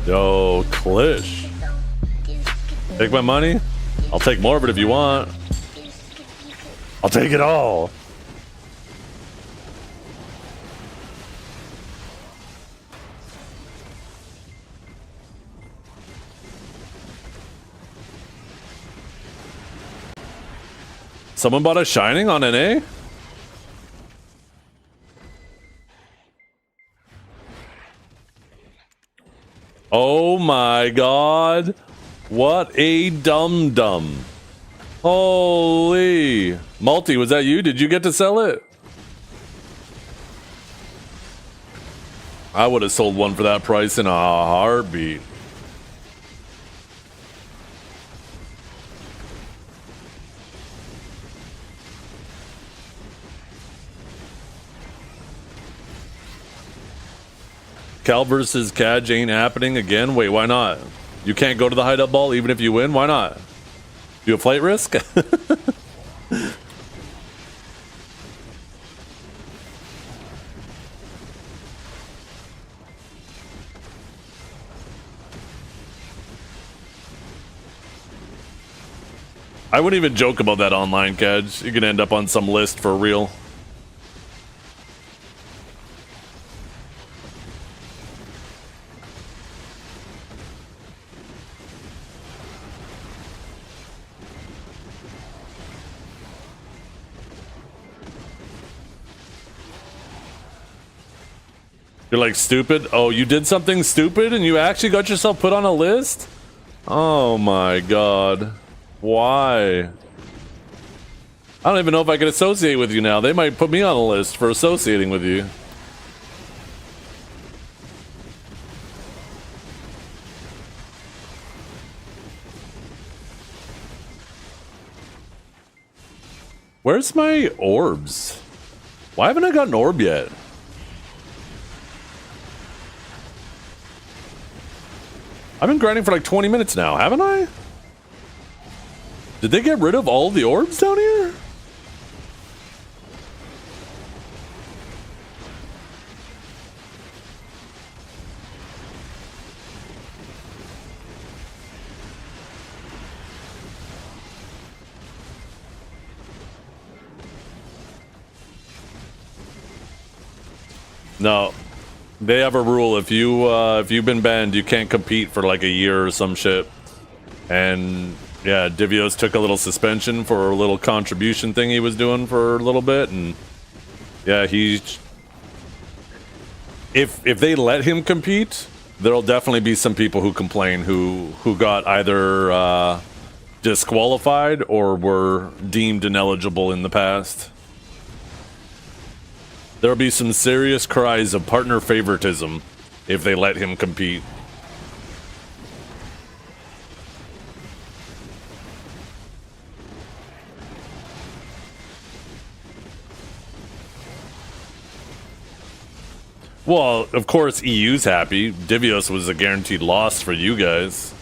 Yo, Klish. Take my money? I'll take more of it if you want. I'll take it all. Someone bought a Shining on NA? Oh my god. What a dum-dum. Holy. Multi, was that you? Did you get to sell it? I would have sold one for that price in a heartbeat. Cal versus Cadge ain't happening again? Wait, why not? You can't go to the hideout ball even if you win? Why not? Do a flight risk? I wouldn't even joke about that online, Cadge. You could end up on some list for real. You're like, stupid? Oh, you did something stupid and you actually got yourself put on a list? Oh my god. Why? I don't even know if I can associate with you now. They might put me on a list for associating with you. Where's my orbs? Why haven't I got an orb yet? I've been grinding for like 20 minutes now, haven't I? Did they get rid of all the orbs down here? No. They have a rule, if you've been banned, you can't compete for like a year or some shit. And yeah, Divios took a little suspension for a little contribution thing he was doing for a little bit, and yeah, if they let him compete, there'll definitely be some people who complain who got either disqualified or were deemed ineligible in the past. There'll be some serious cries of partner favoritism if they let him compete. Well, of course, EU's happy. Divios was a guaranteed loss for you guys.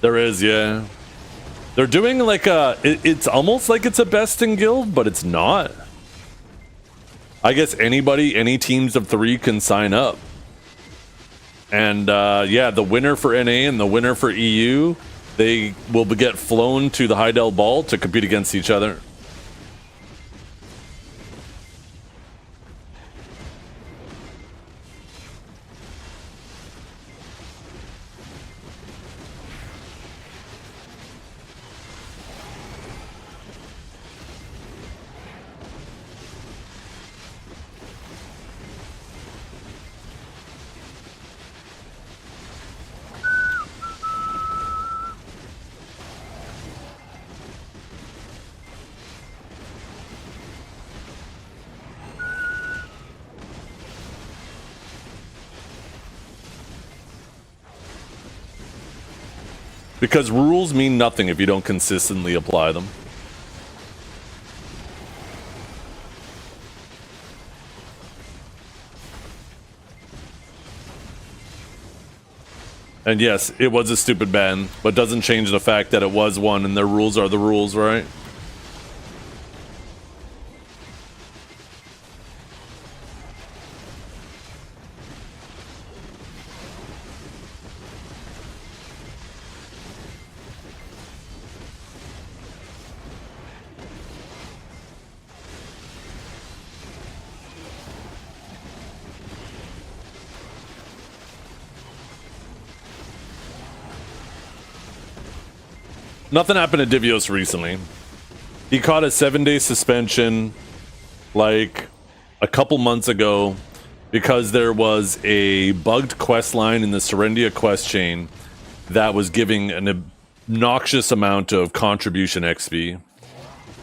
There is, yeah. They're doing like a... It's almost like it's a best in guild, but it's not. I guess anybody, any teams of 3 can sign up. And yeah, the winner for NA and the winner for EU, they will get flown to the Heidel Ball to compete against each other. Because rules mean nothing if you don't consistently apply them. And yes, it was a stupid ban, but doesn't change the fact that it was one and their rules are the rules, right? Nothing happened to Divios recently. He caught a 7-day suspension like a couple months ago because there was a bugged quest line in the Sycraia quest chain that was giving an obnoxious amount of contribution XP.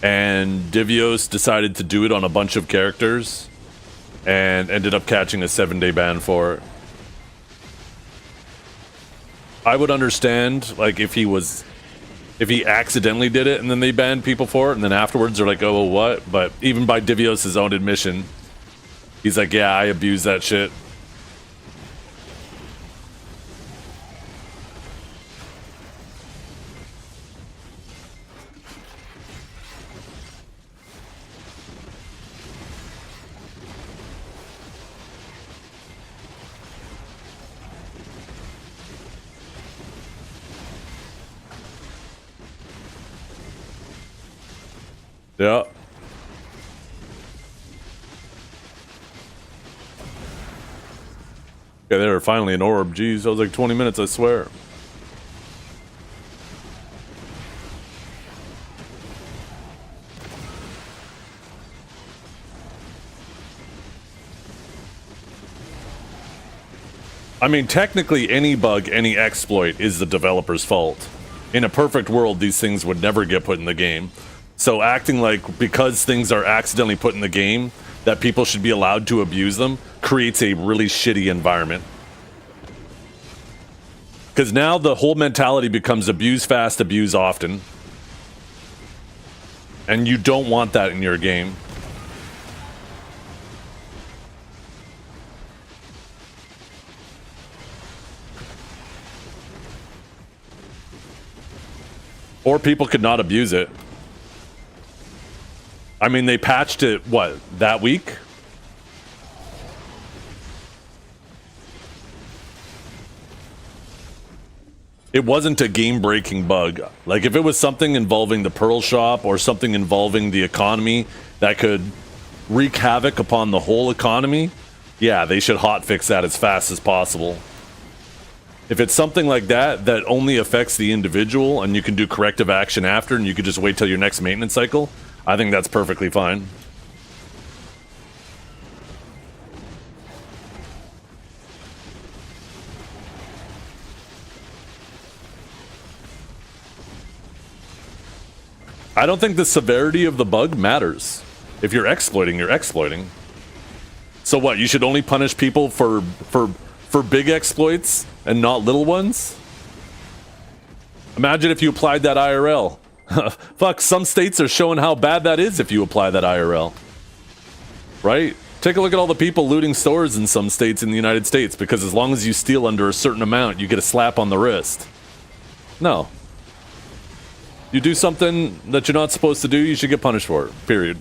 And Divios decided to do it on a bunch of characters and ended up catching a 7-day ban for it. I would understand, like, if he accidentally did it and then they banned people for it and then afterwards they're like, oh, well, what? But even by Divios' own admission, he's like, yeah, I abused that shit. Yeah. Okay, there, finally an orb. Jeez, that was like 20 minutes, I swear. I mean, technically any bug, any exploit is the developer's fault. In a perfect world, these things would never get put in the game. So acting like because things are accidentally put in the game, that people should be allowed to abuse them, creates a really shitty environment. Because now the whole mentality becomes abuse fast, abuse often. And you don't want that in your game. Or people could not abuse it. I mean, they patched it, what, that week? It wasn't a game-breaking bug. Like, if it was something involving the Pearl Shop or something involving the economy that could wreak havoc upon the whole economy, yeah, they should hotfix that as fast as possible. If it's something like that that only affects the individual and you can do corrective action after and you could just wait till your next maintenance cycle, I think that's perfectly fine. I don't think the severity of the bug matters. If you're exploiting, you're exploiting. So what? You should only punish people for big exploits and not little ones? Imagine if you applied that IRL. Fuck, some states are showing how bad that is if you apply that IRL. Right? Take a look at all the people looting stores in some states in the United States, because as long as you steal under a certain amount, you get a slap on the wrist. No. You do something that you're not supposed to do, you should get punished for it. Period.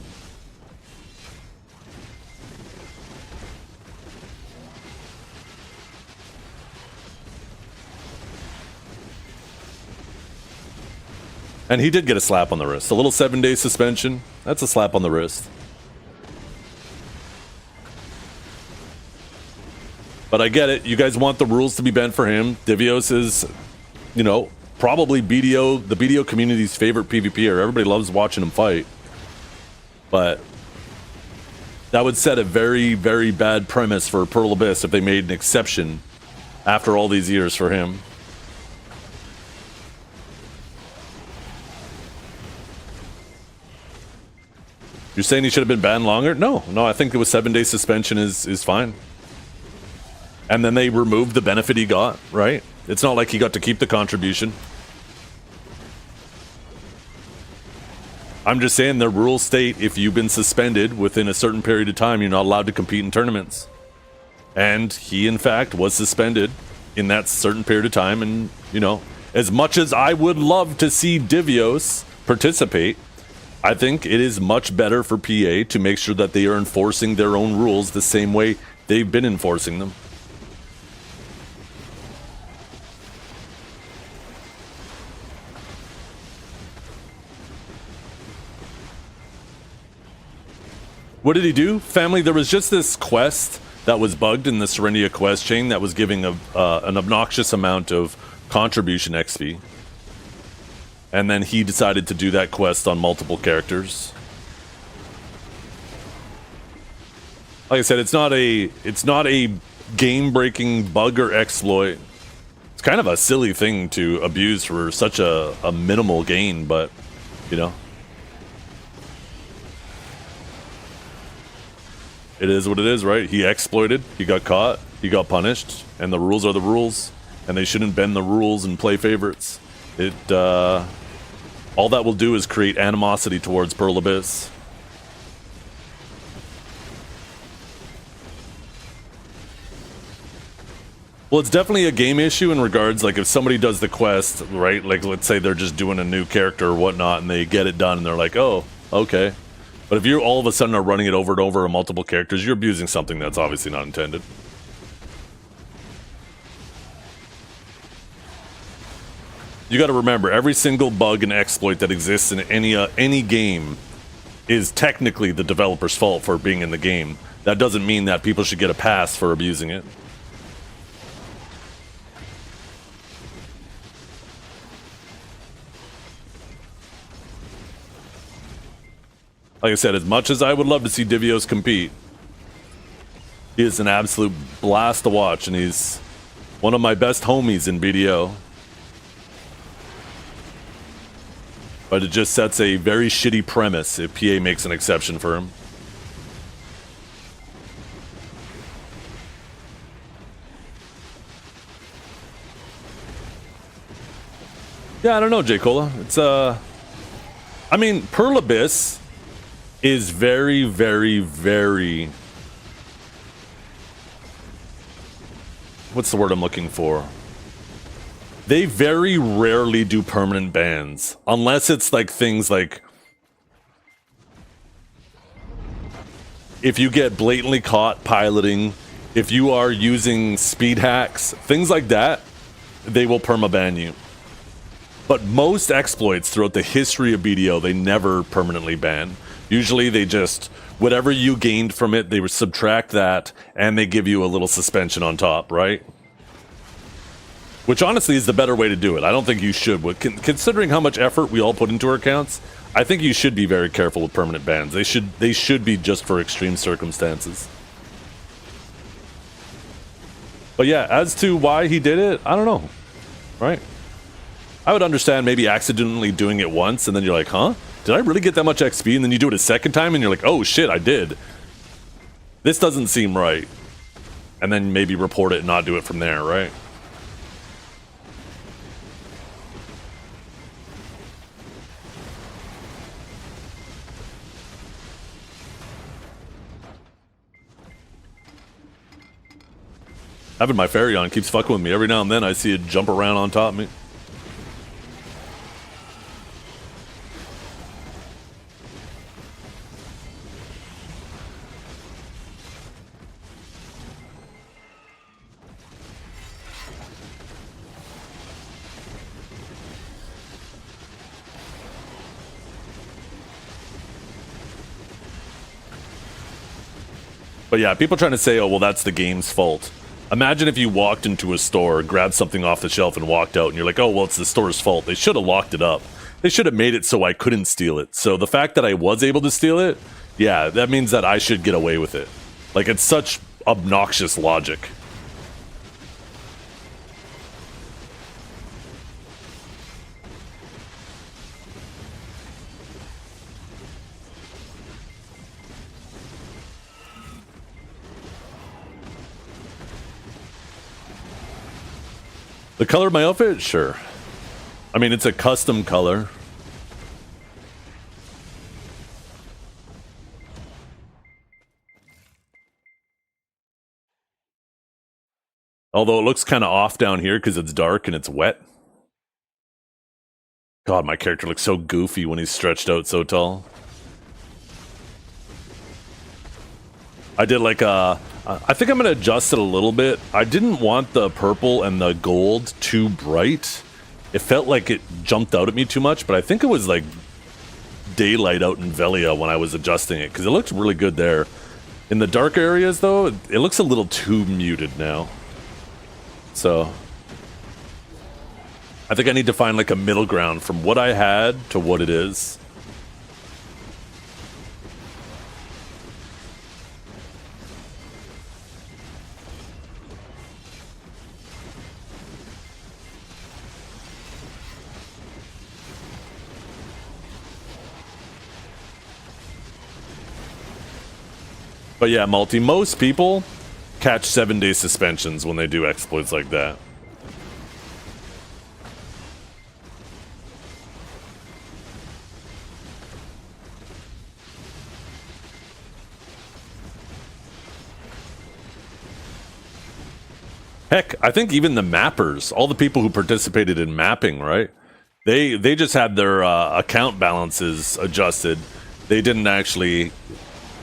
And he did get a slap on the wrist. A little 7-day suspension. That's a slap on the wrist. But I get it. You guys want the rules to be bent for him. Divios is, you know, probably BDO, the BDO community's favorite PvPer. Everybody loves watching him fight. But that would set a very, very bad premise for Pearl Abyss if they made an exception after all these years for him. You're saying he should have been banned longer? No, I think it was 7-day suspension is fine. And then they removed the benefit he got, right? It's not like he got to keep the contribution. I'm just saying the rules state if you've been suspended within a certain period of time, you're not allowed to compete in tournaments. And he, in fact, was suspended in that certain period of time. And, you know, as much as I would love to see Divios participate, I think it is much better for PA to make sure that they are enforcing their own rules the same way they've been enforcing them. What did he do? Family, there was just this quest that was bugged in the Serendia quest chain that was giving an obnoxious amount of contribution XP. And then he decided to do that quest on multiple characters. Like I said, it's not a game-breaking bug or exploit. It's kind of a silly thing to abuse for such a minimal gain, but, you know. It is what it is, right? He exploited, he got caught, he got punished, and the rules are the rules, and they shouldn't bend the rules and play favorites. All that will do is create animosity towards Pearl Abyss. Well, it's definitely a game issue in regards, like, if somebody does the quest, right? Like, let's say they're just doing a new character or whatnot, and they get it done, and they're like, oh, okay. But if you all of a sudden are running it over and over on multiple characters, you're abusing something that's obviously not intended. You got to remember, every single bug and exploit that exists in any game is technically the developer's fault for being in the game. That doesn't mean that people should get a pass for abusing it. Like I said, as much as I would love to see Divios compete, he is an absolute blast to watch, and he's one of my best homies in BDO. But it just sets a very shitty premise if PA makes an exception for him. Yeah, I don't know, J. Cola. It's, I mean, Pearl Abyss is very, very, very... What's the word I'm looking for? They very rarely do permanent bans. Unless it's like things like... if you get blatantly caught piloting, if you are using speed hacks, things like that, they will permaban you. But most exploits throughout the history of BDO, they never permanently ban. Usually they just, whatever you gained from it, they would subtract that, and they give you a little suspension on top, right? Which honestly is the better way to do it. I don't think you should. Considering how much effort we all put into our accounts, I think you should be very careful with permanent bans. They should be just for extreme circumstances. But yeah, as to why he did it, I don't know. Right? I would understand maybe accidentally doing it once, and then you're like, huh? did I really get that much XP? And then you do it a second time and you're like, oh shit, I did. This doesn't seem right. And then maybe report it and not do it from there, right? Having my fairy on keeps fucking with me. Every now and then I see it jump around on top of me. But yeah, people trying to say, oh, well, that's the game's fault. Imagine if you walked into a store, grabbed something off the shelf and walked out and you're like, oh, well, it's the store's fault. They should have locked it up. They should have made it so I couldn't steal it. So the fact that I was able to steal it, yeah, that means that I should get away with it. Like, it's such obnoxious logic. The color of my outfit? Sure. I mean, it's a custom color. Although it looks kind of off down here because it's dark and it's wet. God, my character looks so goofy when he's stretched out so tall. I did like a... I think I'm going to adjust it a little bit. I didn't want the purple and the gold too bright. It felt like it jumped out at me too much, but I think it was like daylight out in Velia when I was adjusting it, because it looked really good there. In the dark areas, though, it looks a little too muted now. So I think I need to find like a middle ground from what I had to what it is. But yeah, Multi, most people catch 7-day suspensions when they do exploits like that. Heck, I think even the mappers, all the people who participated in mapping, right? They just had their account balances adjusted. They didn't actually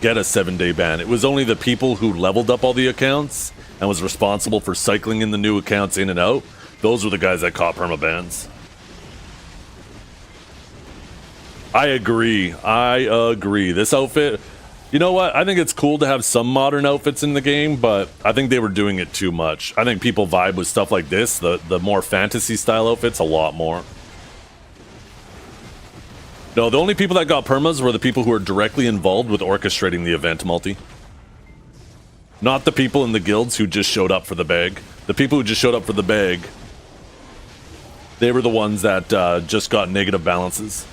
get a 7-day ban. It was only the people who leveled up all the accounts and was responsible for cycling in the new accounts in and out. Those were the guys that caught permabans. I agree. This outfit, you know what? I think it's cool to have some modern outfits in the game, but I think they were doing it too much. I think people vibe with stuff like this, the more fantasy style outfits, a lot more. No, the only people that got permas were the people who were directly involved with orchestrating the event, Multi. Not the people in the guilds who just showed up for the bag. The people who just showed up for the bag, they were the ones that just got negative balances.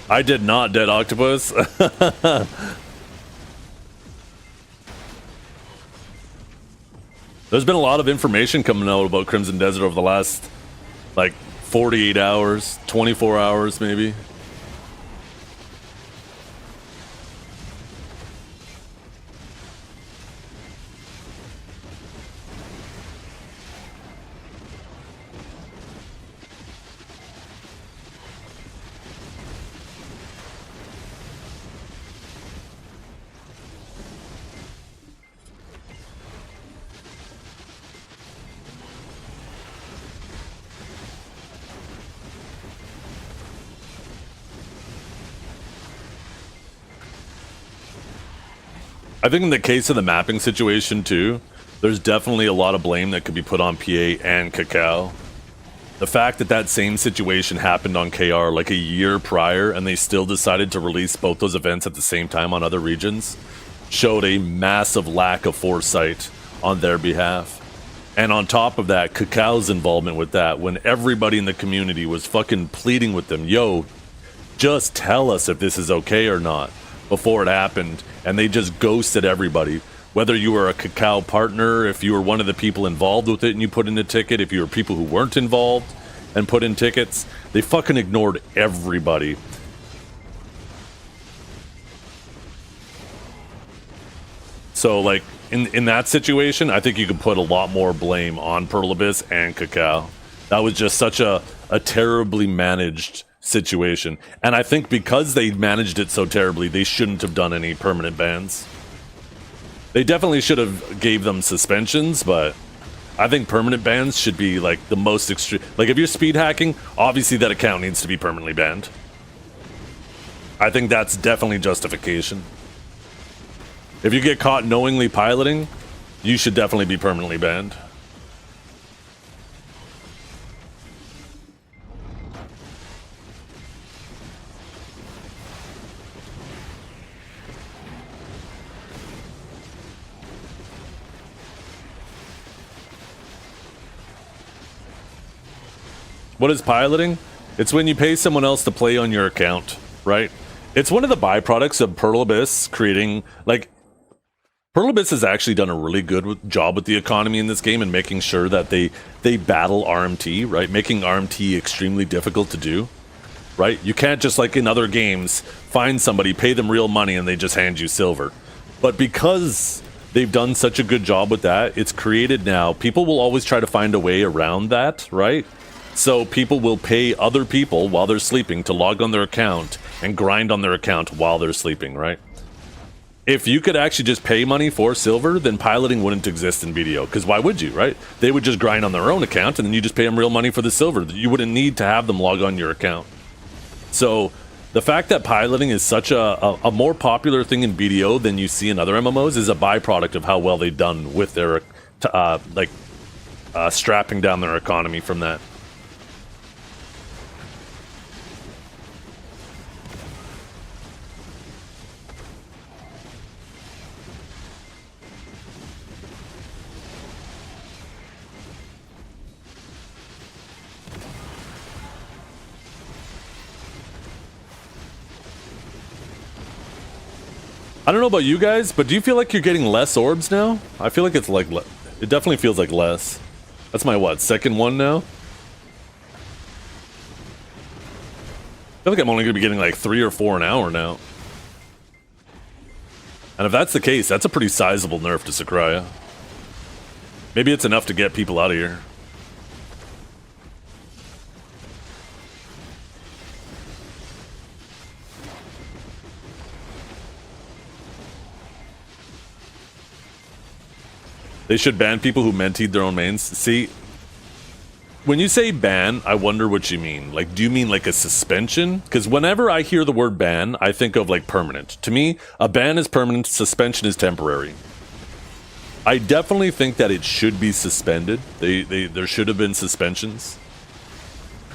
I did not, Dead Octopus. There's been a lot of information coming out about Crimson Desert over the last, like, 48 hours, 24 hours, maybe. I think in the case of the mapping situation too, there's definitely a lot of blame that could be put on PA and Cacao. The fact that that same situation happened on KR like a year prior and they still decided to release both those events at the same time on other regions showed a massive lack of foresight on their behalf. And on top of that, Cacao's involvement with that, when everybody in the community was fucking pleading with them, yo, just tell us if this is okay or not before it happened. And they just ghosted everybody. Whether you were a Cacao partner, if you were one of the people involved with it and you put in a ticket, if you were people who weren't involved and put in tickets, they fucking ignored everybody. So, like, in that situation, I think you could put a lot more blame on Pearl Abyss and Cacao. That was just such a terribly managed situation. And I think because they managed it so terribly, they shouldn't have done any permanent bans. They definitely should have gave them suspensions, but I think permanent bans should be, like, the most extreme. Like, if you're speed hacking, obviously that account needs to be permanently banned. I think that's definitely justification. If you get caught knowingly piloting, you should definitely be permanently banned. What is piloting? It's when you pay someone else to play on your account, right? It's one of the byproducts of Pearl Abyss creating, like, Pearl Abyss has actually done a really good job with the economy in this game and making sure that they battle RMT, right? Making RMT extremely difficult to do, right? You can't just, like in other games, find somebody, pay them real money, and they just hand you silver. But because they've done such a good job with that, it's created now, people will always try to find a way around that, right? So people will pay other people while they're sleeping to log on their account and grind on their account while they're sleeping, right? If you could actually just pay money for silver, then piloting wouldn't exist in BDO. Because why would you, right? They would just grind on their own account, and then you just pay them real money for the silver. You wouldn't need to have them log on your account. So the fact that piloting is such a more popular thing in BDO than you see in other MMOs is a byproduct of how well they've done with their, strapping down their economy from that. I don't know about you guys, but do you feel like you're getting less orbs now? I feel like it's like, it definitely feels like less. That's my, what, second one now? I feel like I'm only going to be getting like 3 or 4 an hour now. And if that's the case, that's a pretty sizable nerf to Sycraia. Maybe it's enough to get people out of here. They should ban people who mentied their own mains. See, when you say ban, I wonder what you mean. Like, do you mean like a suspension? Because whenever I hear the word ban, I think of like permanent. To me, a ban is permanent, suspension is temporary. I definitely think that it should be suspended. There should have been suspensions.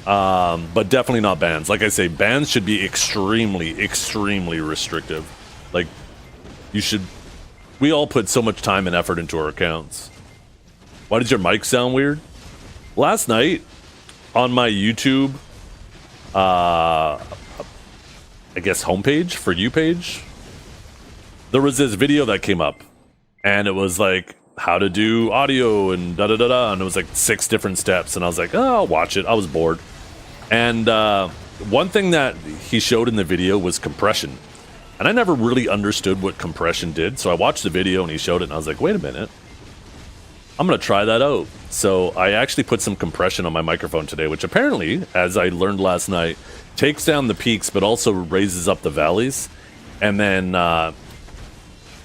But definitely not bans. Like I say, bans should be extremely, extremely restrictive. Like, you should... We all put so much time and effort into our accounts. Why does your mic sound weird? Last night, on my YouTube, I guess homepage, For You page, there was this video that came up. And it was like, how to do audio and da-da-da-da. And it was like 6 different steps. And I was like, oh, I'll watch it. I was bored. And one thing that he showed in the video was compression. And I never really understood what compression did, so I watched the video and he showed it, and I was like, wait a minute. I'm going to try that out. So I actually put some compression on my microphone today, which apparently, as I learned last night, takes down the peaks, but also raises up the valleys. And then,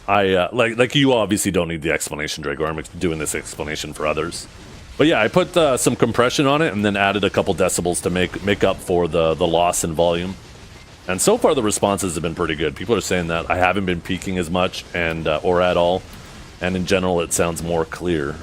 like you obviously don't need the explanation, Drago. I'm doing this explanation for others. But yeah, I put some compression on it and then added a couple decibels to make up for the loss in volume. And so far, the responses have been pretty good. People are saying that I haven't been peaking as much and or at all. And in general, it sounds more clear.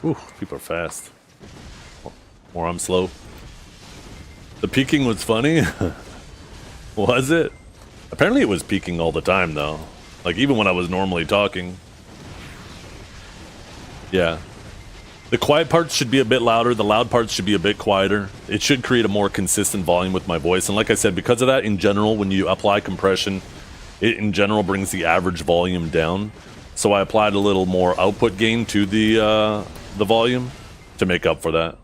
Ooh, people are fast. Or I'm slow. The peeking was funny. Was it? Apparently it was peeking all the time though. Like even when I was normally talking. Yeah. The quiet parts should be a bit louder. The loud parts should be a bit quieter. It should create a more consistent volume with my voice. And like I said, because of that, in general, when you apply compression, it in general brings the average volume down. So I applied a little more output gain to the volume to make up for that.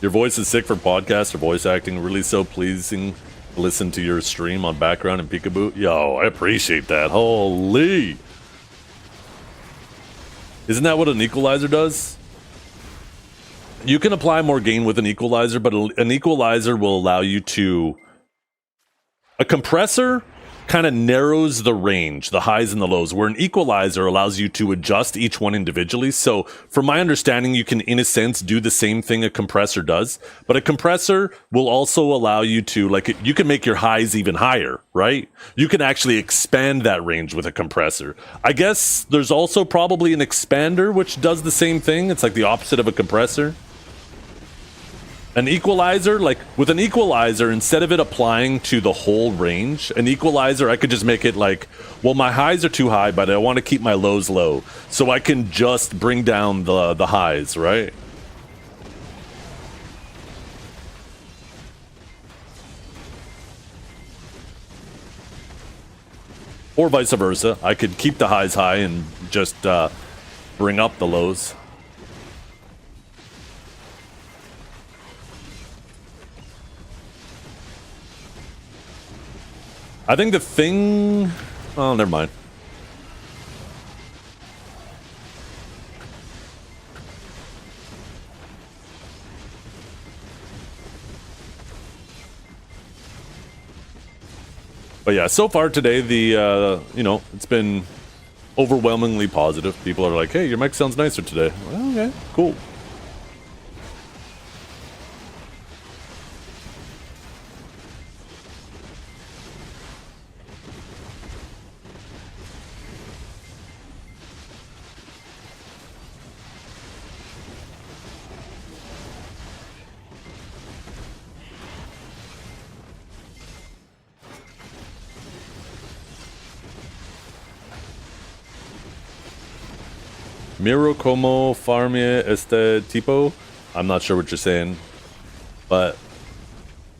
Your voice is sick for podcasts or voice acting. Really so pleasing to listen to your stream on background and peekaboo. Yo, I appreciate that. Holy. Isn't that what an equalizer does? You can apply more gain with an equalizer, but an equalizer will allow you to... A compressor kind of narrows the range, the highs and the lows, where an equalizer allows you to adjust each one individually. So from my understanding, you can, in a sense, do the same thing a compressor does, but a compressor will also allow you to, like, you can make your highs even higher, right? You can actually expand that range with a compressor. I guess there's also probably an expander, which does the same thing. It's like the opposite of a compressor. An equalizer, like with an equalizer, instead of it applying to the whole range, an equalizer, I could just make it like, well, my highs are too high, but I want to keep my lows low. So I can just bring down the highs, right? Or vice versa. I could keep the highs high and just bring up the lows. I think the thing... Oh, never mind. But yeah, so far today, the, you know, it's been overwhelmingly positive. People are like, hey, your mic sounds nicer today. Well, okay, cool. Miro como farmie este tipo. I'm not sure what you're saying, but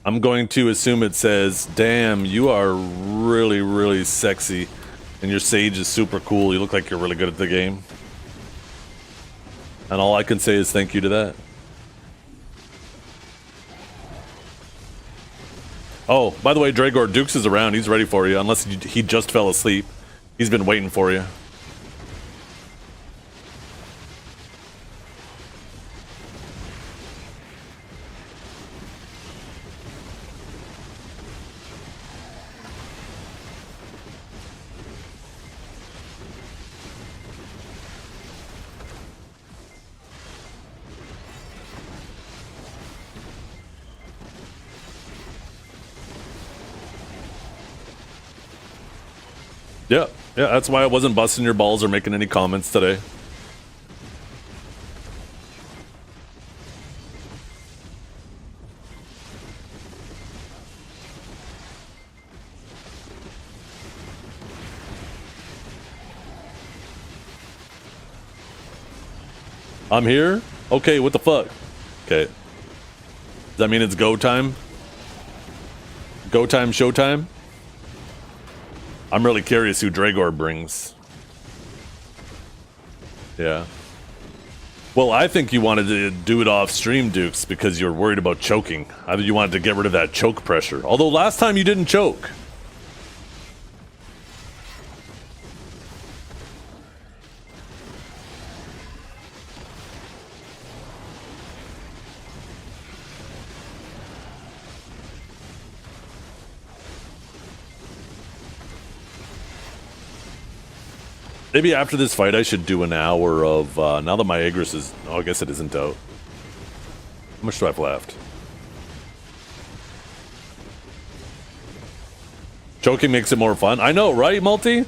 I'm going to assume it says, damn, you are really, really sexy, and your sage is super cool. You look like you're really good at the game. And all I can say is thank you to that. Oh, by the way, Dragor, Dukes is around. He's ready for you, unless he just fell asleep. He's been waiting for you. Yeah, that's why I wasn't busting your balls or making any comments today. I'm here? Okay, what the fuck? Okay. Does that mean it's go time? Go time, show time? I'm really curious who Dragor brings. Yeah. Well, I think you wanted to do it off stream, Dukes, because you're worried about choking. I think you wanted to get rid of that choke pressure. Although last time you didn't choke. Maybe after this fight I should do an hour of, now that my Aegis is, oh, I guess it isn't out. How much do I have left? Choking makes it more fun. I know, right, Multi?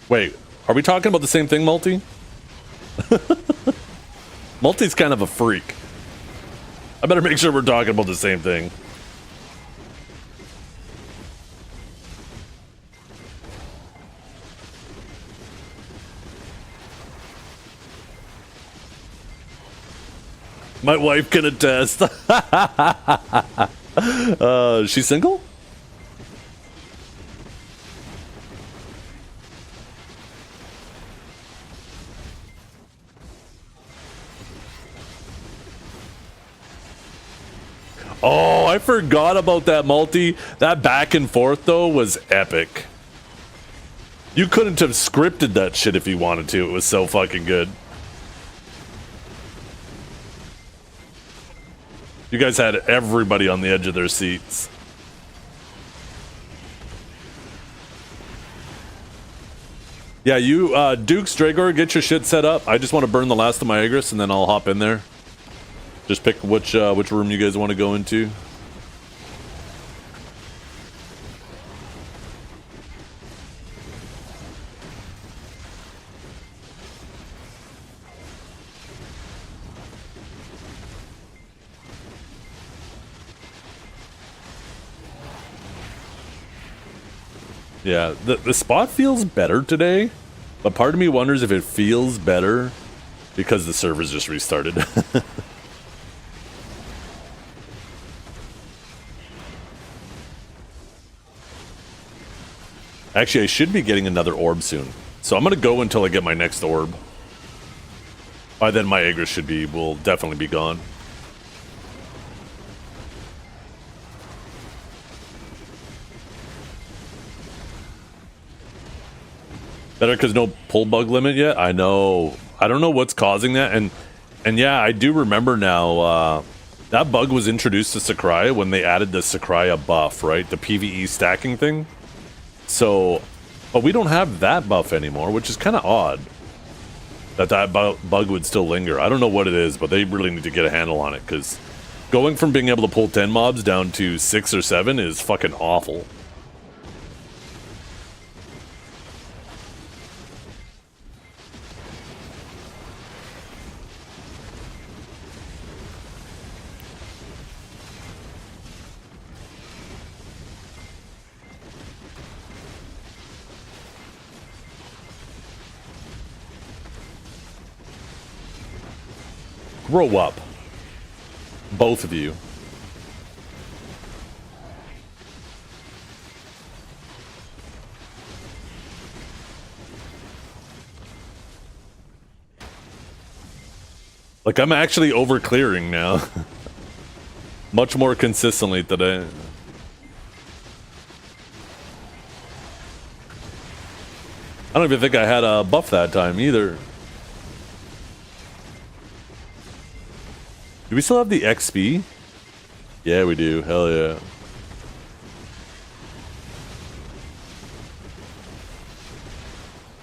Wait, are we talking about the same thing, Multi? Multi's kind of a freak. I better make sure we're talking about the same thing. My wife can attest. She's single? Oh, I forgot about that, Multi. That back and forth, though, was epic. You couldn't have scripted that shit if you wanted to. It was so fucking good. You guys had everybody on the edge of their seats. Yeah, you, Duke, Stragor, get your shit set up. I just want to burn the last of my Aegis, and then I'll hop in there. Just pick which room you guys want to go into. Yeah, the spot feels better today, but part of me wonders if it feels better because the servers just restarted. Actually, I should be getting another orb soon, so I'm gonna go until I get my next orb. By then, my Aegis will definitely be gone. Better because no pull bug limit yet? I know. I don't know what's causing that. And yeah, I do remember now, that bug was introduced to Sycraia when they added the Sycraia buff, right? The PvE stacking thing. So, but we don't have that buff anymore, which is kind of odd. That bug would still linger. I don't know what it is, but they really need to get a handle on it, because going from being able to pull 10 mobs down to 6 or 7 is fucking awful. Grow up. Both of you. Like, I'm actually over clearing now. Much more consistently today. I don't even think I had a buff that time either. Do we still have the XP? Yeah, we do. Hell yeah.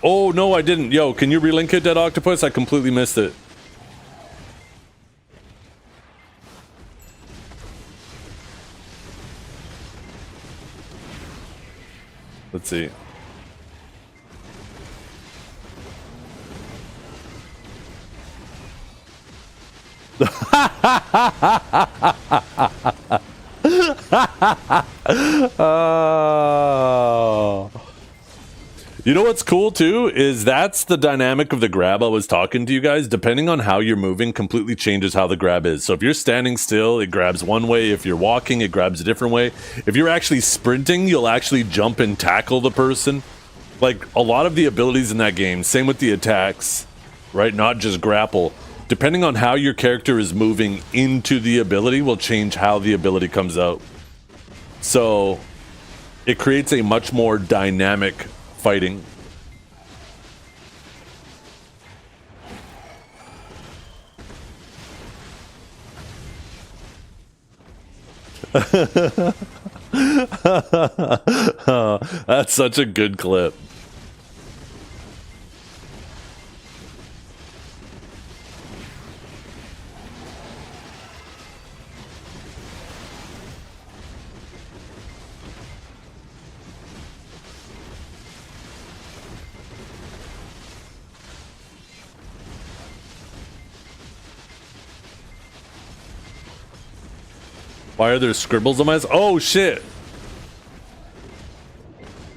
Oh, no, I didn't. Yo, can you relink it, Dead Octopus? I completely missed it. Let's see. Oh. You know what's cool too is that's the dynamic of the grab I was talking to you guys. Depending on how you're moving completely changes how the grab is. So if you're standing still, it grabs one way. If you're walking, it grabs a different way. If you're actually sprinting, you'll actually jump and tackle the person. Like a lot of the abilities in that game, same with the attacks, right? Not just grapple. Depending on how your character is moving into the ability will change how the ability comes out. So it creates a much more dynamic fighting. Oh, that's such a good clip. Why are there scribbles on my... Oh, shit.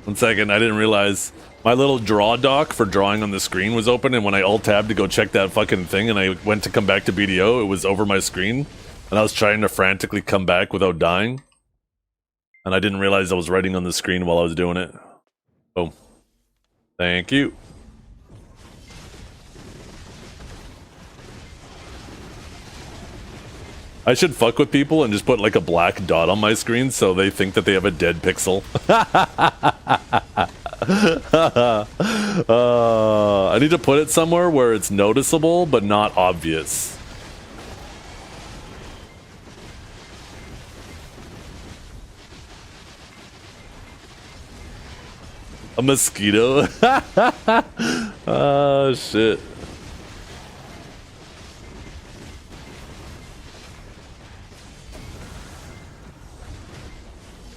1 second, I didn't realize. My little draw dock for drawing on the screen was open, and when I alt-tabbed to go check that fucking thing, and I went to come back to BDO, it was over my screen, and I was trying to frantically come back without dying. And I didn't realize I was writing on the screen while I was doing it. Oh. Thank you. I should fuck with people and just put like a black dot on my screen so they think that they have a dead pixel. I need to put it somewhere where it's noticeable but not obvious. A mosquito? Oh, shit.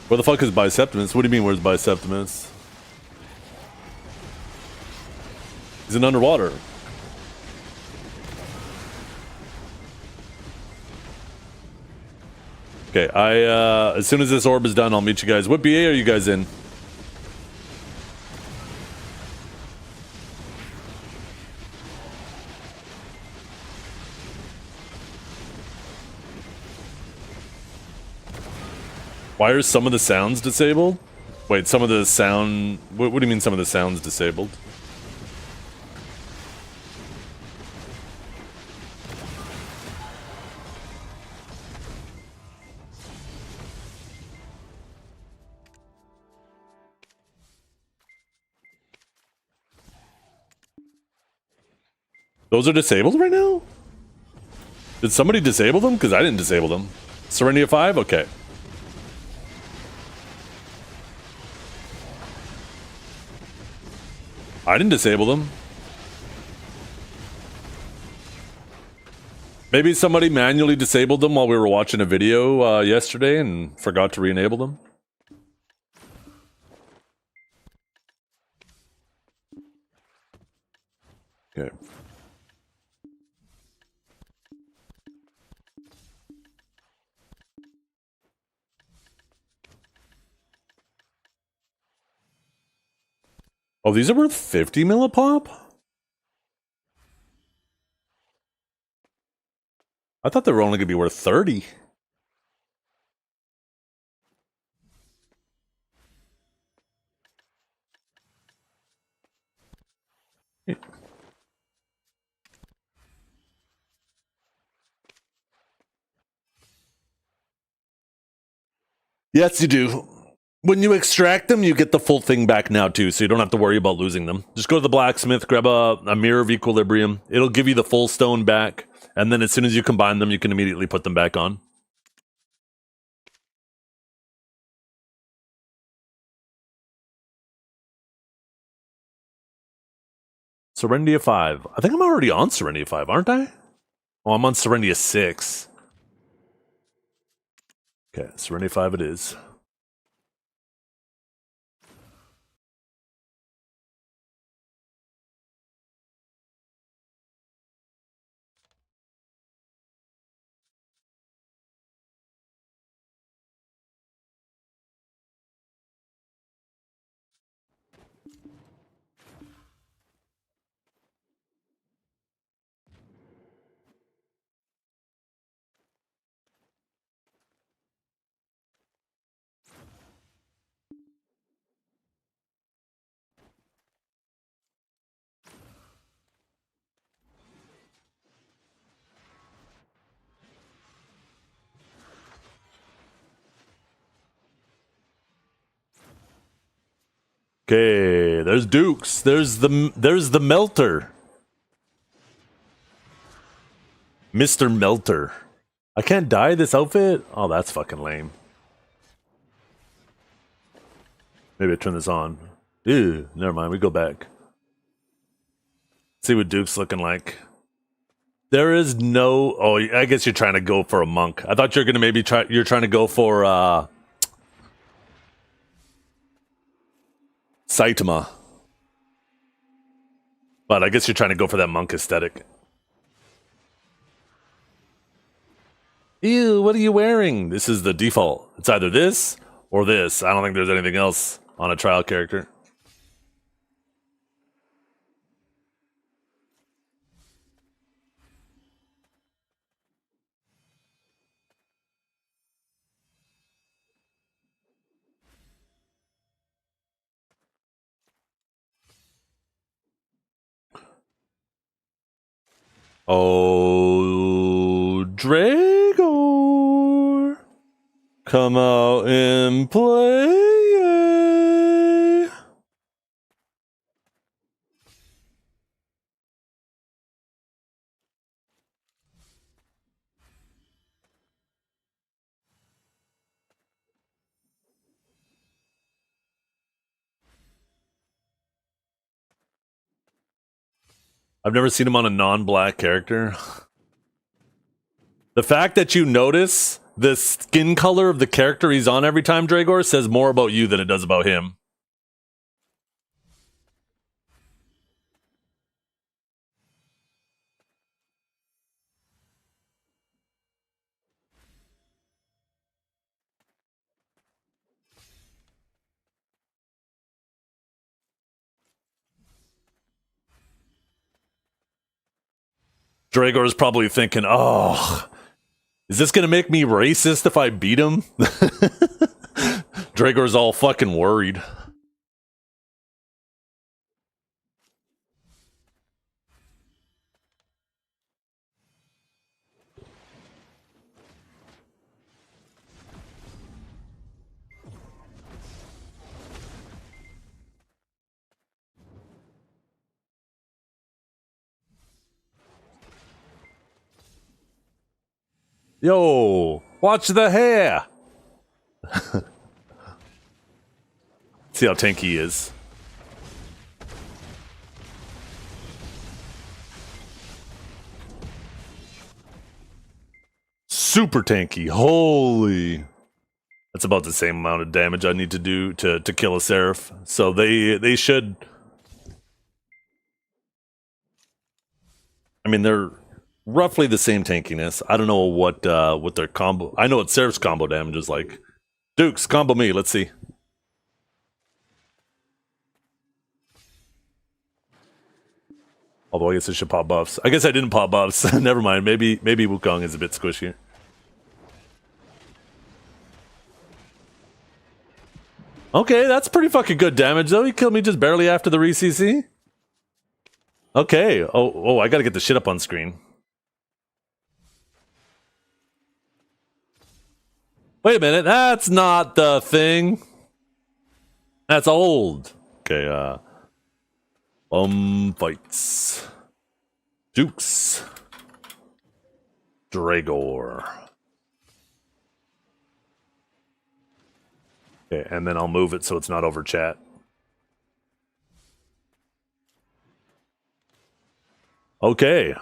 Where the fuck is Biceptimus? What do you mean, where's Biceptimus? He's in underwater. Okay, as soon as this orb is done, I'll meet you guys. What BA are you guys in? Why are some of the sounds disabled? Wait, some of the sound... What do you mean some of the sounds disabled? Those are disabled right now? Did somebody disable them? Because I didn't disable them. Serenity of 5? Okay. I didn't disable them. Maybe somebody manually disabled them while we were watching a video yesterday and forgot to re-enable them. Okay. Oh, these are worth 50 millipop? I thought they were only going to be worth 30. Yes, you do. When you extract them, you get the full thing back now, too, so you don't have to worry about losing them. Just go to the blacksmith, grab a mirror of equilibrium. It'll give you the full stone back, and then as soon as you combine them, you can immediately put them back on. Serenity of 5. I think I'm already on Serenity of 5, aren't I? Oh, I'm on Serenity of 6. Okay, Serenity of 5 it is. Okay, there's Dukes. There's the Melter. Mr. Melter. I can't dye this outfit? Oh, that's fucking lame. Maybe I turn this on. Ew, never mind, we go back. See what Duke's looking like. There is no... Oh, I guess you're trying to go for a monk. I thought you're gonna maybe try... You're trying to go for, Saitama. But I guess you're trying to go for that monk aesthetic. Ew, what are you wearing? This is the default. It's either this or this. I don't think there's anything else on a trial character. Oh, Dragor, come out and play. I've never seen him on a non-black character. The fact that you notice the skin color of the character he's on every time, Dragor, says more about you than it does about him. Dragor is probably thinking, oh, is this going to make me racist if I beat him? Dragor's all fucking worried. Yo, watch the hair. See how tanky he is. Super tanky. Holy. That's about the same amount of damage I need to do to kill a Seraph. So they should. I mean, they're roughly the same tankiness. I don't know what their combo. I know what Seraph's combo damage is like. Dukes, combo me. Let's see. Although I guess I should pop buffs. I guess I didn't pop buffs. Never mind. Maybe Wukong is a bit squishier. Okay, that's pretty fucking good damage though. He killed me just barely after the re-CC. Okay. Oh, I gotta get the shit up on screen. Wait a minute. That's not the thing. That's old. Okay, fights. Dukes. Dragor. Okay, and then I'll move it so it's not over chat. Okay.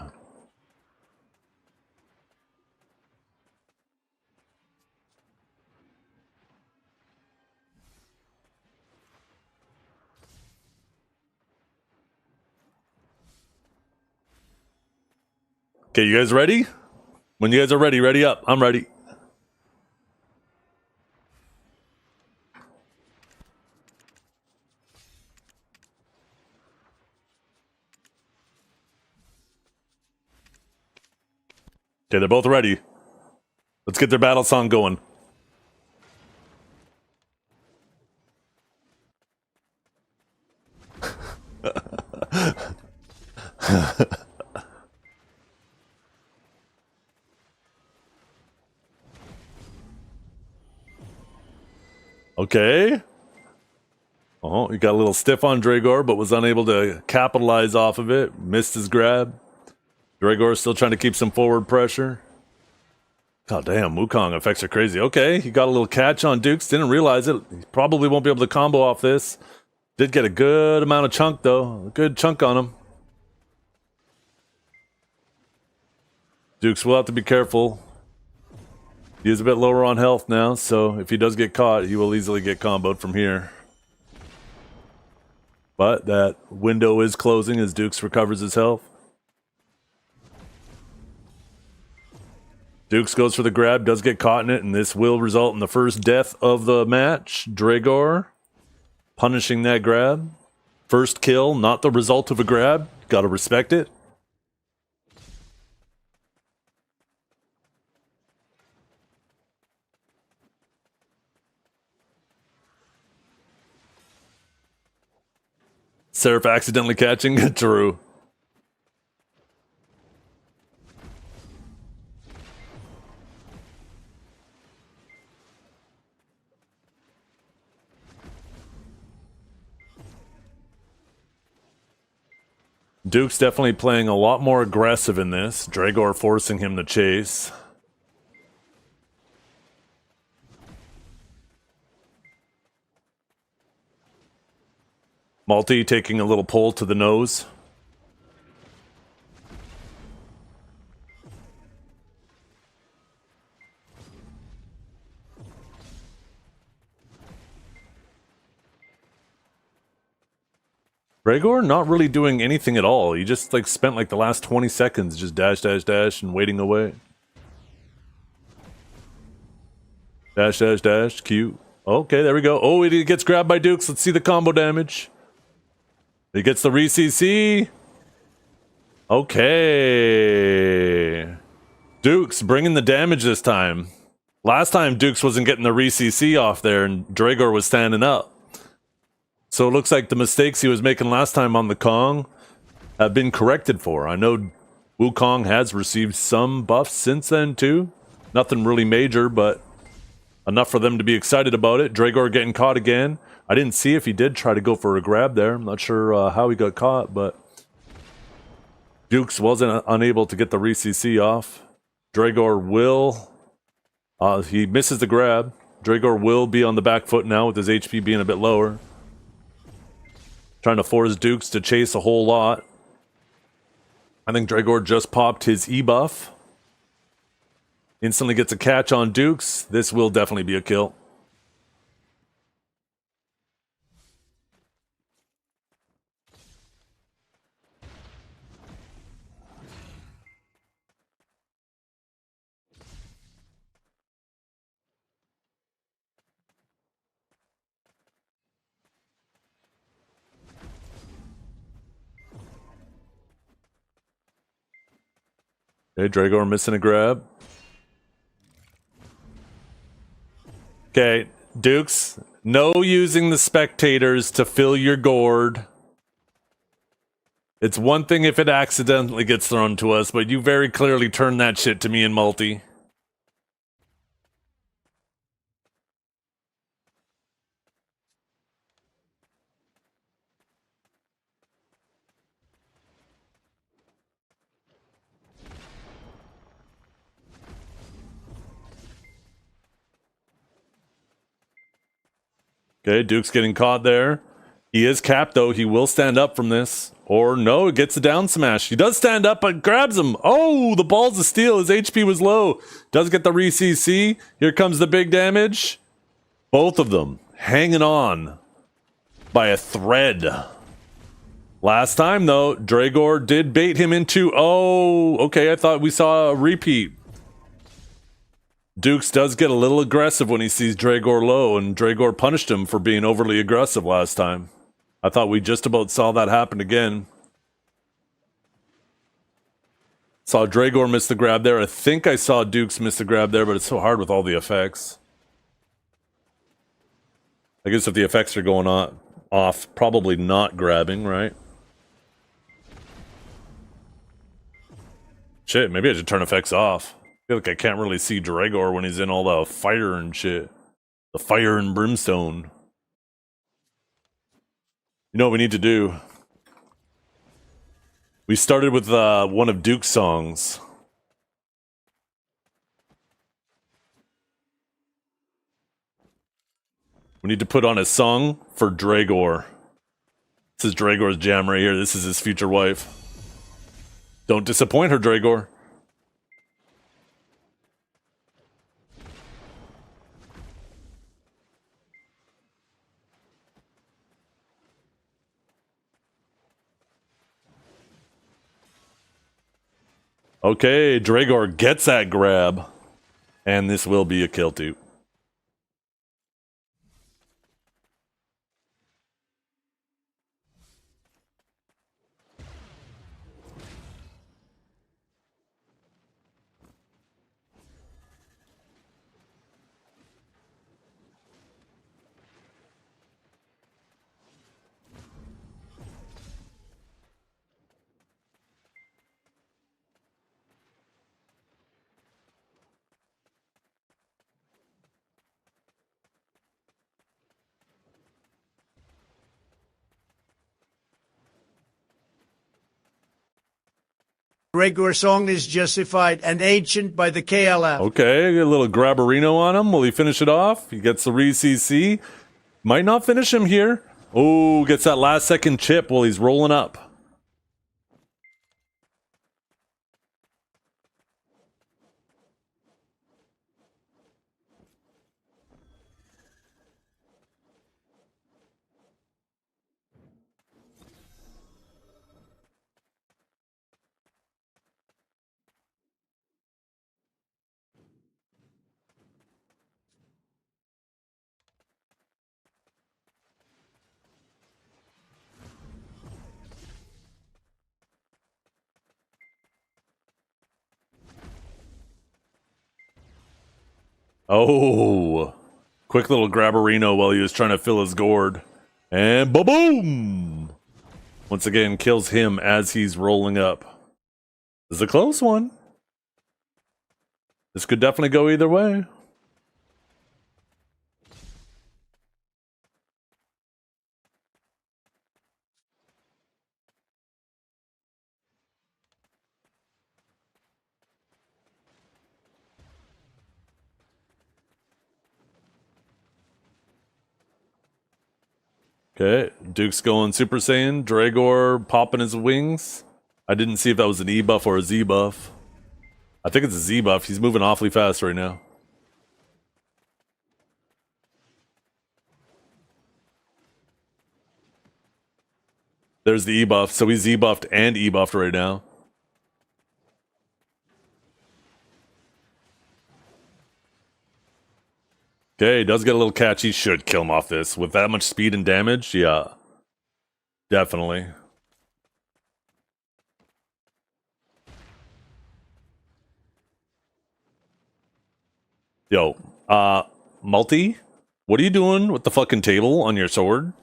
Okay, you guys ready? When you guys are ready, ready up. I'm ready. Okay, they're both ready. Let's get their battle song going. Okay. Oh, he got a little stiff on Dragor, but was unable to capitalize off of it. Missed his grab. Dragor's still trying to keep some forward pressure. God damn, Wukong effects are crazy. Okay, he got a little catch on Dukes. Didn't realize it. He probably won't be able to combo off this. Did get a good amount of chunk, though. A good chunk on him. Dukes will have to be careful. He is a bit lower on health now, so if he does get caught, he will easily get comboed from here. But that window is closing as Dukes recovers his health. Dukes goes for the grab, does get caught in it, and this will result in the first death of the match. Dragor punishing that grab. First kill, not the result of a grab. Gotta respect it. Seraph accidentally catching. True. Duke's definitely playing a lot more aggressive in this. Dragor forcing him to chase. Malty taking a little pull to the nose. Dragor not really doing anything at all. He just like spent like the last 20 seconds just dash, dash, dash and waiting away. Dash, dash, dash, Q. Okay, there we go. Oh, he gets grabbed by Dukes. Let's see the combo damage. He gets the re-CC. Okay. Dukes bringing the damage this time. Last time Dukes wasn't getting the re-CC off there and Dragor was standing up. So it looks like the mistakes he was making last time on the Kong have been corrected for. I know Wukong has received some buffs since then too. Nothing really major, but enough for them to be excited about it. Dragor getting caught again. I didn't see if he did try to go for a grab there. I'm not sure how he got caught, but Dukes wasn't unable to get the re-CC off. Dragor will... he misses the grab. Dragor will be on the back foot now with his HP being a bit lower. Trying to force Dukes to chase a whole lot. I think Dragor just popped his E-buff. Instantly gets a catch on Dukes. This will definitely be a kill. Okay, Dragor missing a grab. Okay, Dukes, no using the spectators to fill your gourd. It's one thing if it accidentally gets thrown to us, but you very clearly turned that shit to me in multi. Okay, Duke's getting caught there. He is capped, though. He will stand up from this. Or no, it gets a down smash. He does stand up, but grabs him. Oh, the balls of steel. His HP was low. Does get the re-CC. Here comes the big damage. Both of them hanging on by a thread. Last time, though, Dragor did bait him into... Oh, okay, I thought we saw a repeat. Dukes does get a little aggressive when he sees Dragor low, and Dragor punished him for being overly aggressive last time. I thought we just about saw that happen again. Saw Dragor miss the grab there. I think I saw Dukes miss the grab there, but it's so hard with all the effects. I guess if the effects are going off, probably not grabbing, right? Shit, maybe I should turn effects off. I feel like I can't really see Dragor when he's in all the fire and shit. The fire and brimstone. You know what we need to do? We started with one of Duke's songs. We need to put on a song for Dragor. This is Dragor's jam right here. This is his future wife. Don't disappoint her, Dragor. Okay, Dragor gets that grab. And this will be a kill too. Gregor song is justified and ancient by the KLF. Okay, get a little grabberino on him. Will he finish it off? He gets the re-CC. Might not finish him here. Oh, gets that last second chip while he's rolling up. Oh, quick little grabberino while he was trying to fill his gourd. And ba-boom! Once again, kills him as he's rolling up. This is a close one. This could definitely go either way. Okay, Duke's going Super Saiyan. Dragor popping his wings. I didn't see if that was an E buff or a Z buff. I think it's a Z buff. He's moving awfully fast right now. There's the E buff. So he's Z buffed and E buffed right now. Okay, does get a little catchy. Should kill him off this. With that much speed and damage, yeah. Definitely. Yo, Multi? What are you doing with the fucking table on your sword?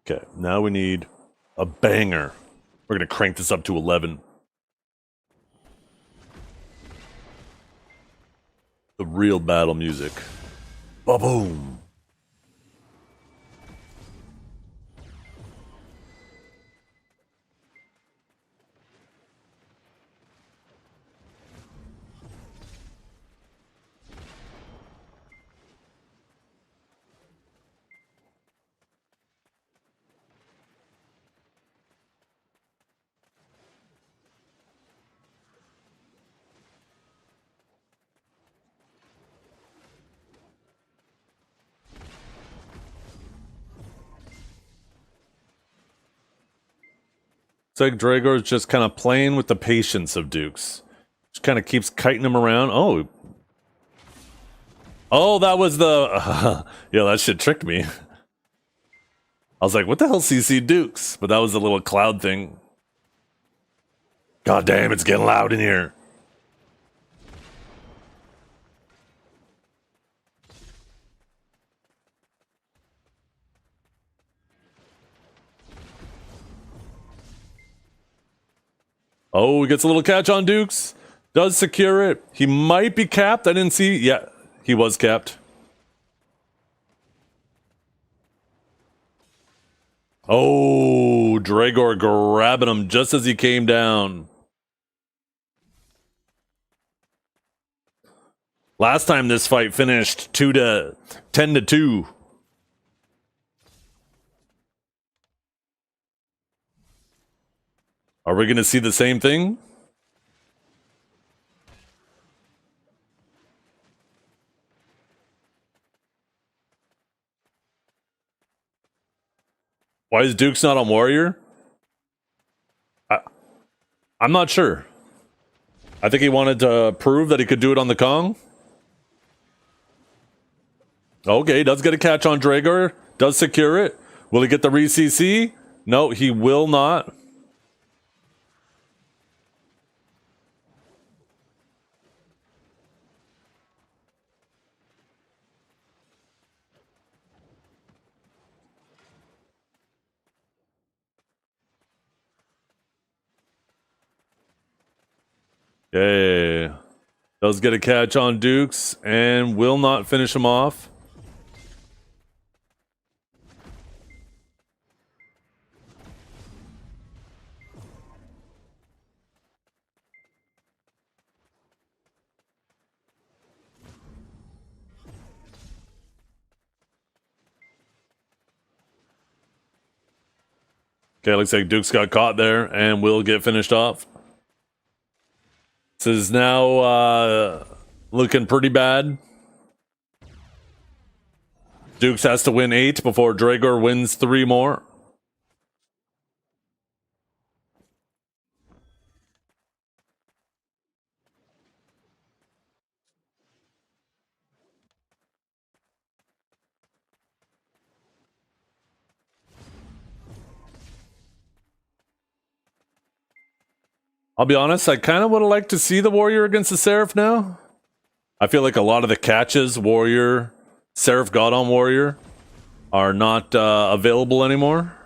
Okay, now we need a banger. We're gonna crank this up to 11. The real battle music. Ba-boom! It's like Dragor's just kind of playing with the patience of Dukes. Just kind of keeps kiting him around. Oh. Oh, that was the... yeah, that shit tricked me. I was like, what the hell CC Dukes? But that was the little cloud thing. God damn, it's getting loud in here. Oh, he gets a little catch on Dukes. Does secure it. He might be capped. I didn't see. Yeah, he was capped. Oh, Dragor grabbing him just as he came down. Last time this fight finished 10-2. Are we going to see the same thing? Why is Duke's not on Warrior? I'm not sure. I think he wanted to prove that he could do it on the Kong. Okay, does get a catch on Dragor. Does secure it. Will he get the re-CC? No, he will not. Yeah. Does get a catch on Dukes and will not finish him off. Okay, looks like Duke's got caught there and will get finished off. This is now looking pretty bad. Dukes has to win 8 before Dragor wins 3 more. I'll be honest, I kind of would have liked to see the Warrior against the Seraph now. I feel like a lot of the catches Warrior, Seraph got on Warrior are not available anymore.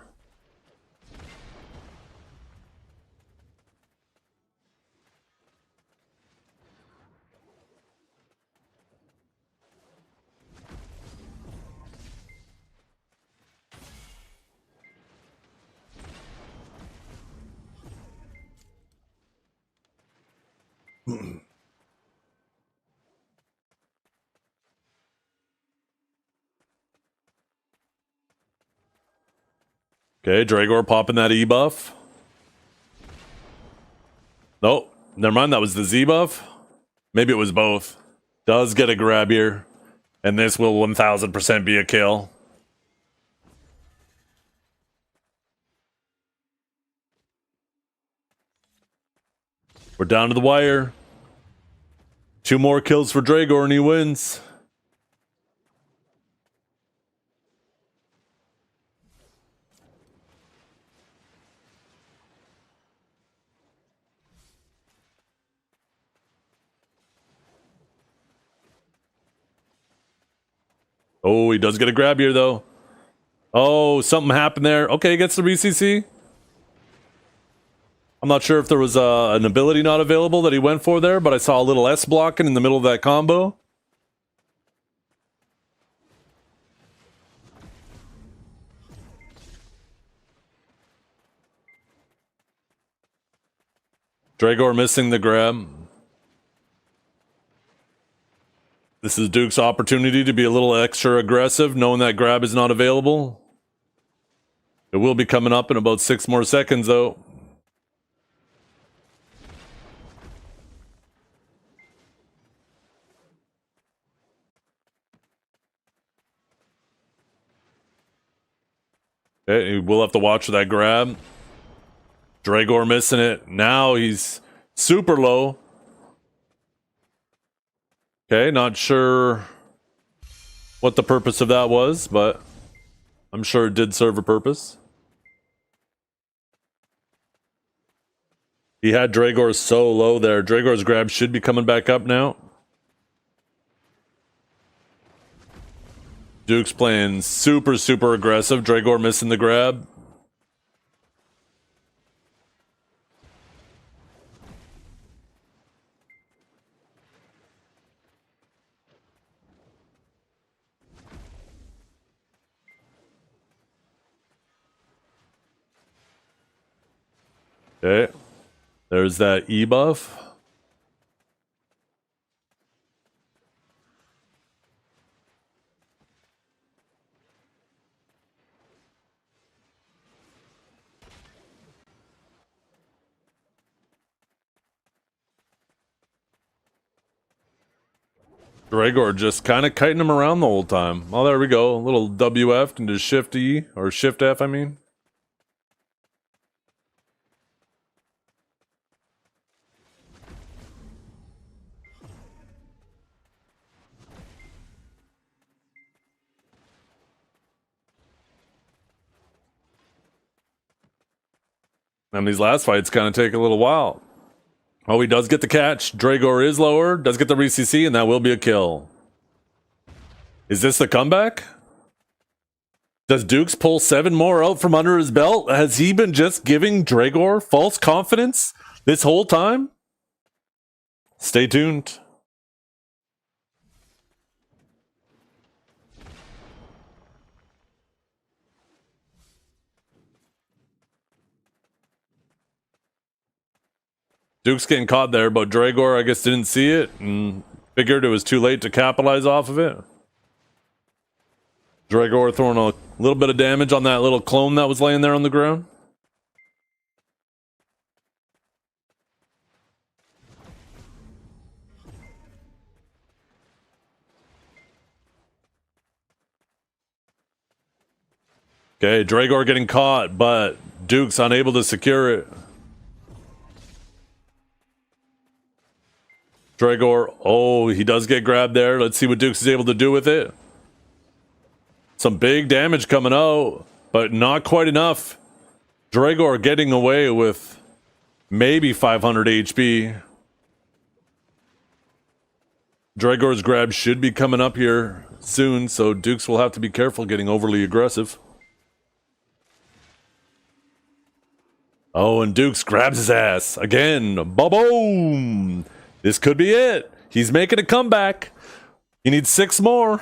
Okay, Dragor popping that E buff. Nope, never mind, that was the Z buff. Maybe it was both. Does get a grab here, and this will 1000% be a kill. We're down to the wire. 2 more kills for Dragor and he wins. Oh, he does get a grab here, though. Oh, something happened there. Okay, gets the BCC. I'm not sure if there was an ability not available that he went for there, but I saw a little S blocking in the middle of that combo. Dragor missing the grab. This is Duke's opportunity to be a little extra aggressive, knowing that grab is not available. It will be coming up in about 6 more seconds, though. Okay, we'll have to watch for that grab. Dragor missing it. Now he's super low. Okay, not sure what the purpose of that was, but I'm sure it did serve a purpose. He had Dragor so low there. Dragor's grab should be coming back up now. Duke's playing super aggressive. Dragor missing the grab. Okay. There's that E buff. Dragor just kind of kiting him around the whole time. Oh, there we go. A little WF into Shift E, or Shift F, I mean. And these last fights kind of take a little while. Oh, he does get the catch. Dragor is lower, does get the re-CC, and that will be a kill. Is this the comeback? Does Dukes pull 7 more out from under his belt? Has he been just giving Dragor false confidence this whole time? Stay tuned. Duke's getting caught there, but Dragor, I guess, didn't see it and figured it was too late to capitalize off of it. Dragor throwing a little bit of damage on that little clone that was laying there on the ground. Okay, Dragor getting caught, but Duke's unable to secure it. Dragor, oh, he does get grabbed there. Let's see what Dukes is able to do with it. Some big damage coming out, but not quite enough. Dragor getting away with maybe 500 HP. Dragor's grab should be coming up here soon, so Dukes will have to be careful getting overly aggressive. Oh, and Dukes grabs his ass again. Ba-boom! This could be it. He's making a comeback. He needs 6 more.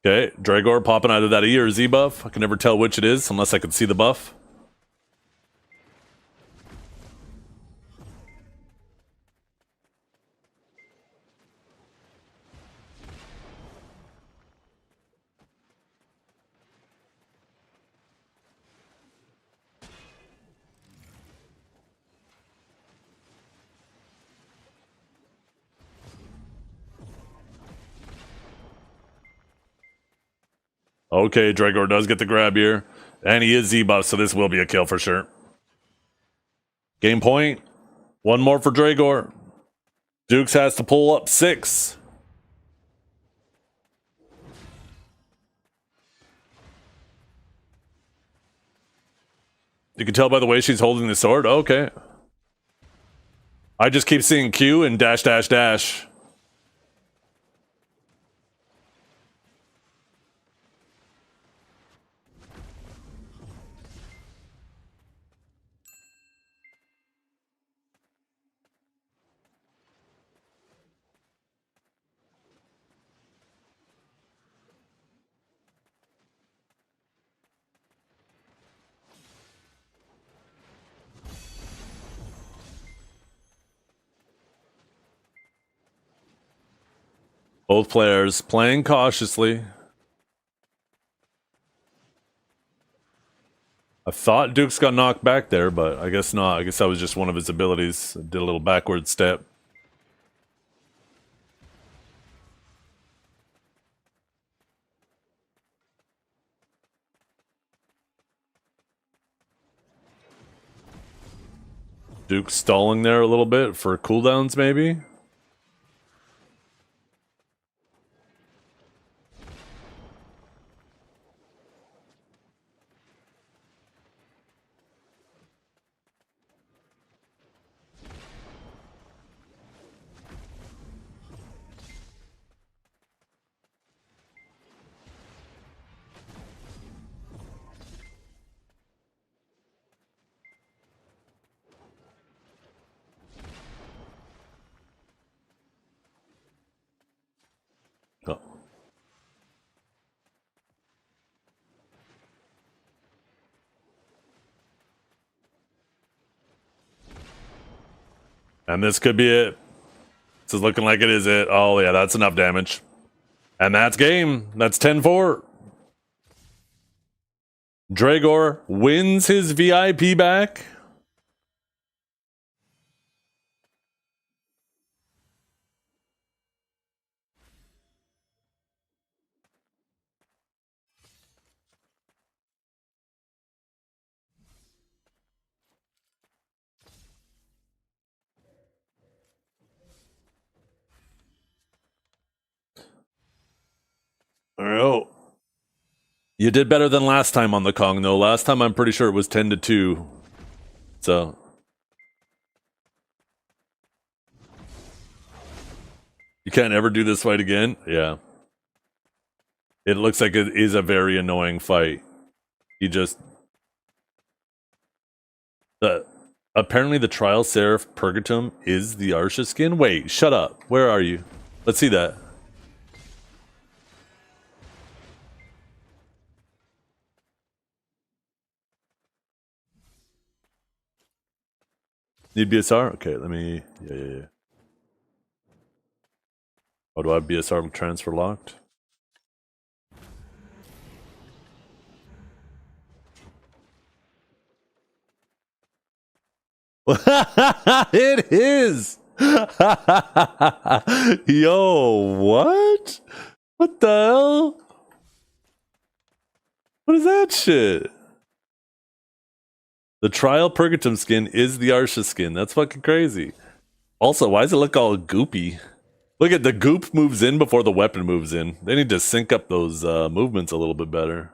Okay, Dragor popping either that E or Z buff. I can never tell which it is unless I can see the buff. Okay, Dragor does get the grab here. And he is Z-buff, so this will be a kill for sure. Game point. 1 more for Dragor. Dukes has to pull up 6. You can tell by the way she's holding the sword. Okay. I just keep seeing Q and dash, dash, dash. Both players playing cautiously. I thought Dukes got knocked back there, but I guess not. I guess that was just one of his abilities. Did a little backward step. Duke stalling there a little bit for cooldowns, maybe? Oh. And this could be it. This is looking like it is it. Oh, yeah, that's enough damage. And that's game. That's 10-4. Dragor wins his VIP back. Oh. You did better than last time on the Kong, though. Last time I'm pretty sure it was 10-2. So. You can't ever do this fight again? Yeah. It looks like it is a very annoying fight. You just... Apparently the Trial Seraph Purgatum is the Arsha skin? Wait, shut up. Where are you? Let's see that. Need BSR? Okay, let me... Yeah. Oh, do I have BSR transfer locked? It is! Yo, what? What the hell? What is that shit? The Trial Purgatum skin is the Arsha skin. That's fucking crazy. Also, why does it look all goopy? Look at the goop moves in before the weapon moves in. They need to sync up those movements a little bit better.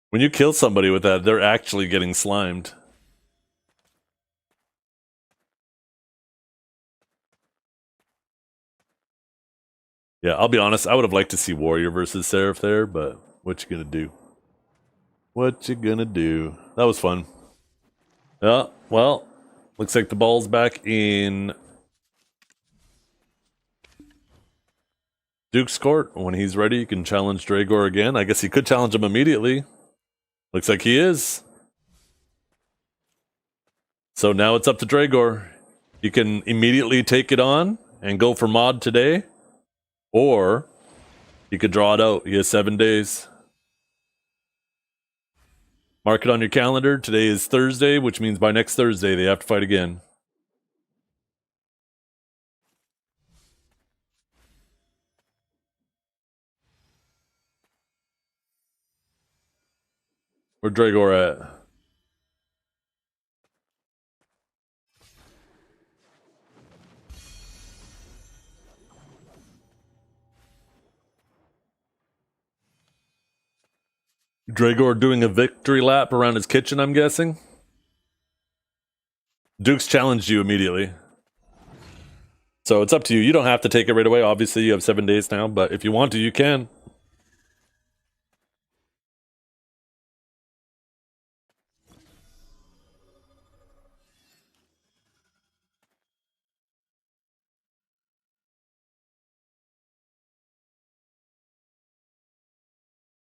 When you kill somebody with that, they're actually getting slimed. Yeah, I'll be honest. I would have liked to see Warrior versus Seraph there, but what you gonna do? What you gonna do? That was fun. Yeah, well, looks like the ball's back in Duke's court. When he's ready, you can challenge Dragor again. I guess he could challenge him immediately. Looks like he is. So now it's up to Dragor. You can immediately take it on and go for mod today. Or you could draw it out. He has 7 days. Mark it on your calendar. Today is Thursday, which means by next Thursday they have to fight again. Where's Dragor at? Dragor doing a victory lap around his kitchen, I'm guessing. Duke's challenged you immediately. So it's up to you. You don't have to take it right away. Obviously, you have 7 days now, but if you want to, you can.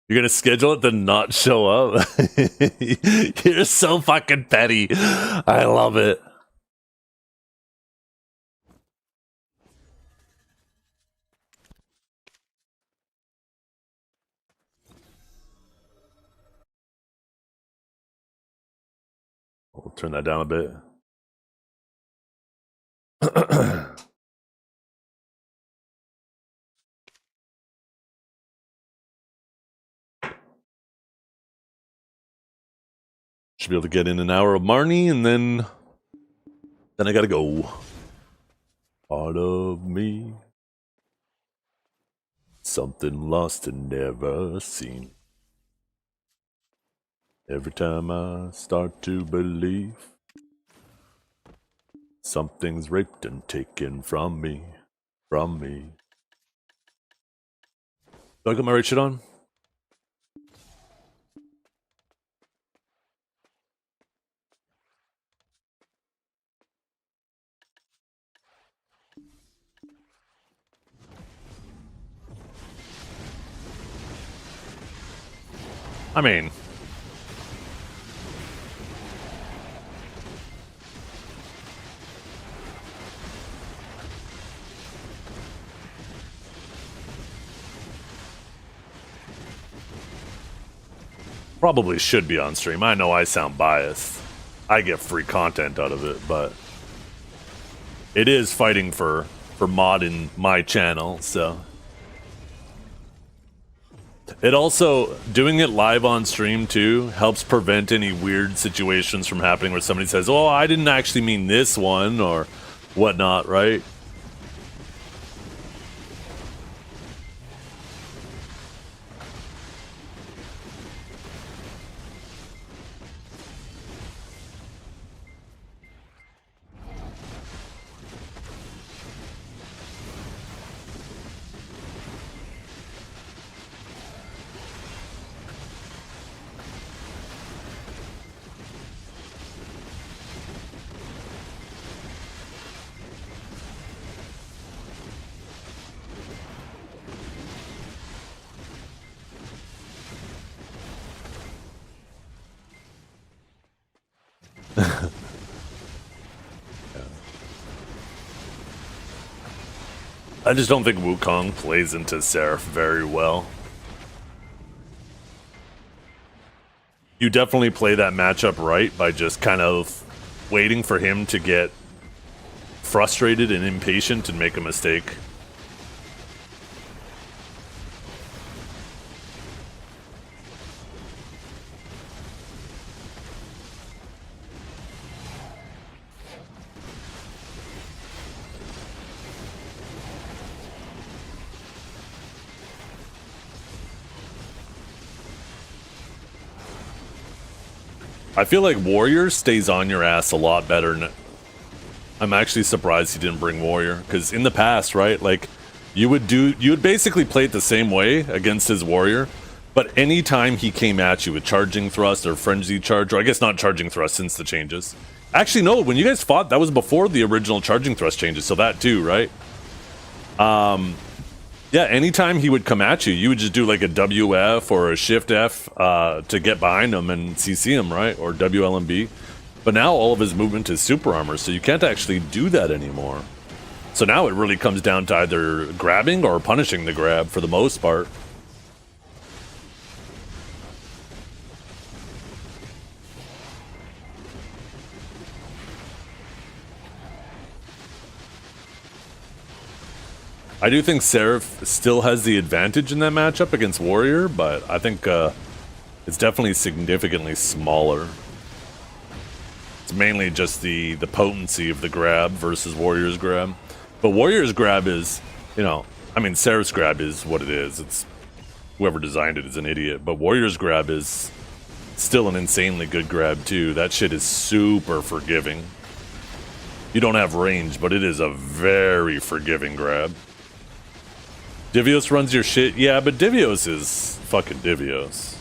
You're gonna schedule it, then not show up? You're so fucking petty. I love it. We'll turn that down a bit. Should be able to get in an hour of Marnie, and then I gotta go. Part of me, something lost and never seen. Every time I start to believe, something's raped and taken from me. Do I got my right shit on? I mean, Probably should be on stream. I know I sound biased. I get free content out of it, but it is fighting for modding my channel, so. It also, doing it live on stream too, helps prevent any weird situations from happening where somebody says, oh, I didn't actually mean this one, or whatnot, right? I just don't think Wukong plays into Seraph very well. You definitely play that matchup right by just kind of waiting for him to get frustrated and impatient and make a mistake. I feel like Warrior stays on your ass a lot better. I'm actually surprised he didn't bring Warrior, because in the past, right, like, you would basically play it the same way against his Warrior, but anytime he came at you with charging thrust or frenzy charge, or I guess not charging thrust since the changes. Actually, no, when you guys fought, that was before the original charging thrust changes, so that too, right? Yeah, anytime he would come at you, you would just do like a WF or a Shift F to get behind him and CC him, right? Or WLMB. But now all of his movement is super armor, so you can't actually do that anymore. So now it really comes down to either grabbing or punishing the grab for the most part. I do think Seraph still has the advantage in that matchup against Warrior, but I think it's definitely significantly smaller. It's mainly just the potency of the grab versus Warrior's grab. But Warrior's grab is, you know, I mean, Seraph's grab is what it is. It's whoever designed it is an idiot. But Warrior's grab is still an insanely good grab too. That shit is super forgiving. You don't have range, but it is a very forgiving grab. Divios runs your shit? Yeah, but Divios is fucking Divios.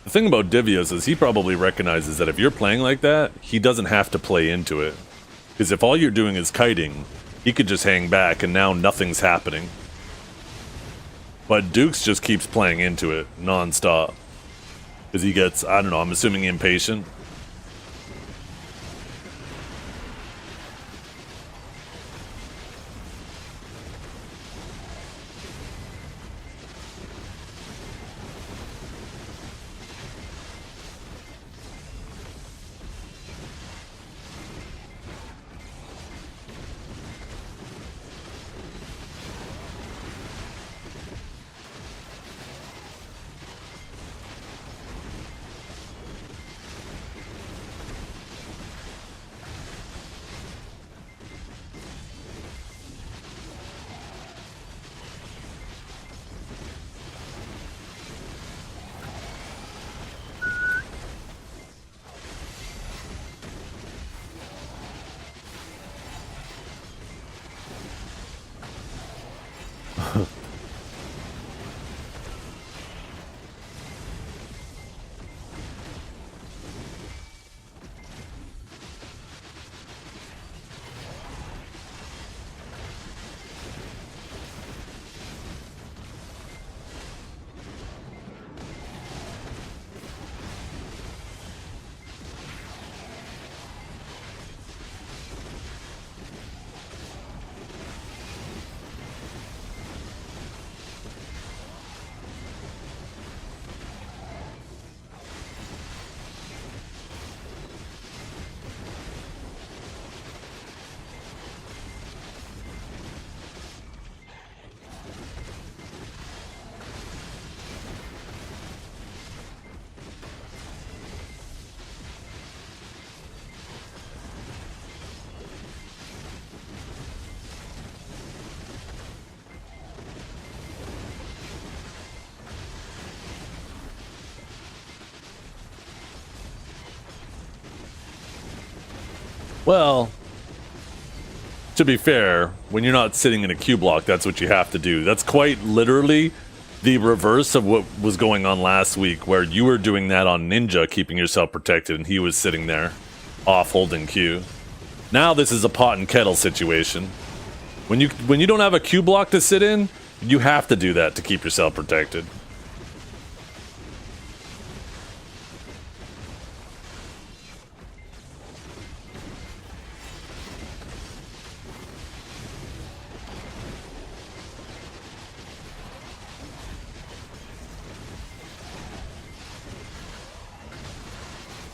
The thing about Divios is he probably recognizes that if you're playing like that, he doesn't have to play into it. Because if all you're doing is kiting, he could just hang back and now nothing's happening. But Dukes just keeps playing into it non-stop. Because he gets, I don't know, I'm assuming impatient. Well, to be fair, when you're not sitting in a Q block, that's what you have to do. That's quite literally the reverse of what was going on last week, where you were doing that on Ninja, keeping yourself protected, and he was sitting there, off holding Q. Now this is a pot and kettle situation. When you don't have a Q block to sit in, you have to do that to keep yourself protected.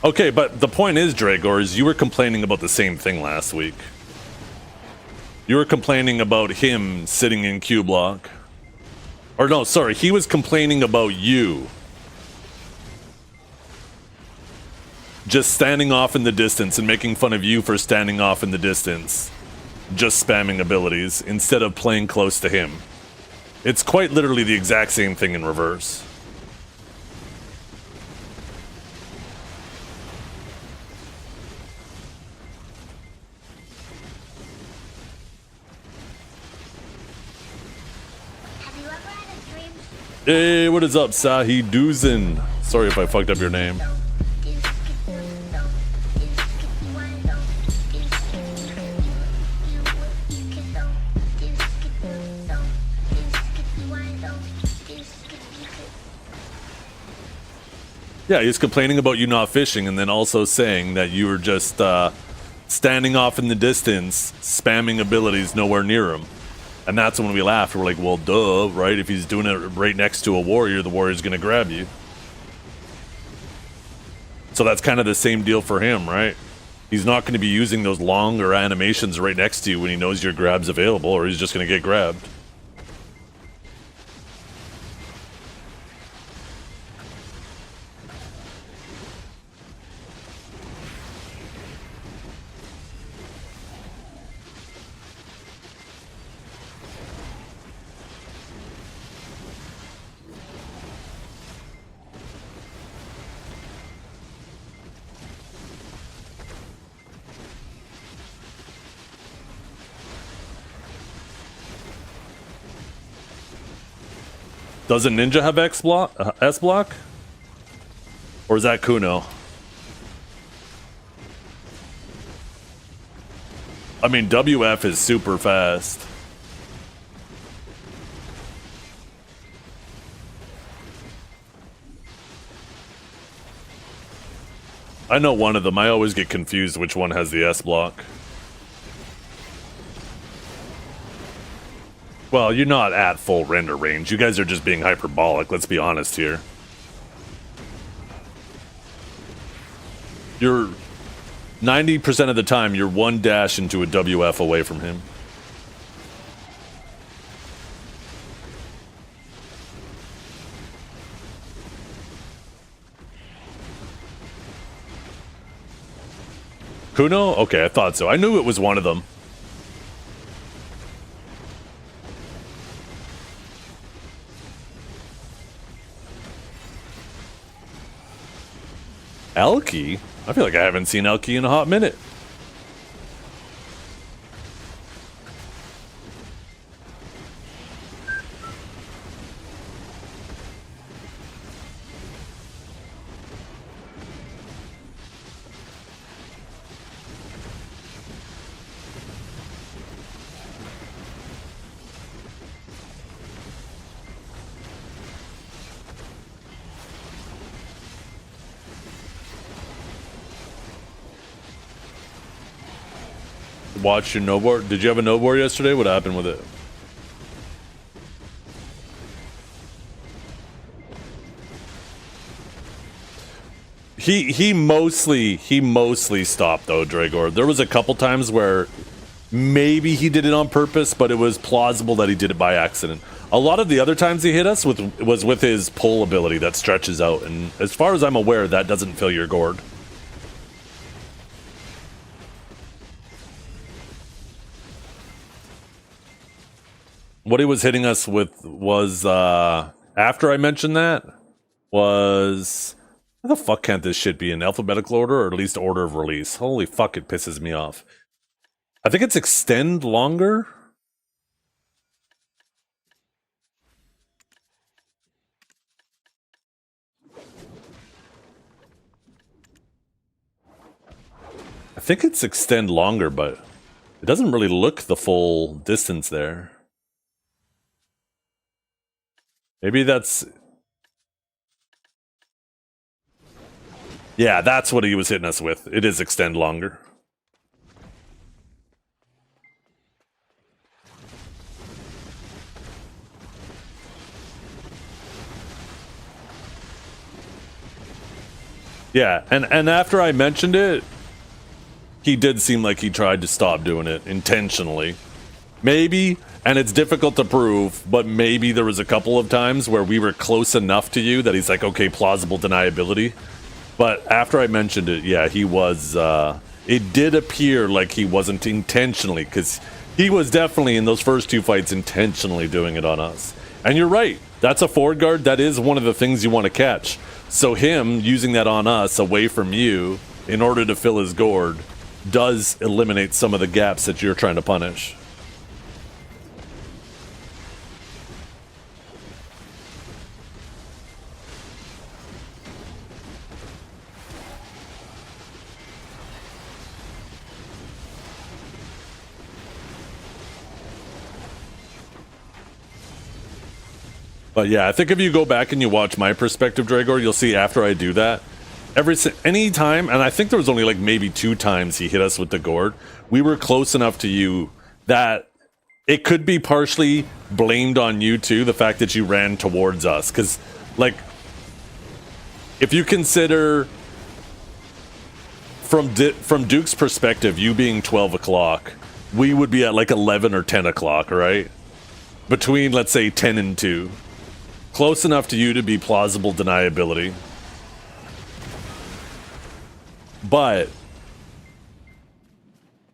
Okay, but the point is, Dragor, is you were complaining about the same thing last week. You were complaining about him sitting in Q block. Or no, sorry, he was complaining about you. Just standing off in the distance and making fun of you for standing off in the distance. Just spamming abilities instead of playing close to him. It's quite literally the exact same thing in reverse. Hey, what is up, Sahi Duzin? Sorry if I fucked up your name. Yeah, he's complaining about you not fishing and then also saying that you were just standing off in the distance, spamming abilities nowhere near him. And that's when we laughed. We're like, well, duh, right? If he's doing it right next to a warrior, the warrior's going to grab you. So that's kind of the same deal for him, right? He's not going to be using those longer animations right next to you when he knows your grab's available, or he's just going to get grabbed. Doesn't Ninja have X block, S block? Or is that Kuno? I mean, WF is super fast. I know one of them. I always get confused which one has the S block. Well, you're not at full render range. You guys are just being hyperbolic, let's be honest here. You're 90% of the time, you're one dash into a WF away from him. Kuno? Okay, I thought so. I knew it was one of them. Elky? I feel like I haven't seen Elky in a hot minute. Watched your no-board? Did you have a no-board yesterday? What happened with it? He mostly stopped though, Dragor. There was a couple times where maybe he did it on purpose, but it was plausible that he did it by accident. A lot of the other times he hit us was with his pull ability that stretches out, and as far as I'm aware, that doesn't fill your gourd. What he was hitting us with was, after I mentioned that, was How the fuck can't this shit be in alphabetical order or at least order of release? Holy fuck, it pisses me off. I think it's extend longer. I think it's extend longer, but it doesn't really look the full distance there. Maybe that's... Yeah, that's what he was hitting us with. It is extend longer. Yeah, and after I mentioned it, he did seem like he tried to stop doing it intentionally. Maybe, and it's difficult to prove, but maybe there was a couple of times where we were close enough to you that he's like, okay, plausible deniability. But after I mentioned it, yeah, he was, it did appear like he wasn't intentionally, because he was definitely in those first two fights intentionally doing it on us. And you're right, that's a forward guard, that is one of the things you want to catch. So him using that on us away from you in order to fill his gourd does eliminate some of the gaps that you're trying to punish. But yeah, I think if you go back and you watch my perspective, Dragor, you'll see after I do that, any time, and I think there was only like maybe 2 times he hit us with the gourd, we were close enough to you that it could be partially blamed on you too, the fact that you ran towards us. Because, like, if you consider from Duke's perspective, you being 12 o'clock, we would be at like 11 or 10 o'clock, right? Between, let's say, 10 and 2. Close enough to you to be plausible deniability. But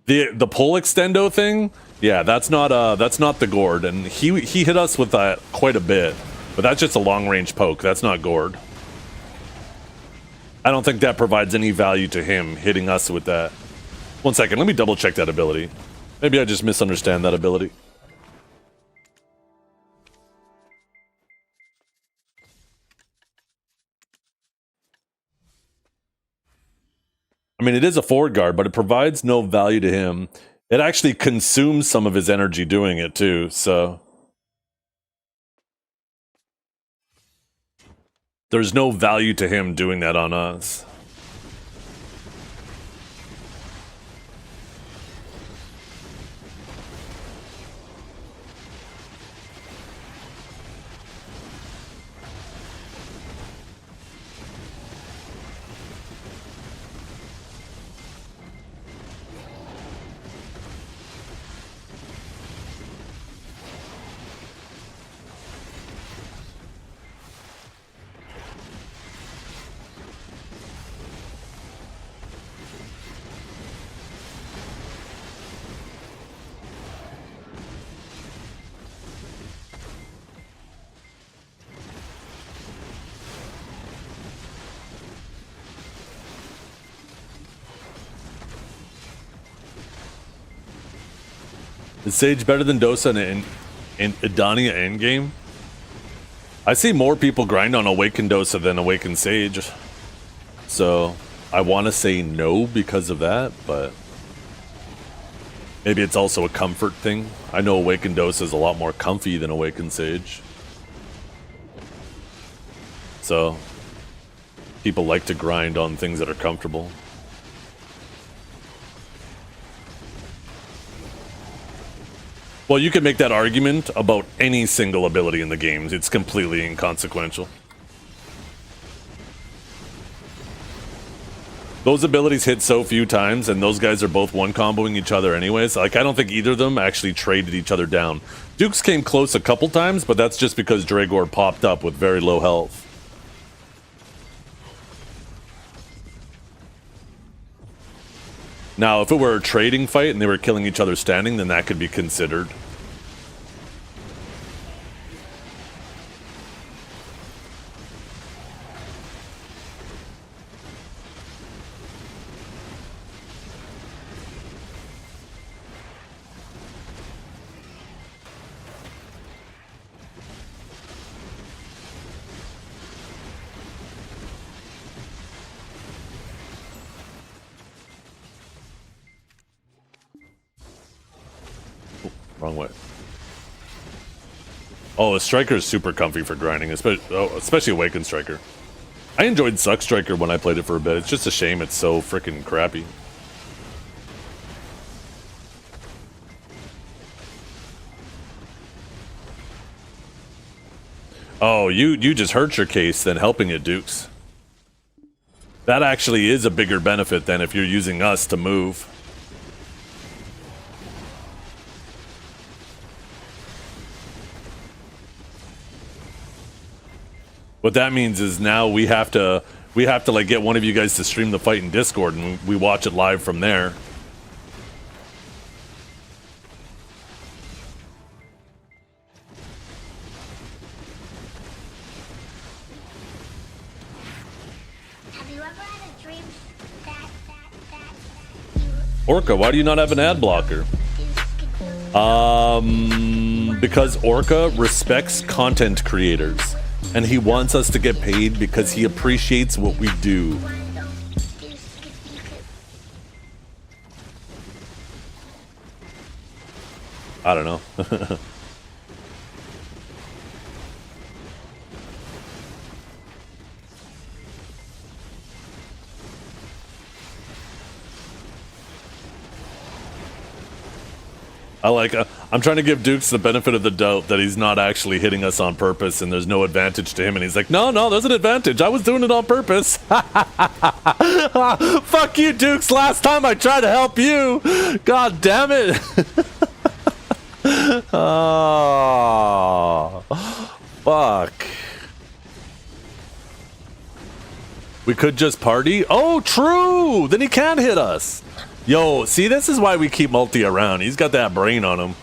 the pull extendo thing, yeah, that's not the gourd, and he hit us with that quite a bit, but that's just a long range poke. That's not gourd. I don't think that provides any value to him hitting us with that. One second, let me double check that ability. Maybe I just misunderstand that ability. I mean, it is a forward guard, but it provides no value to him. It actually consumes some of his energy doing it too, so... There's no value to him doing that on us. Is Sage better than Dosa in Idania endgame? I see more people grind on Awakened Dosa than Awakened Sage. So, I want to say no because of that, but... Maybe it's also a comfort thing. I know Awakened Dosa is a lot more comfy than Awakened Sage. So, people like to grind on things that are comfortable. Well, you could make that argument about any single ability in the games. It's completely inconsequential. Those abilities hit so few times, and those guys are both one-comboing each other anyways. Like, I don't think either of them actually traded each other down. Dukes came close a couple times, but that's just because Dragor popped up with very low health. Now, if it were a trading fight and they were killing each other standing, then that could be considered. Wrong way. Oh, a Striker is super comfy for grinding, especially Awakened Striker. I enjoyed Suck Striker when I played it for a bit. It's just a shame it's so freaking crappy. Oh, you just hurt your case than helping it, Dukes. That actually is a bigger benefit than if you're using us to move. What that means is now we have to like get one of you guys to stream the fight in Discord and we watch it live from there. Have you ever had a dream that Orca, why do you not have an ad blocker? Because Orca respects content creators. And he wants us to get paid because he appreciates what we do. I don't know. I'm trying to give Dukes the benefit of the doubt that he's not actually hitting us on purpose and there's no advantage to him. And he's like, no, there's an advantage. I was doing it on purpose. Fuck you, Dukes. Last time I tried to help you. God damn it. Oh, fuck. We could just party? Oh, true. Then he can't hit us. Yo, see, this is why we keep Multi around. He's got that brain on him.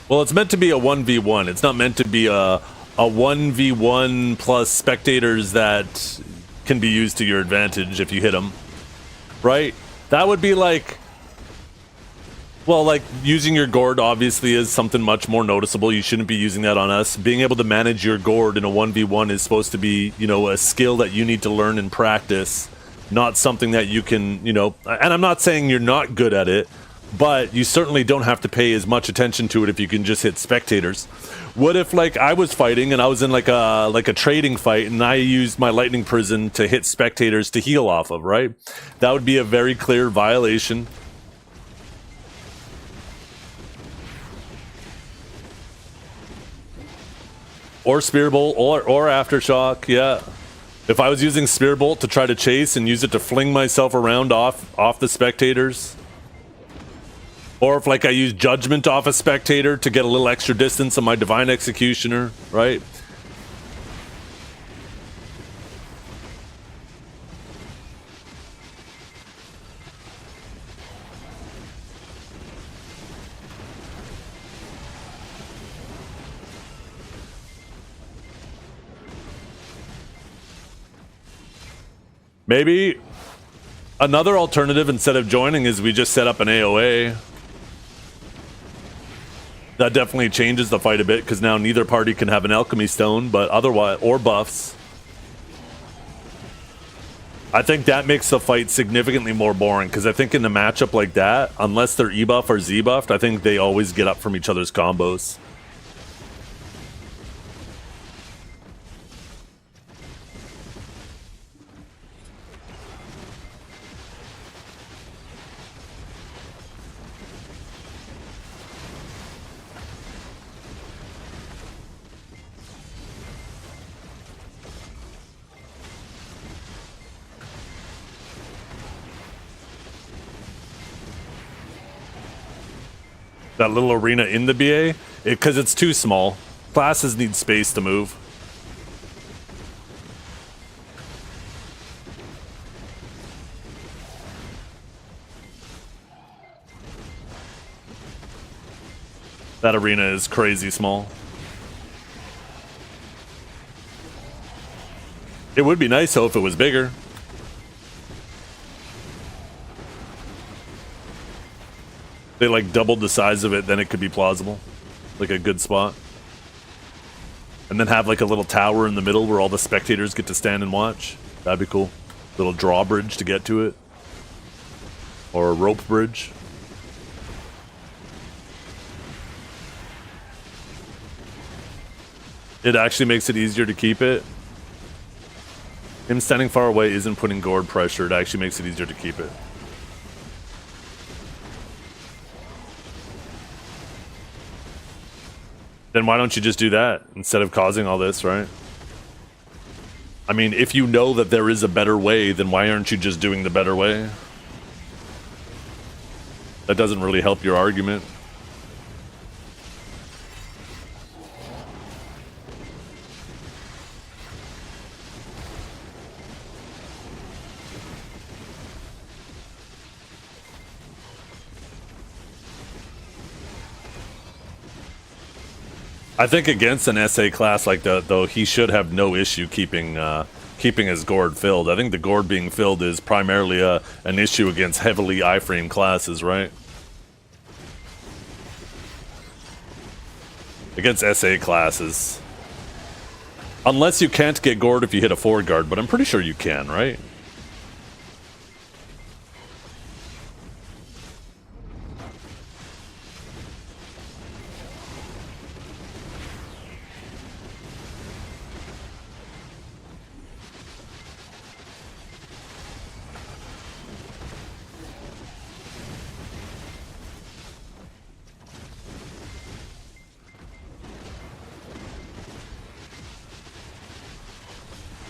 Well, it's meant to be a 1v1. It's not meant to be a 1v1 plus spectators that can be used to your advantage if you hit them. Right? That would be like... Well, like, using your gourd obviously is something much more noticeable. You shouldn't be using that on us. Being able to manage your gourd in a 1v1 is supposed to be, you know, a skill that you need to learn and practice, not something that you can, you know... And I'm not saying you're not good at it, but you certainly don't have to pay as much attention to it if you can just hit spectators. What if, like, I was fighting and I was in, like a trading fight and I used my lightning prison to hit spectators to heal off of, right? That would be a very clear violation. Or Spear Bolt, or Aftershock, yeah. If I was using Spear Bolt to try to chase and use it to fling myself around off the spectators. Or if, like, I use Judgment off a spectator to get a little extra distance on my Divine Executioner, right? Maybe another alternative instead of joining is we just set up an AOA. That definitely changes the fight a bit because now neither party can have an alchemy stone, but otherwise, or buffs. I think that makes the fight significantly more boring because I think in a matchup like that, unless they're E-buff or Z-buffed, I think they always get up from each other's combos. That little arena in the BA, because it's too small. Classes need space to move. That arena is crazy small. It would be nice though if it was bigger. They like doubled the size of it, then it could be plausible. Like a good spot. And then have like a little tower in the middle where all the spectators get to stand and watch. That'd be cool. Little drawbridge to get to it. Or a rope bridge. It actually makes it easier to keep it. Him standing far away isn't putting gourd pressure. It actually makes it easier to keep it. Then why don't you just do that instead of causing all this, right? I mean, if you know that there is a better way, then why aren't you just doing the better way? That doesn't really help your argument. I think against an SA class like that, though, he should have no issue keeping his gourd filled. I think the gourd being filled is primarily an issue against heavily iframe classes, right? Against SA classes. Unless you can't get gourd if you hit a 4-guard, but I'm pretty sure you can, right?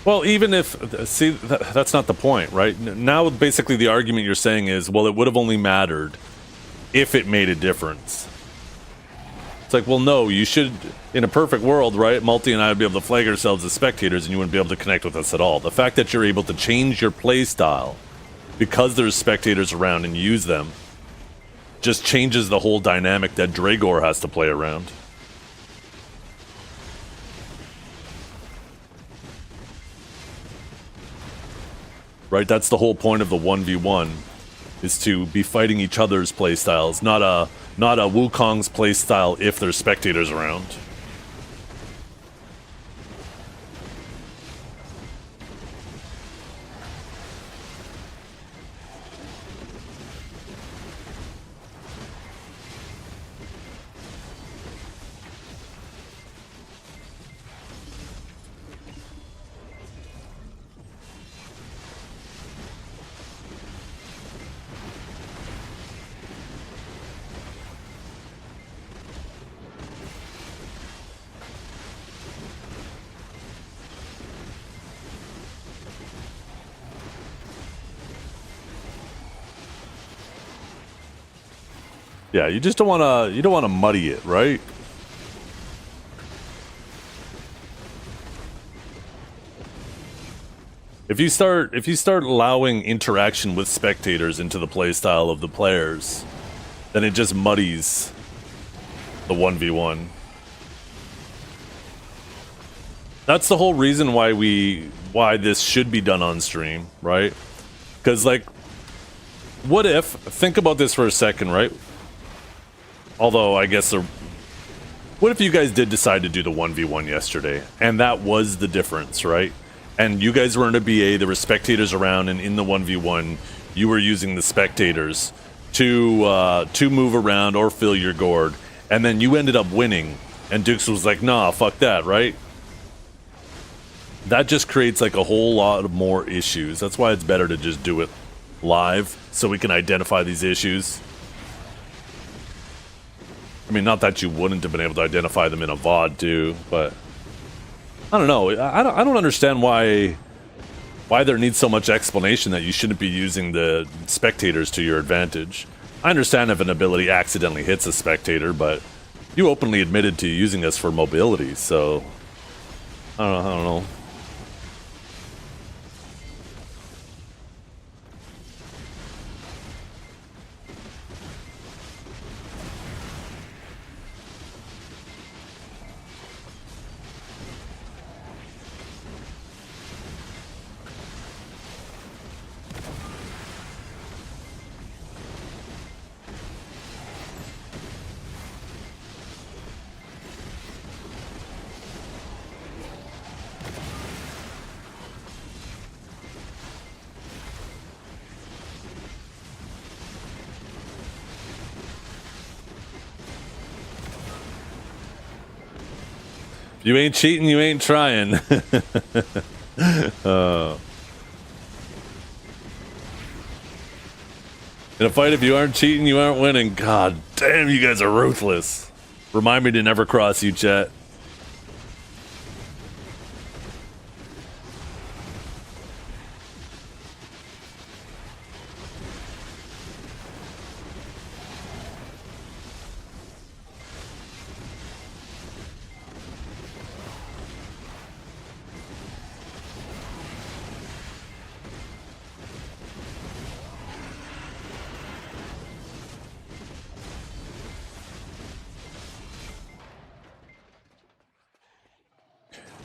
Well, even if, see, that's not the point, right? Now, basically, the argument you're saying is, well, it would have only mattered if it made a difference. It's like, well, no, you should, in a perfect world, right? Multi and I would be able to flag ourselves as spectators and you wouldn't be able to connect with us at all. The fact that you're able to change your play style because there's spectators around and use them just changes the whole dynamic that Dragor has to play around. Right, that's the whole point of the 1v1, is to be fighting each other's playstyles, not a Wukong's playstyle if there's spectators around. Yeah, you just don't want to muddy it, right? If you start allowing interaction with spectators into the playstyle of the players, then it just muddies the 1v1. That's the whole reason why this should be done on stream, right? Because, like, what if, think about this for a second, right? Although, I guess, what if you guys did decide to do the 1v1 yesterday, and that was the difference, right? And you guys were in a BA, there were spectators around, and in the 1v1, you were using the spectators to move around or fill your gourd, and then you ended up winning, and Dukes was like, nah, fuck that, right? That just creates, like, a whole lot of more issues. That's why it's better to just do it live, so we can identify these issues. I mean, not that you wouldn't have been able to identify them in a VOD too, but I don't know. I don't understand why there needs so much explanation that you shouldn't be using the spectators to your advantage. I understand if an ability accidentally hits a spectator, but you openly admitted to using us for mobility, so I don't know. You ain't cheating, you ain't trying. In a fight, if you aren't cheating, you aren't winning. God damn, you guys are ruthless. Remind me to never cross you, chat.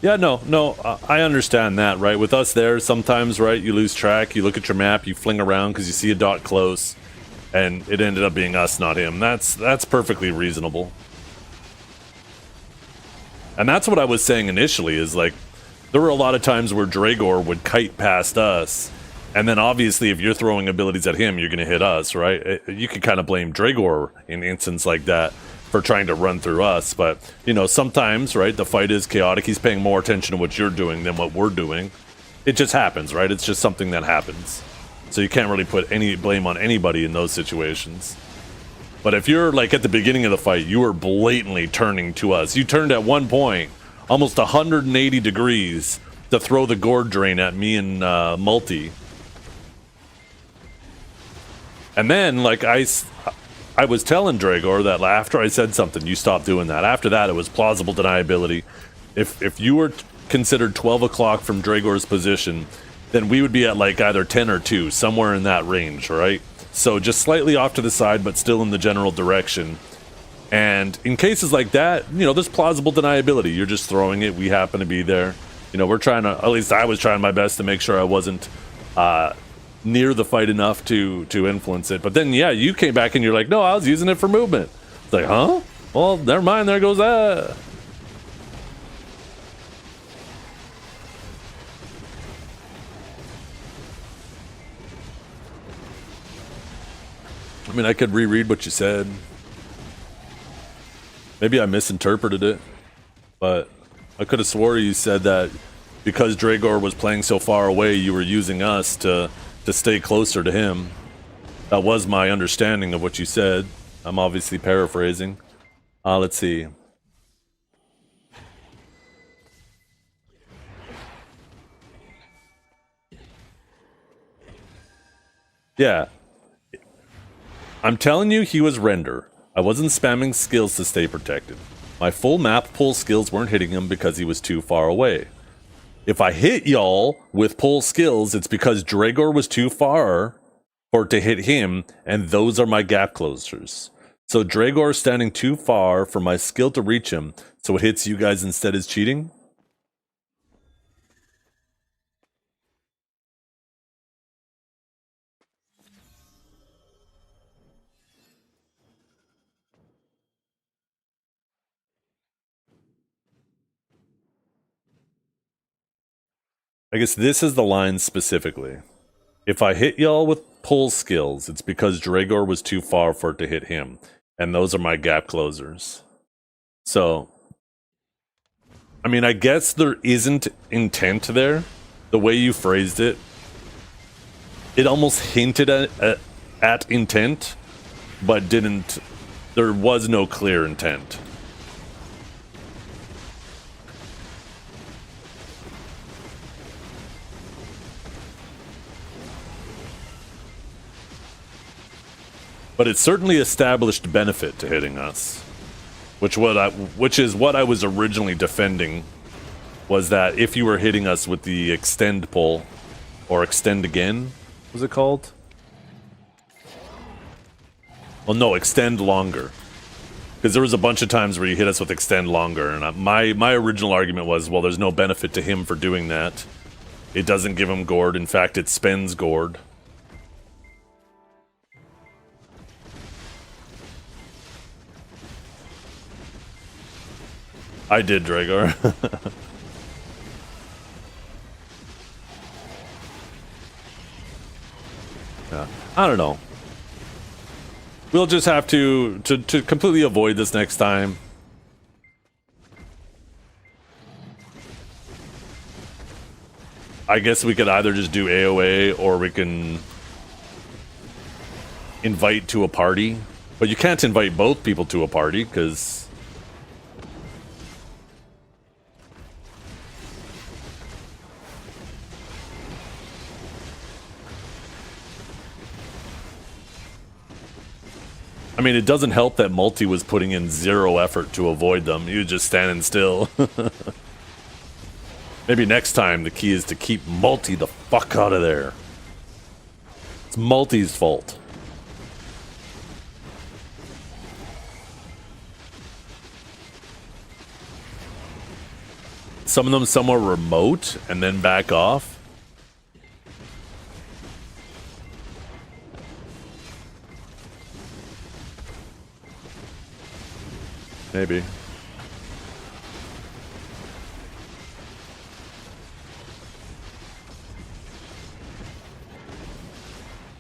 Yeah, no, I understand that, right? With us there, sometimes, right, you lose track, you look at your map, you fling around because you see a dot close, and it ended up being us, not him. That's perfectly reasonable. And that's what I was saying initially, is like, there were a lot of times where Dragor would kite past us, and then obviously if you're throwing abilities at him, you're going to hit us, right? You can kind of blame Dragor in instance like that for trying to run through us, but you know, sometimes, right, the fight is chaotic. He's paying more attention to what you're doing than what we're doing. It just happens, right? It's just something that happens. So you can't really put any blame on anybody in those situations. But if you're like at the beginning of the fight, you were blatantly turning to us. You turned at one point almost 180 degrees to throw the gourd drain at me and Multi. And then, like, I was telling Dragor that after I said something, you stopped doing that. After that, it was plausible deniability. If you were considered 12 o'clock from Dragor's position, then we would be at like either 10 or 2, somewhere in that range, right? So just slightly off to the side, but still in the general direction. And in cases like that, you know, there's plausible deniability. You're just throwing it. We happen to be there. You know, we're trying to, at least I was trying my best to make sure I wasn't near the fight enough to influence it. But then, yeah, you came back and you're like, no, I was using it for movement. It's like, huh? Well, never mind. There goes that. I mean, I could reread what you said. Maybe I misinterpreted it, but I could have swore you said that because Dragor was playing so far away, you were using us to stay closer to him. That was my understanding of what you said. I'm obviously paraphrasing. Let's see. Yeah. I'm telling you, he was render. I wasn't spamming skills to stay protected. My full map pull skills weren't hitting him because he was too far away. If I hit y'all with pull skills, it's because Dragor was too far for it to hit him, and those are my gap closers. So Dragor standing too far for my skill to reach him, so it hits you guys instead is cheating? I guess this is the line specifically. If I hit y'all with pull skills, it's because Dragor was too far for it to hit him. And those are my gap closers. So, I mean, I guess there isn't intent there. The way you phrased it, it almost hinted at intent, but didn't. There was no clear intent. But it certainly established benefit to hitting us, which is what I was originally defending, was that if you were hitting us with the extend pull, or extend again, was it called? Well, no, extend longer, because there was a bunch of times where you hit us with extend longer, and my original argument was, well, there's no benefit to him for doing that. It doesn't give him gourd. In fact, it spends gourd. I did, Dragor. Yeah, I don't know. We'll just have to completely avoid this next time. I guess we could either just do AoA or we can invite to a party. But you can't invite both people to a party because... I mean, it doesn't help that Multi was putting in 0 effort to avoid them. He was just standing still. Maybe next time the key is to keep Multi the fuck out of there. It's Multi's fault. Some of them somewhere remote and then back off. Maybe.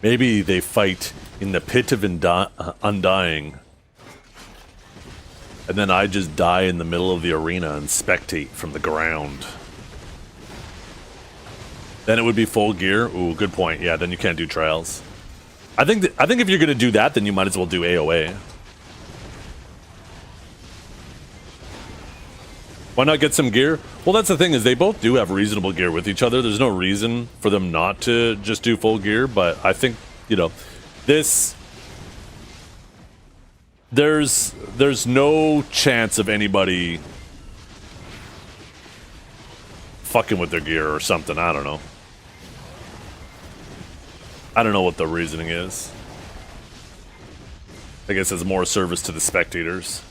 Maybe they fight in the pit of Undying. And then I just die in the middle of the arena and spectate from the ground. Then it would be full gear. Ooh, good point. Yeah, then you can't do trials. I think if you're going to do that, then you might as well do AoA. Why not get some gear? Well, that's the thing, is they both do have reasonable gear with each other. There's no reason for them not to just do full gear, but I think, you know, this... There's no chance of anybody fucking with their gear or something. I don't know. I don't know what the reasoning is. I guess it's more service to the spectators.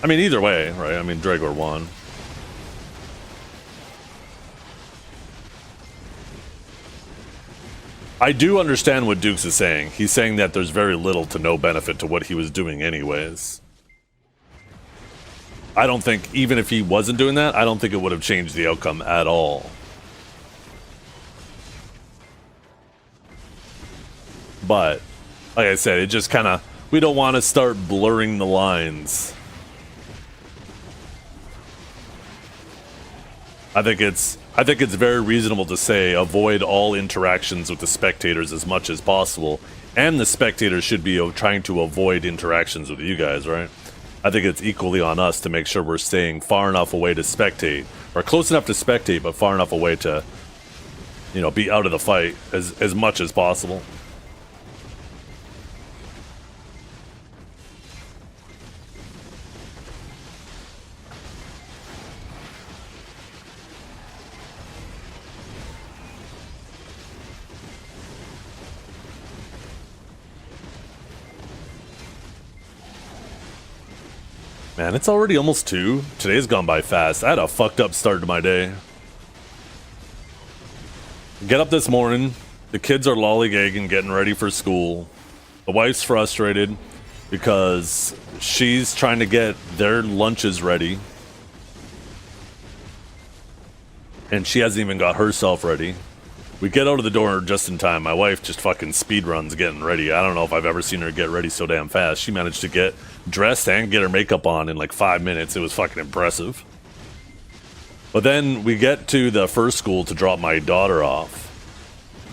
I mean, either way, right? I mean, Dragor won. I do understand what Dukes is saying. He's saying that there's very little to no benefit to what he was doing anyways. I don't think, even if he wasn't doing that, I don't think it would have changed the outcome at all. But, like I said, it just kind of... We don't want to start blurring the lines. I think it's very reasonable to say avoid all interactions with the spectators as much as possible, and the spectators should be trying to avoid interactions with you guys, right? I think it's equally on us to make sure we're staying far enough away to spectate, or close enough to spectate, but far enough away to, you know, be out of the fight as much as possible. Man, it's already almost 2. Today's gone by fast. I had a fucked up start to my day. Get up this morning. The kids are lollygagging, getting ready for school. The wife's frustrated because she's trying to get their lunches ready. And she hasn't even got herself ready. We get out of the door just in time. My wife just fucking speed runs getting ready. I don't know if I've ever seen her get ready so damn fast. She managed to get dressed and get her makeup on in like 5 minutes. It was fucking impressive. But then we get to the first school to drop my daughter off.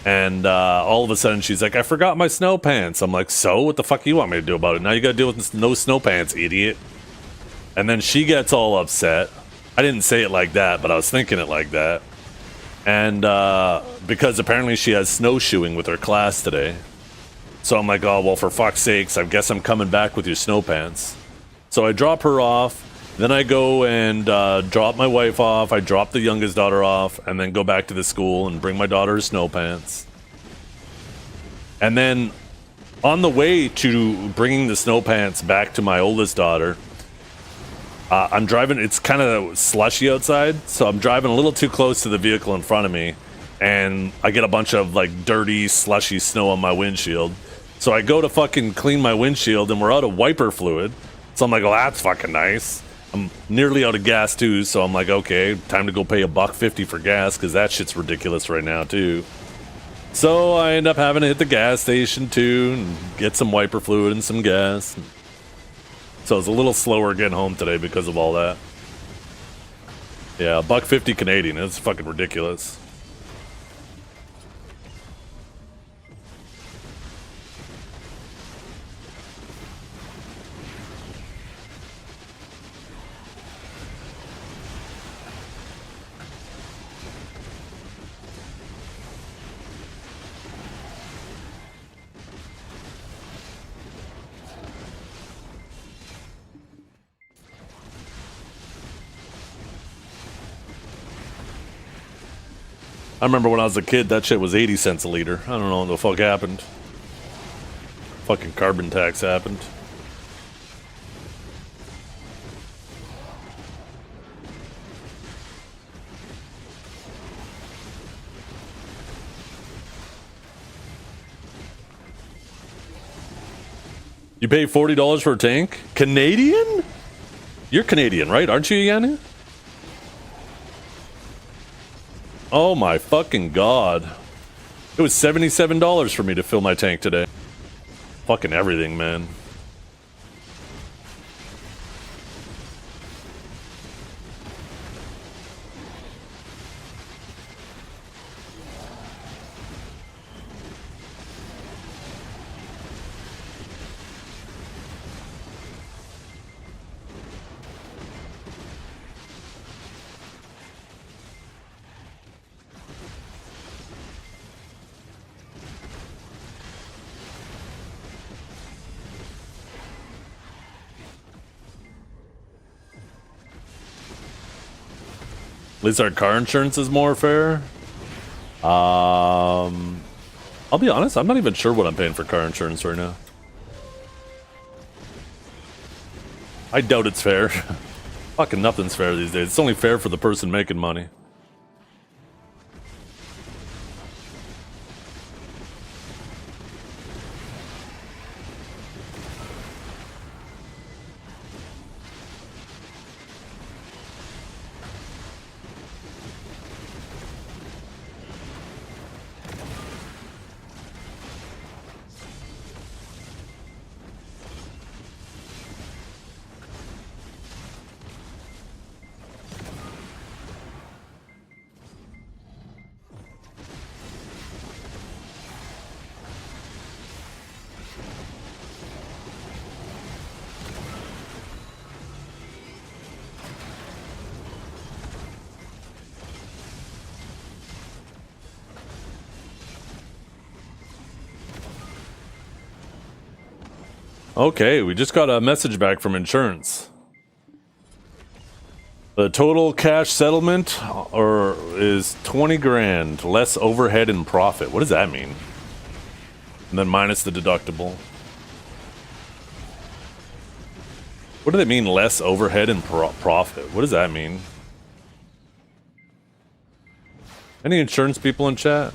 And all of a sudden she's like, I forgot my snow pants. I'm like, so? What the fuck do you want me to do about it? Now you gotta deal with no snow pants, idiot. And then she gets all upset. I didn't say it like that, but I was thinking it like that. And because apparently she has snowshoeing with her class today. So I'm like, oh, well, for fuck's sakes, I guess I'm coming back with your snow pants. So I drop her off. Then I go and drop my wife off. I drop the youngest daughter off and then go back to the school and bring my daughter her snow pants. And then on the way to bringing the snow pants back to my oldest daughter, I'm driving, it's kind of slushy outside, so I'm driving a little too close to the vehicle in front of me, and I get a bunch of like dirty, slushy snow on my windshield. So I go to fucking clean my windshield, and we're out of wiper fluid. So I'm like, well, that's fucking nice. I'm nearly out of gas too, so I'm like, okay, time to go pay $1.50 for gas, because that shit's ridiculous right now too. So I end up having to hit the gas station too and get some wiper fluid and some gas. So it's a little slower getting home today because of all that. Yeah, $1.50 Canadian. It's fucking ridiculous. I remember when I was a kid, that shit was 80 cents a liter. I don't know what the fuck happened. Fucking carbon tax happened. You pay $40 for a tank? Canadian? You're Canadian, right? Aren't you, Yanni? Oh my fucking god. It was $77 for me to fill my tank today. Fucking everything, man. At least our car insurance is more fair. I'll be honest, I'm not even sure what I'm paying for car insurance right now. I doubt it's fair. Fucking nothing's fair these days. It's only fair for the person making money. Okay, we just got a message back from insurance. The total cash settlement is 20 grand, less overhead and profit. What does that mean? And then minus the deductible. What do they mean, less overhead and profit? What does that mean? Any insurance people in chat?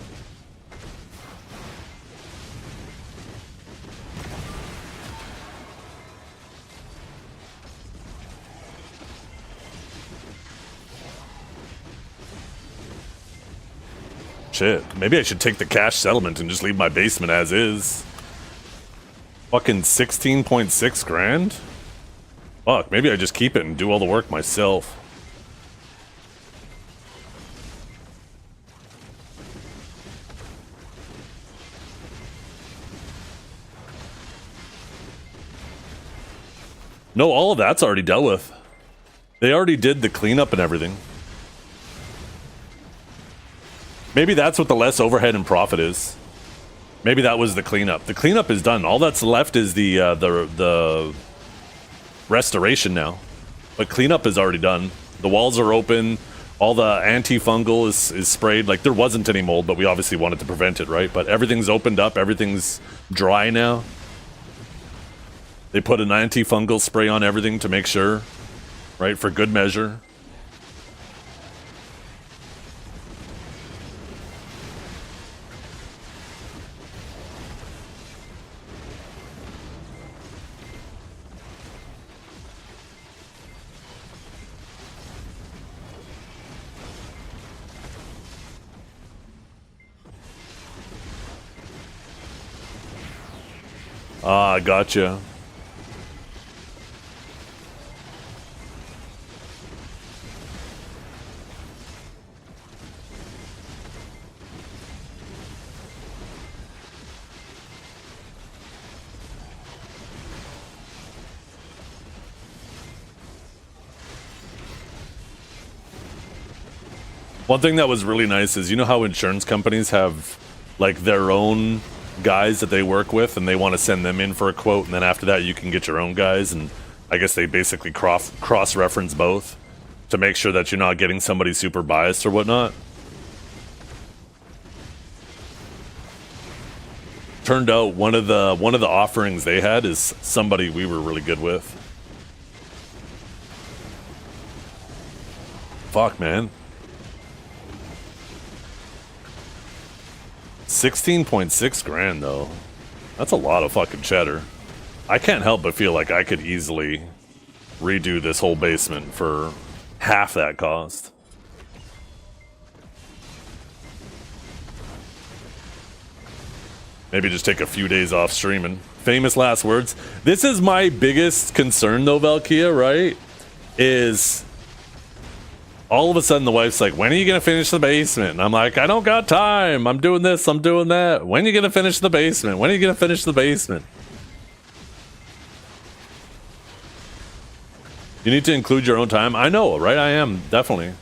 Shit, maybe I should take the cash settlement and just leave my basement as is. Fucking 16.6 grand? Fuck, maybe I just keep it and do all the work myself. No, all of that's already dealt with. They already did the cleanup and everything. Maybe that's what the less overhead and profit is. Maybe that was the cleanup. The cleanup is done. All that's left is the restoration now. But cleanup is already done. The walls are open. All the antifungal is sprayed. Like, there wasn't any mold, but we obviously wanted to prevent it, right? But everything's opened up. Everything's dry now. They put an antifungal spray on everything to make sure, right? For good measure. Ah, gotcha. One thing that was really nice is, you know how insurance companies have like their own guys that they work with and they want to send them in for a quote, and then after that you can get your own guys, and I guess they basically cross-reference both to make sure that you're not getting somebody super biased or whatnot. Turned out one of the offerings they had is somebody we were really good with. Fuck, man. 16.6 grand though. That's a lot of fucking cheddar. I can't help but feel like I could easily redo this whole basement for half that cost. Maybe just take a few days off streaming. Famous last words. This is my biggest concern though, Valkia, right? Is all of a sudden the wife's like, when are you gonna finish the basement? And I'm like, I don't got time. I'm doing this, I'm doing that. When are you gonna finish the basement? When are you gonna finish the basement? You need to include your own time. I know, right? I am, definitely.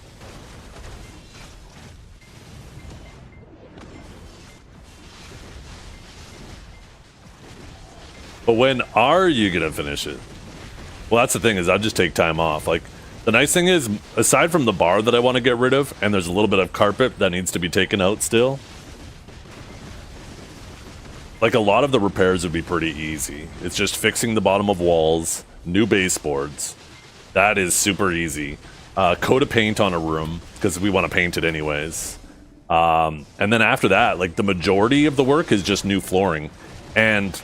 But when are you gonna finish it? Well, that's the thing, is I just take time off. Like, the nice thing is, aside from the bar that I want to get rid of, and there's a little bit of carpet that needs to be taken out still, like a lot of the repairs would be pretty easy. It's just fixing the bottom of walls, new baseboards. That is super easy. Coat of paint on a room, because we want to paint it anyways. And then after that, like the majority of the work is just new flooring. And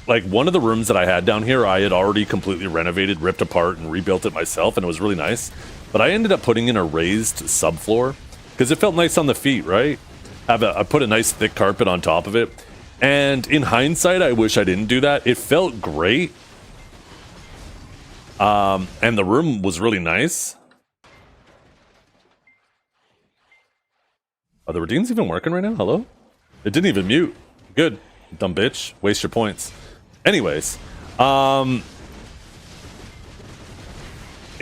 like one of the rooms that I had down here, I had already completely renovated, ripped apart, and rebuilt it myself, and it was really nice. But I ended up putting in a raised subfloor because it felt nice on the feet, right? I put a nice thick carpet on top of it. And in hindsight, I wish I didn't do that. It felt great. And the room was really nice. Are the redeems even working right now? Hello? It didn't even mute. Good. Dumb bitch. Waste your points. Anyways, in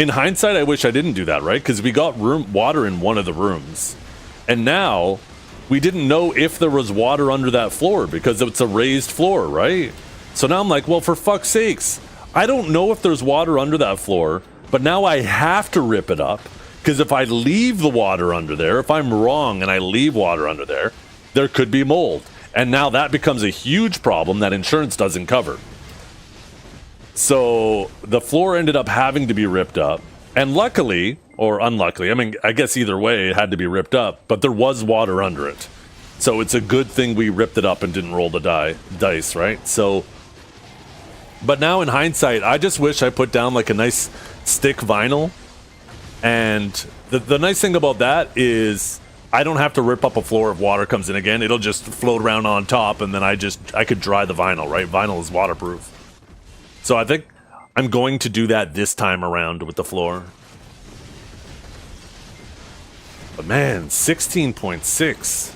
hindsight, I wish I didn't do that, right? Because we got water in one of the rooms, and now we didn't know if there was water under that floor because it's a raised floor, right? So now I'm like, well, for fuck's sakes, I don't know if there's water under that floor, but now I have to rip it up, because if I leave the water under there, if I'm wrong and I leave water under there, there could be mold. And now that becomes a huge problem that insurance doesn't cover. So the floor ended up having to be ripped up. And luckily, or unluckily, I mean, I guess either way it had to be ripped up, but there was water under it. So it's a good thing we ripped it up and didn't roll the dice, right? So, but now in hindsight, I just wish I put down like a nice stick vinyl. And the nice thing about that is I don't have to rip up a floor if water comes in again. It'll just float around on top, and then I could dry the vinyl, right? Vinyl is waterproof. So I think I'm going to do that this time around with the floor. But man, 16.6.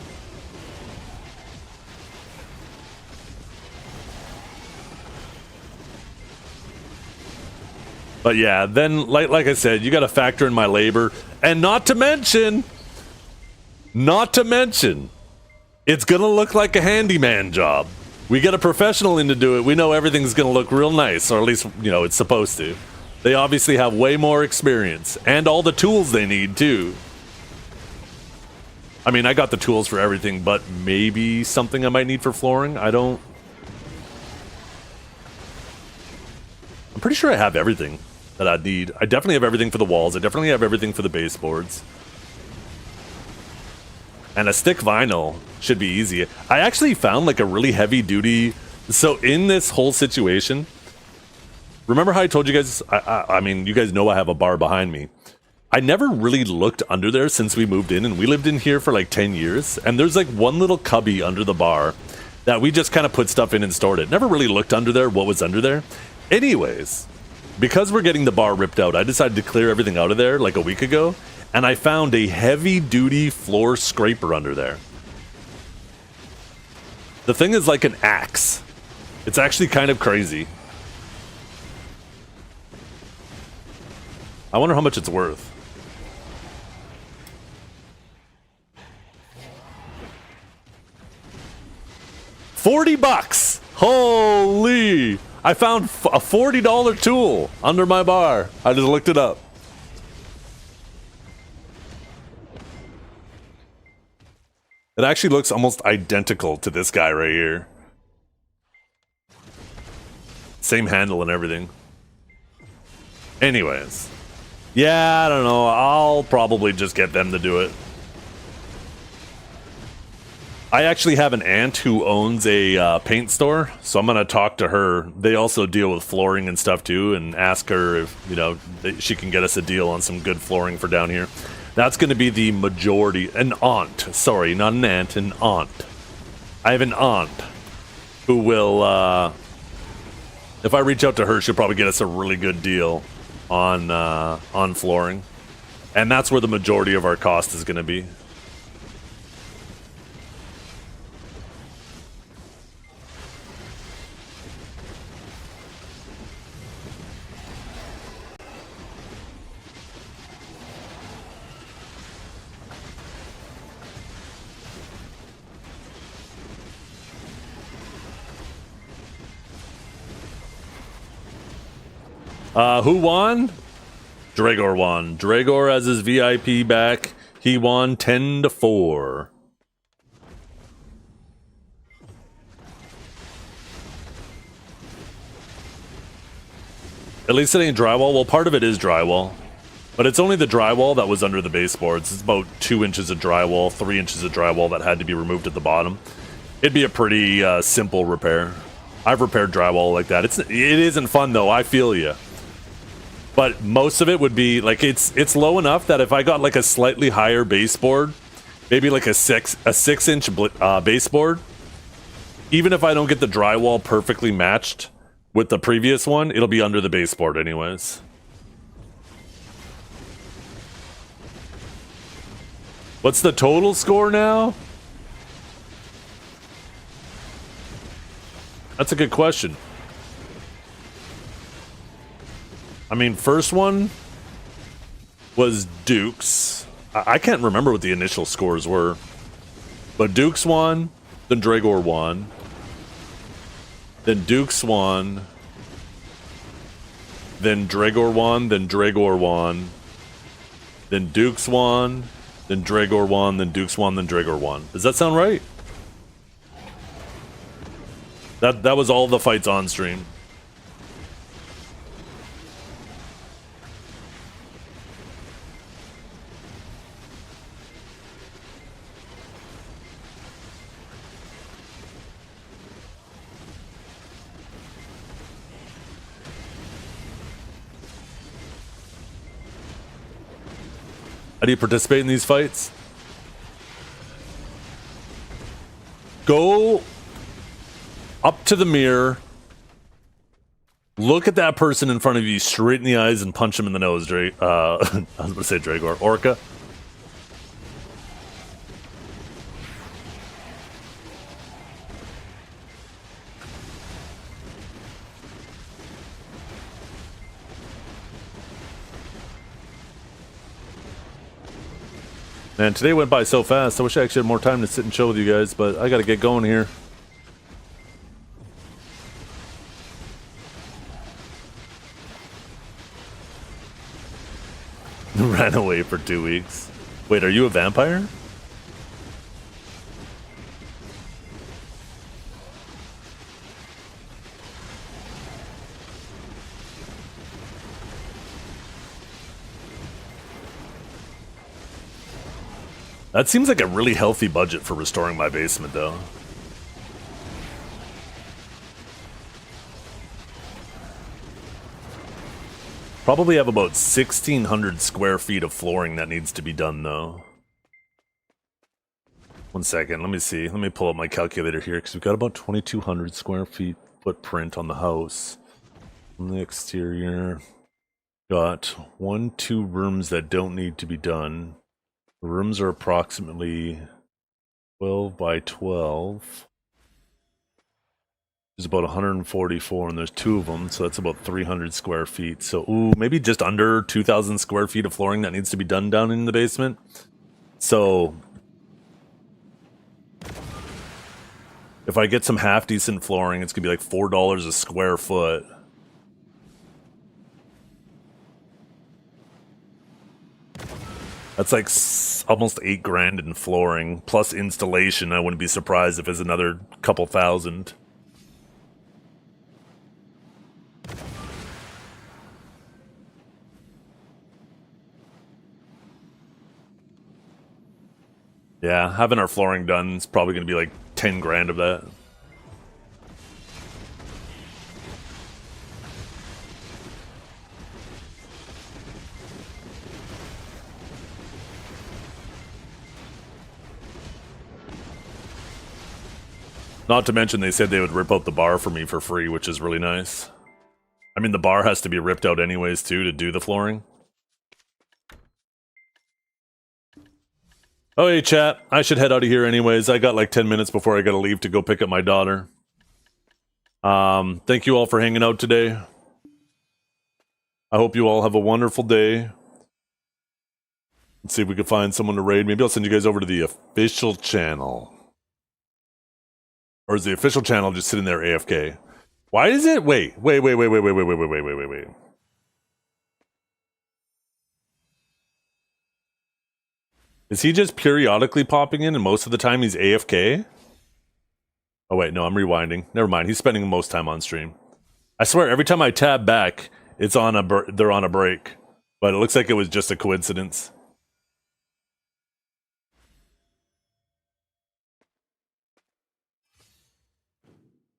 But yeah, then like I said, you got to factor in my labor, and not to mention, it's gonna look like a handyman job. We get a professional in to do it, we know everything's gonna look real nice, or at least, you know, it's supposed to. They obviously have way more experience, and all the tools they need, too. I mean, I got the tools for everything, but maybe something I might need for flooring? I'm pretty sure I have everything that I need. I definitely have everything for the walls, I definitely have everything for the baseboards. And a stick vinyl should be easy. I actually found like a really heavy duty. So in this whole situation, remember how I told you guys, I mean, you guys know I have a bar behind me. I never really looked under there since we moved in, and we lived in here for like 10 years. And there's like one little cubby under the bar that we just kind of put stuff in and stored it. Never really looked under there, what was under there. Anyways, because we're getting the bar ripped out, I decided to clear everything out of there like a week ago, and I found a heavy-duty floor scraper under there. The thing is like an axe. It's actually kind of crazy. I wonder how much it's worth. $40! Holy! I found a $40 tool under my bar. I just looked it up. It actually looks almost identical to this guy right here. Same handle and everything. Anyways. Yeah, I don't know. I'll probably just get them to do it. I actually have an aunt who owns a paint store, so I'm going to talk to her. They also deal with flooring and stuff too, and ask her if, you know, she can get us a deal on some good flooring for down here. That's going to be the majority. An aunt. Sorry, not an aunt, an aunt. I have an aunt who will, if I reach out to her, she'll probably get us a really good deal on flooring. And that's where the majority of our cost is going to be. Who won? Dragor won. Dragor has his VIP back. He won 10-4. At least it ain't drywall. Well, part of it is drywall. But it's only the drywall that was under the baseboards. It's about 2 inches of drywall, 3 inches of drywall that had to be removed at the bottom. It'd be a pretty simple repair. I've repaired drywall like that. It isn't fun though, I feel you. But most of it would be like it's low enough that if I got like a slightly higher baseboard, maybe like a 6-inch baseboard, even if I don't get the drywall perfectly matched with the previous one, it'll be under the baseboard anyways. What's the total score now? That's a good question. I mean, first one was Duke's. I can't remember what the initial scores were. But Duke's won, then Dragor won. Then Duke's won. Then Dragor won, then Dragor won. Then Duke's won, then Dragor won, then Duke's won, then Dragor won. Does that sound right? That was all the fights on stream. How do you participate in these fights? Go up to the mirror, look at that person in front of you straight in the eyes and punch him in the nose, I was going to say Dragor. Orca. Man, today went by so fast. I wish I actually had more time to sit and chill with you guys, but I gotta get going here. Ran away for 2 weeks. Wait, are you a vampire? That seems like a really healthy budget for restoring my basement, though. Probably have about 1,600 square feet of flooring that needs to be done, though. 1 second. Let me see. Let me pull up my calculator here because we've got about 2,200 square feet footprint on the house. On the exterior, got 2 rooms that don't need to be done. The rooms are approximately 12 by 12. There's about 144, and there's 2 of them, so that's about 300 square feet. So, ooh, maybe just under 2,000 square feet of flooring that needs to be done down in the basement. So, if I get some half-decent flooring, it's going to be like $4 a square foot. That's like almost $8,000 in flooring, plus installation. I wouldn't be surprised if it's another couple thousand. Yeah, having our flooring done is probably going to be like $10,000 of that. Not to mention they said they would rip out the bar for me for free, which is really nice. I mean, the bar has to be ripped out anyways, too, to do the flooring. Oh, hey, chat. I should head out of here anyways. I got like 10 minutes before I gotta leave to go pick up my daughter. Thank you all for hanging out today. I hope you all have a wonderful day. Let's see if we can find someone to raid. Maybe I'll send you guys over to the official channel. Or is the official channel just sitting there AFK? Why is it? Wait. Is he just periodically popping in and most of the time he's AFK? Oh wait, no, I'm rewinding. Never mind, he's spending most time on stream. I swear, every time I tab back, it's on they're on a break. But it looks like it was just a coincidence.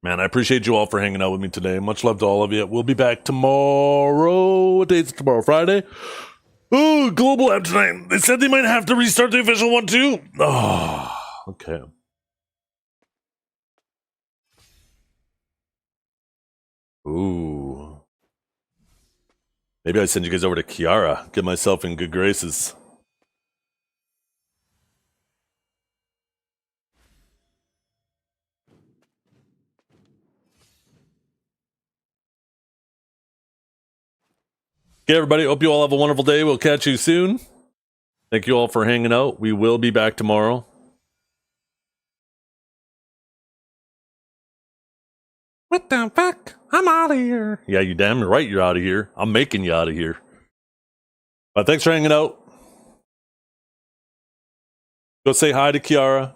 Man, I appreciate you all for hanging out with me today. Much love to all of you. We'll be back tomorrow. What day is it tomorrow? Friday? Oh, global app tonight. They said they might have to restart the official one too. Oh, okay. Ooh. Maybe I send you guys over to Kiara. Get myself in good graces. Okay, everybody. Hope you all have a wonderful day. We'll catch you soon. Thank you all for hanging out. We will be back tomorrow. What the fuck? I'm out of here. Yeah, you damn right you're out of here. I'm making you out of here. But thanks for hanging out. Go say hi to Kiara.